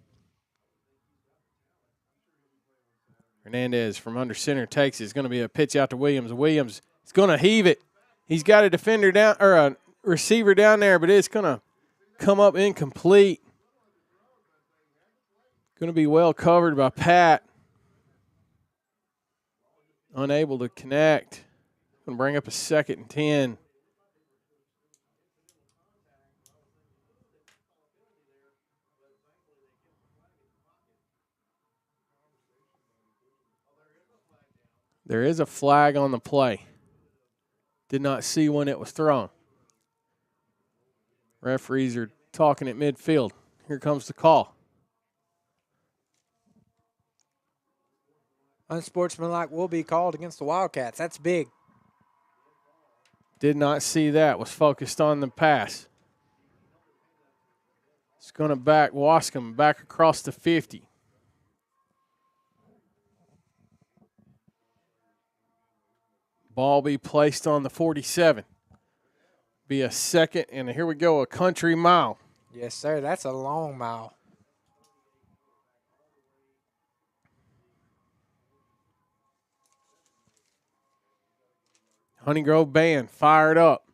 Hernandez from under center takes it. It's going to be a pitch out to Williams. Williams is going to heave it. He's got a defender down, or a receiver down there, but it's going to come up incomplete. Going to be well covered by Pat. Unable to connect. Going to bring up a 2nd and 10. There is a flag on the play. Did not see when it was thrown. Referees are talking at midfield. Here comes the call. Unsportsmanlike will be called against the Wildcats. That's big. Did not see that. Was focused on the pass. It's going to back Waskom back across the 50. Ball be placed on the 47. Be a 2nd, and here we go, a country mile. Yes, sir. That's a long mile. Honeygrove band fired up.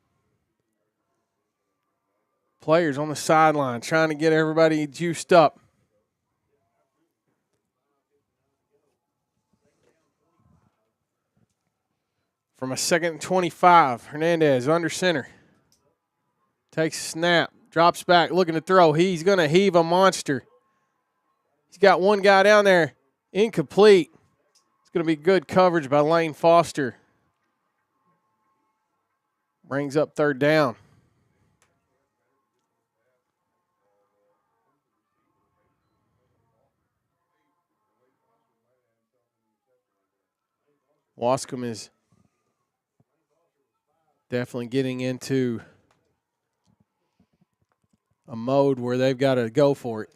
Players on the sideline trying to get everybody juiced up. From a 2nd and 25, Hernandez under center. Takes a snap, drops back, looking to throw. He's going to heave a monster. He's got one guy down there, incomplete. It's going to be good coverage by Lane Foster. Brings up 3rd down. Waskom is definitely getting into a mode where they've got to go for it.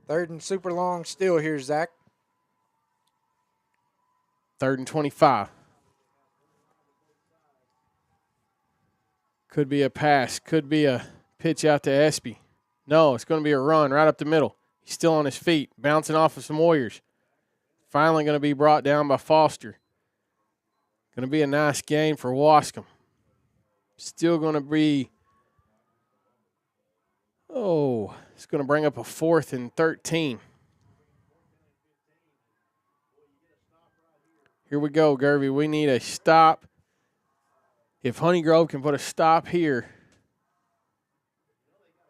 Third and super long still here, Zach. 3rd and 25. Could be a pass. Could be a pitch out to Espy. No, it's going to be a run right up the middle. He's still on his feet, bouncing off of some Warriors. Finally going to be brought down by Foster. Going to be a nice gain for Waskom. Still going to be, it's going to bring up a 4th and 13. Here we go, Gervy. We need a stop. If Honey Grove can put a stop here,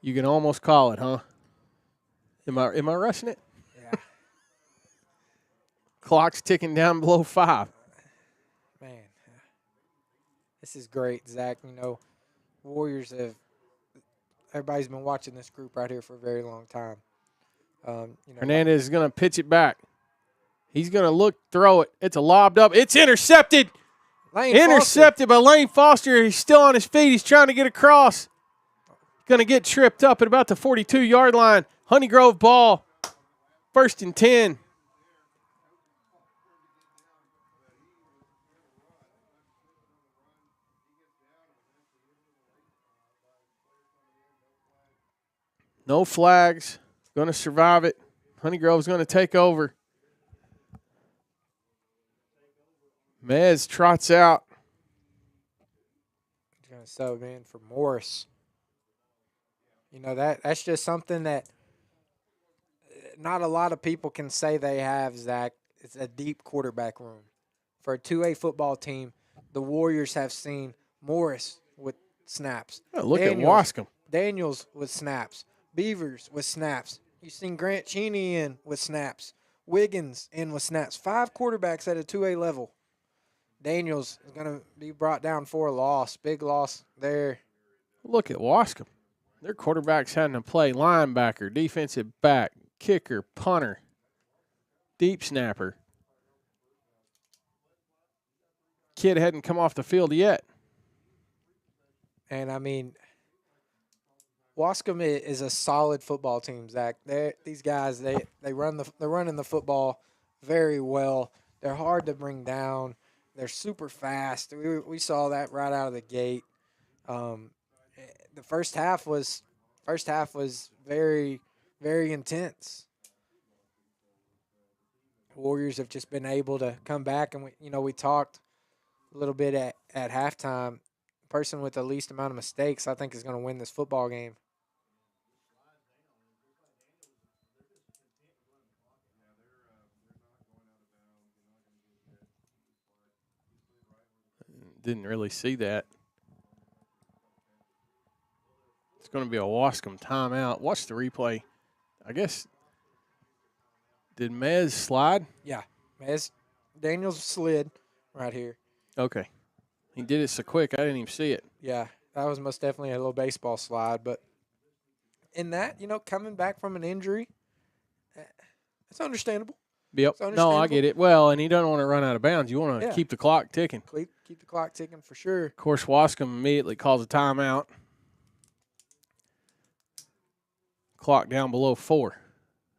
you can almost call it, huh? Am I rushing it? Yeah. Clock's ticking down below 5. Man, this is great, Zach. You know, everybody's been watching this group right here for a very long time. Hernandez is going to pitch it back. He's going to look, throw it. It's a lobbed up. It's intercepted. Intercepted by Lane Foster. He's still on his feet. He's trying to get across. Going to get tripped up at about the 42-yard line. Honey Grove ball. 1st and 10. No flags. Going to survive it. Honey Grove's going to take over. Mez trots out. He's going to sub in for Morris. You know, that's just something that not a lot of people can say they have, Zach. It's a deep quarterback room. For a 2A football team, the Warriors have seen Morris with snaps. Oh, look at Waskom. Daniels with snaps. Beavers with snaps. You've seen Grant Cheney in with snaps. Wiggins in with snaps. 5 quarterbacks at a 2A level. Daniels is going to be brought down for a loss. Big loss there. Look at Waskom. Their quarterback's having to play linebacker, defensive back, kicker, punter, deep snapper. Kid hadn't come off the field yet. And, I mean, Waskom is a solid football team, Zach. These guys, they're running the football very well. They're hard to bring down. They're super fast. We saw that right out of the gate. The first half was very, very intense. Warriors have just been able to come back, and we talked a little bit at halftime. The person with the least amount of mistakes, I think, is going to win this football game. Didn't really see that. It's going to be a Waskom timeout. Watch the replay. I guess, did Mez slide? Yeah, Daniels slid right here. Okay. He did it so quick, I didn't even see it. Yeah, that was most definitely a little baseball slide. But in that, coming back from an injury, it's understandable. Yep. No, I get it. Well, and he doesn't want to run out of bounds. You want to keep the clock ticking. Keep the clock ticking for sure. Of course, Waskom immediately calls a timeout. Clock down below 4.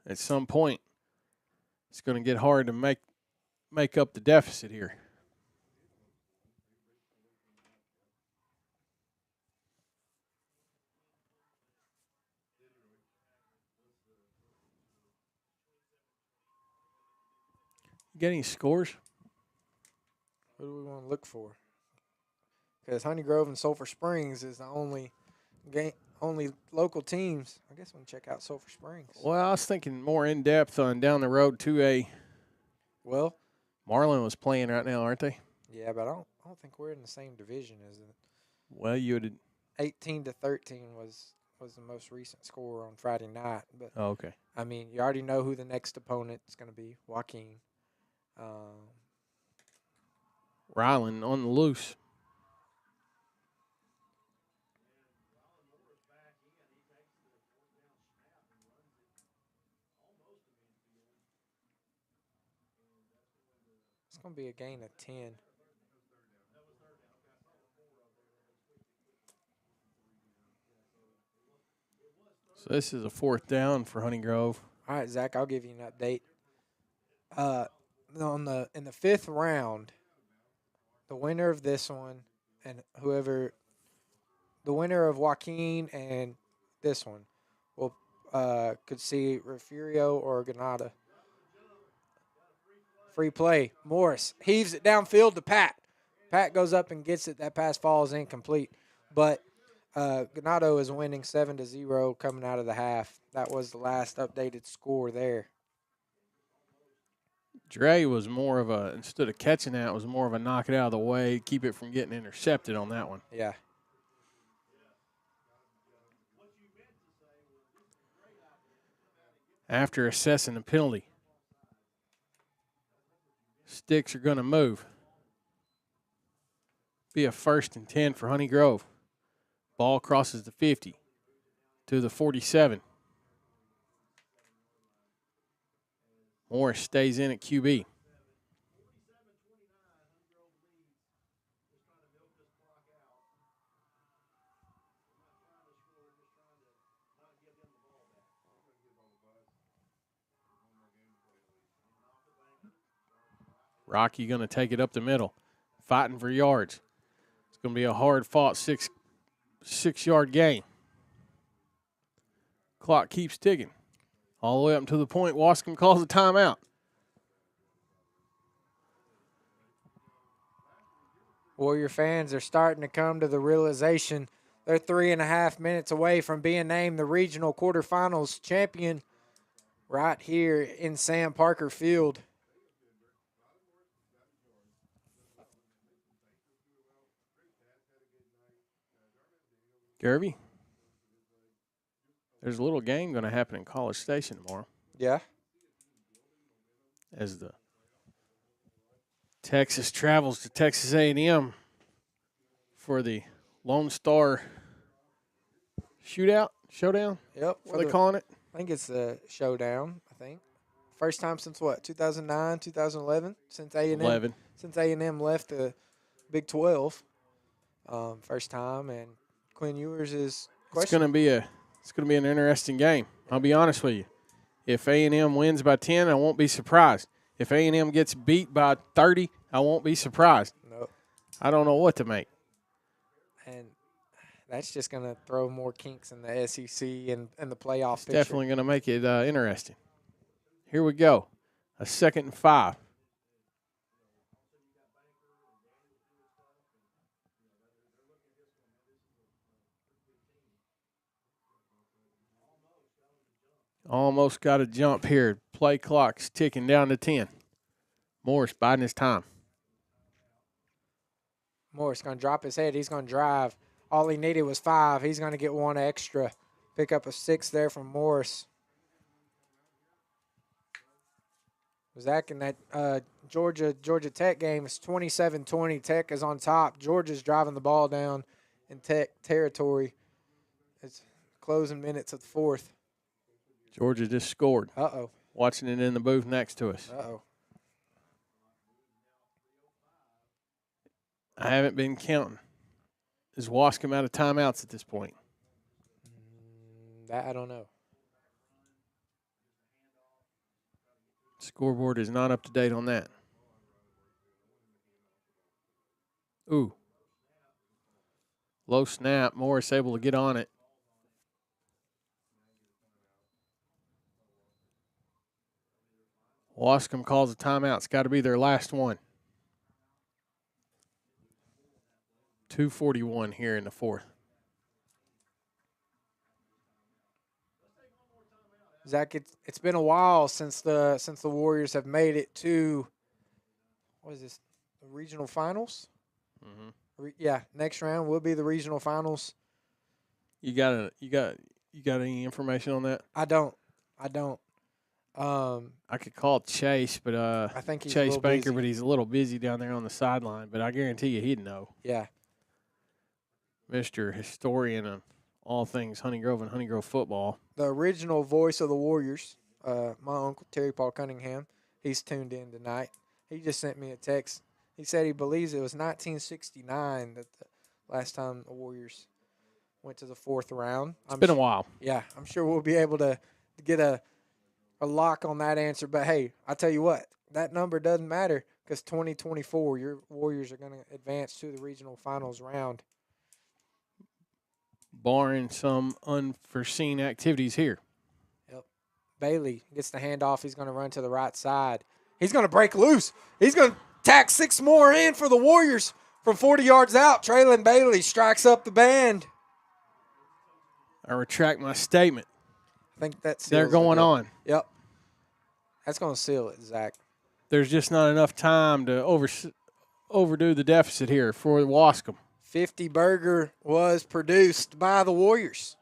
At some point, it's going to get hard to make up the deficit here. Get any scores? What do we want to look for? Because Honey Grove and Sulphur Springs is the only local teams. I guess we can check out Sulphur Springs. Well, I was thinking more in depth on down the road 2A. Well, Marlin was playing right now, aren't they? Yeah, but I don't think we're in the same division as it. Well, you would. 18-13 was the most recent score on Friday night. But okay. I mean, you already know who the next opponent is going to be. Joaquin. Ryland on the loose. going to be a gain of 10. So this is a 4th down for Honey Grove. All right, Zach, I'll give you an update. In the 5th round, the winner of this one and the winner of Joaquin and this one will could see Refugio or Granada. Free play. Morris heaves it downfield to Pat. Pat goes up and gets it. That pass falls incomplete. But Ganado is winning 7-0 coming out of the half. That was the last updated score there. Dre was more of a, instead of catching that, was more of a knock it out of the way, keep it from getting intercepted on that one. Yeah. After assessing the penalty, sticks are going to move. Be a 1st and 10 for Honey Grove. Ball crosses the 50 to the 47. Morris stays in at QB. Rocky going to take it up the middle, fighting for yards. It's going to be a hard-fought six-yard gain. Clock keeps ticking all the way up to the point Waskom calls a timeout. Warrior fans are starting to come to the realization they're 3.5 minutes away from being named the regional quarterfinals champion right here in Sam Parker Field. Garvey, there's a little game going to happen in College Station tomorrow. Yeah. As the Texas travels to Texas A&M for the Lone Star showdown. Yep. What are they calling it? I think it's the showdown. I think first time since what 2009, 2011 since A&M. Since A&M left the Big 12. First time, and Quinn Ewers is. It's going to be an interesting game. I'll be honest with you. If A&M wins by 10, I won't be surprised. If A&M gets beat by 30, I won't be surprised. Nope. I don't know what to make. And that's just going to throw more kinks in the SEC and the playoff It's picture. definitely going to make it interesting. Here we go. A 2nd and 5. Almost got a jump here. Play clock's ticking down to 10. Morris biding his time. Morris going to drop his head. He's going to drive. All he needed was 5. He's going to get 1 extra. Pick up a 6 there from Morris. Zach, in that Georgia Tech game, it's 27-20. Tech is on top. Georgia's driving the ball down in Tech territory. It's closing minutes of the 4th. Georgia just scored. Uh-oh. Watching it in the booth next to us. Uh-oh. I haven't been counting. Is Waskom out of timeouts at this point? That I don't know. Scoreboard is not up to date on that. Ooh. Low snap. Morris able to get on it. Waskom calls a timeout. It's got to be their last one. 2:41 here in the 4th. Zach, it's been a while since the Warriors have made it to what is this? The regional finals? Mm-hmm. Next round will be the regional finals. You got any information on that? I don't. I could call Chase, but I think he's Chase Banker, busy. but he's a little busy down there on the sideline. But I guarantee you he'd know. Yeah. Mr. Historian of all things Honey Grove and Honey Grove football. The original voice of the Warriors, my uncle, Terry Paul Cunningham, he's tuned in tonight. He just sent me a text. He said he believes it was 1969 that the last time the Warriors went to the fourth round. It's been a while. Yeah, I'm sure we'll be able to get a lock on that answer. But, hey, I tell you what, that number doesn't matter because 2024, your Warriors are going to advance to the regional finals round. Barring some unforeseen activities here. Yep. Bailey gets the handoff. He's going to run to the right side. He's going to break loose. He's going to tack 6 more in for the Warriors from 40 yards out. Traylon Bailey strikes up the band. I retract my statement. I think that's they're going on. Yep. That's going to seal it, Zach. There's just not enough time to overdo the deficit here for Waskom. 50 burger was produced by the Warriors.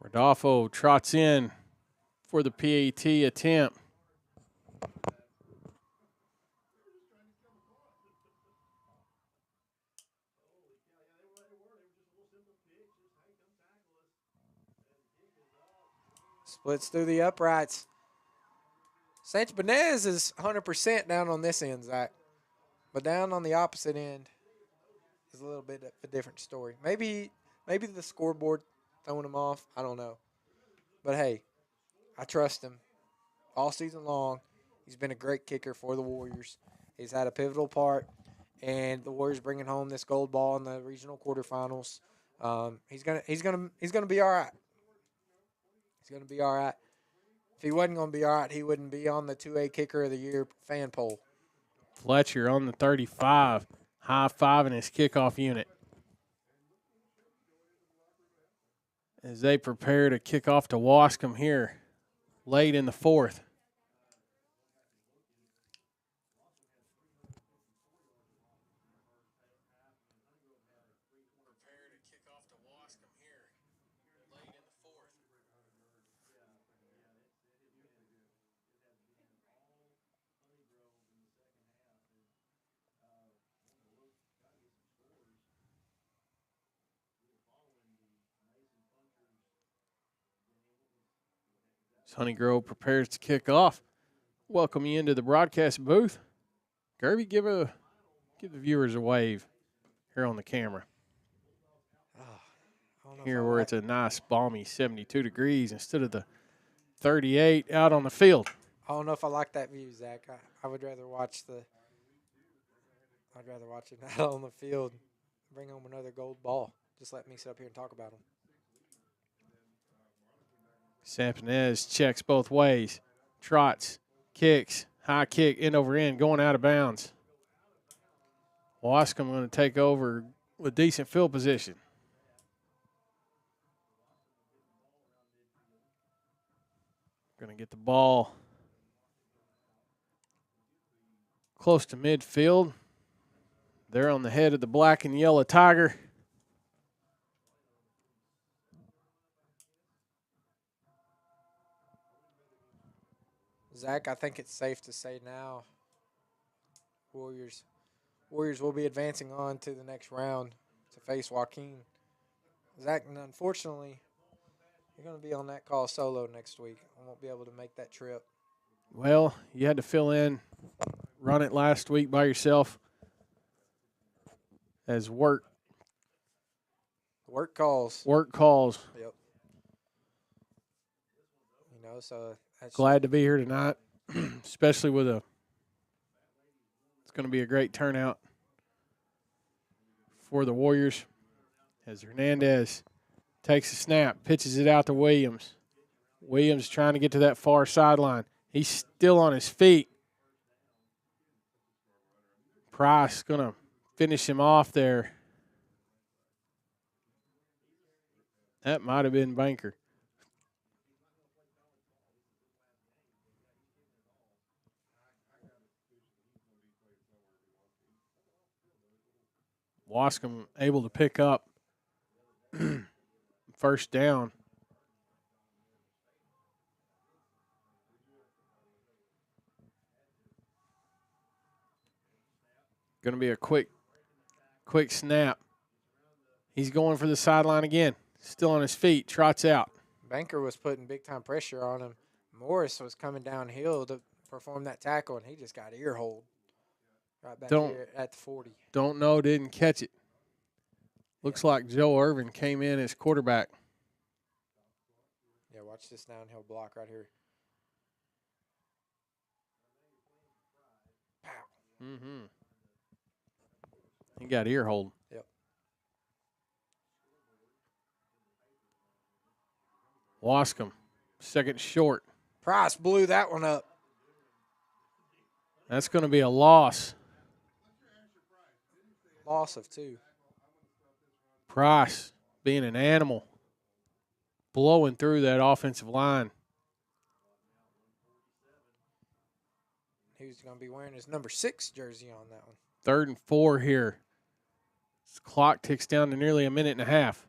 Rodolfo trots in for the PAT attempt. Splits through the uprights. Sanchez Benez is 100% down on this end, Zach. But down on the opposite end is a little bit of a different story. Maybe the scoreboard throwing him off. I don't know. But, hey, I trust him all season long. He's been a great kicker for the Warriors. He's had a pivotal part, and the Warriors bringing home this gold ball in the regional quarterfinals. He's gonna be all right. He's gonna be all right. If he wasn't gonna be all right, he wouldn't be on the 2A Kicker of the Year fan poll. Fletcher on the 35, high-fiving his kickoff unit as they prepare to kick off to Waskom here late in the fourth. Honey Grove prepares to kick off. Welcome you into the broadcast booth. Gerby, give the viewers a wave here on the camera. Here where it's a nice balmy 72 degrees instead of the 38 out on the field. I don't know if I like that view, Zach. I would rather watch it out on the field. Bring home another gold ball. Just let me sit up here and talk about them. Sampinez checks both ways. Trots, kicks, high kick, end over end, going out of bounds. Waskom going to take over with decent field position. Going to get the ball close to midfield. They're on the head of the black and yellow Tiger. Zach, I think it's safe to say now Warriors will be advancing on to the next round to face Joaquin. Zach, and unfortunately, you're going to be on that call solo next week. I won't be able to make that trip. Well, you had to fill in, run it last week by yourself as work calls. Yep. So glad to be here tonight, especially with it's going to be a great turnout for the Warriors as Hernandez takes a snap, pitches it out to Williams. Williams trying to get to that far sideline. He's still on his feet. Price going to finish him off there. That might have been Banker. Waskom able to pick up first down. Going to be a quick Quick snap. He's going for the sideline again. Still on his feet. Trots out. Banker was putting big-time pressure on him. Morris was coming downhill to perform that tackle, and he just got ear-holed right back here at the 40. Don't know, didn't catch it. Looks like Joe Irvin came in as quarterback. Yeah, watch this downhill block right here. Pow. Mm-hmm. He got ear-holed. Yep. Waskom, second short. Price blew that one up. That's going to be a loss. Loss of 2. Price being an animal, blowing through that offensive line. He's going to be wearing his number 6 jersey on that one. 3rd and 4 here. This clock ticks down to nearly a minute and a half.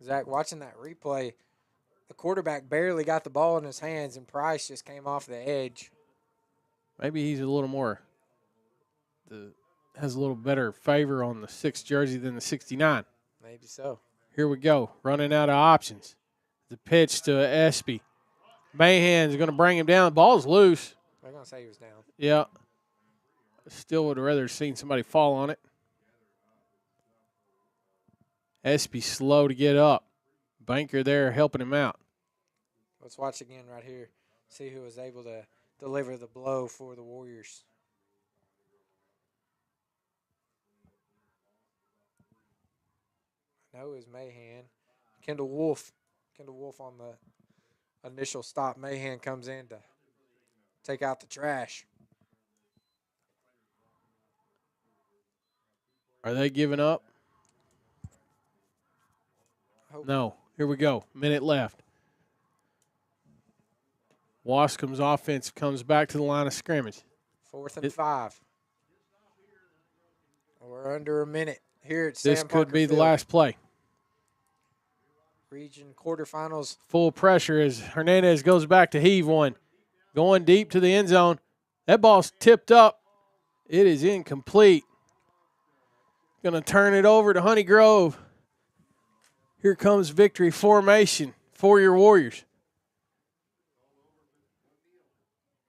Zach, watching that replay, the quarterback barely got the ball in his hands, and Price just came off the edge. Maybe he's a little more, has a little better favor on the 6 jersey than the 69. Maybe so. Here we go, running out of options. The pitch to Espy. Mahan's going to bring him down. The ball's loose. They're going to say he was down. Yeah. Still would have rather seen somebody fall on it. Espy slow to get up. Banker there helping him out. Let's watch again right here. See who was able to deliver the blow for the Warriors. I know it was Mahan. Kendall Wolf. Kendall Wolf on the initial stop. Mahan comes in to take out the trash. Are they giving up? No. Here we go. Minute left. Waskom's offense comes back to the line of scrimmage. 4th and 5. We're under a minute here at This Sam could Parker be the Field. last play. Region quarterfinals. Full pressure as Hernandez goes back to heave one. Going deep to the end zone. That ball's tipped up. It is incomplete. Going to turn it over to Honey Grove. Here comes victory formation for your Warriors.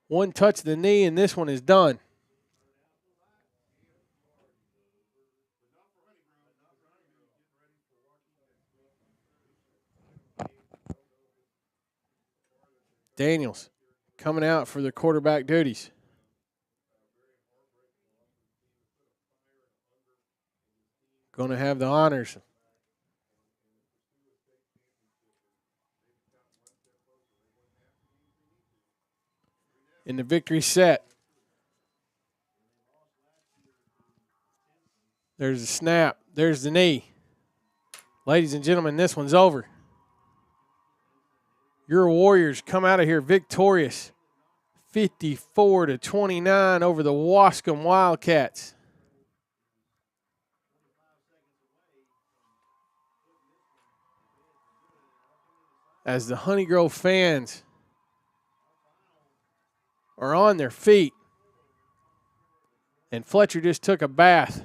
One touch of the knee, and this one is done. Daniels coming out for the quarterback duties. Going to have the honors. In the victory set. There's the snap. There's the knee. Ladies and gentlemen, this one's over. Your Warriors come out of here victorious, 54-29 over the Waskom Wildcats. As the Honey Grove fans are on their feet, and Fletcher just took a bath,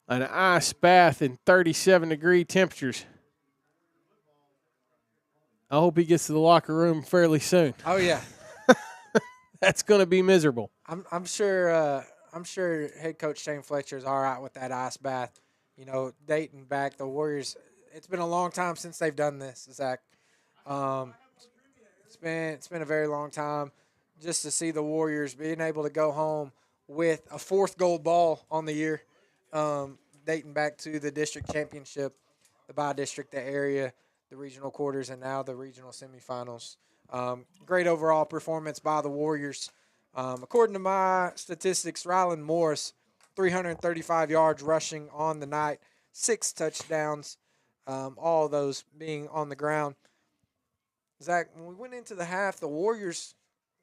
an ice bath in 37-degree temperatures. I hope he gets to the locker room fairly soon. Oh yeah, that's going to be miserable. I'm sure. I'm sure head coach Shane Fletcher is all right with that ice bath. You know, dating back the Warriors. It's been a long time since they've done this, Zach. It's been a very long time just to see the Warriors being able to go home with a 4th gold ball on the year, dating back to the district championship, the by-district, the area, the regional quarters, and now the regional semifinals. Great overall performance by the Warriors. According to my statistics, Rylan Morris, 335 yards rushing on the night, 6 touchdowns, all of those being on the ground. Zach, when we went into the half, the Warriors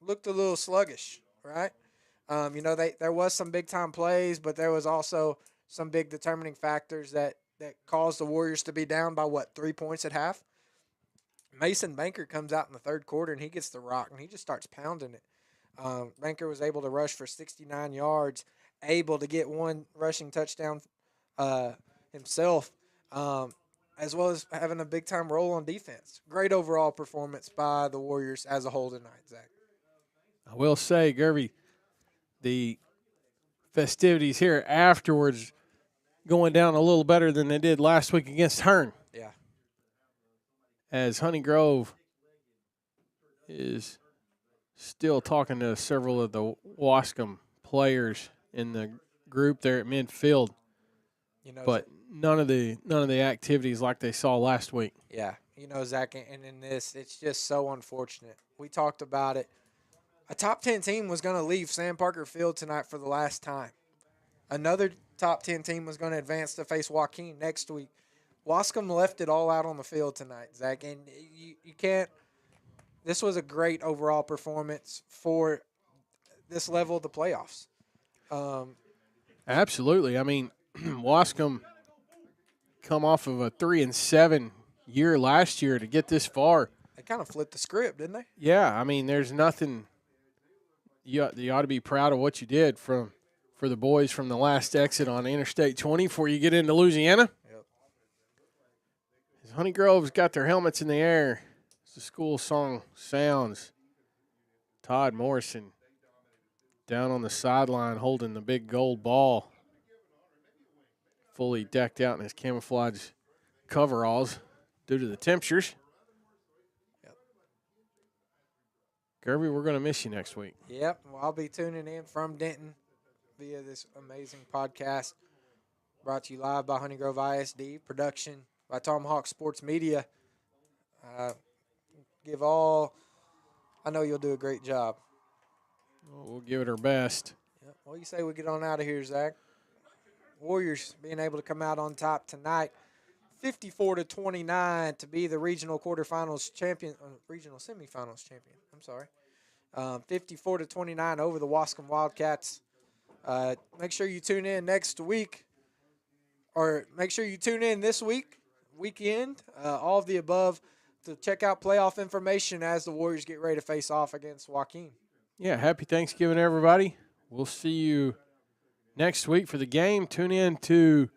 looked a little sluggish, right? You know, there was some big-time plays, but there was also some big determining factors that caused the Warriors to be down by, 3 points at half? Mason Banker comes out in the 3rd quarter, and he gets the rock, and he just starts pounding it. Banker was able to rush for 69 yards, able to get one rushing touchdown himself, as well as having a big-time role on defense. Great overall performance by the Warriors as a whole tonight, Zach. I will say, Gervy, the festivities here afterwards going down a little better than they did last week against Hearn. Yeah. As Honey Grove is still talking to several of the Waskom players in the group there at midfield, but none of the activities like they saw last week. Yeah, Zach, and in this, it's just so unfortunate. We talked about it. A top 10 team was going to leave Sam Parker Field tonight for the last time. Another top 10 team was going to advance to face Joaquin next week. Waskom left it all out on the field tonight, Zach, and you can't. This was a great overall performance for this level of the playoffs. Absolutely. I mean, Waskom come off of a 3-7 year last year to get this far. They kind of flipped the script, didn't they? Yeah, I mean, there's nothing. You ought to be proud of what you did for the boys from the last exit on Interstate 20 before you get into Louisiana. Yep. As Honey Grove's got their helmets in the air, as the school song sounds, Todd Morrison down on the sideline holding the big gold ball, fully decked out in his camouflage coveralls due to the temperatures. Yep. Gerby, we're going to miss you next week. Yep. Well, I'll be tuning in from Denton via this amazing podcast brought to you live by Honey Grove ISD, production by Tomahawk Sports Media. I know you'll do a great job. We'll give it our best. Yep. What do you say we get on out of here, Zach? Warriors being able to come out on top tonight, 54-29 to be the regional quarterfinals champion, regional semifinals champion. I'm sorry, 54-29 over the Waskom Wildcats. Make sure you tune in next week, or make sure you tune in this weekend, all of the above, to check out playoff information as the Warriors get ready to face off against Joaquin. Yeah, happy Thanksgiving, everybody. We'll see you next week for the game. Tune in to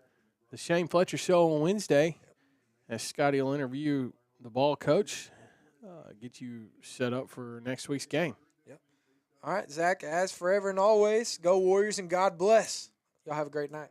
the Shane Fletcher Show on Wednesday as Scotty will interview the ball coach, get you set up for next week's game. Yep. All right, Zach, as forever and always, go Warriors and God bless. Y'all have a great night.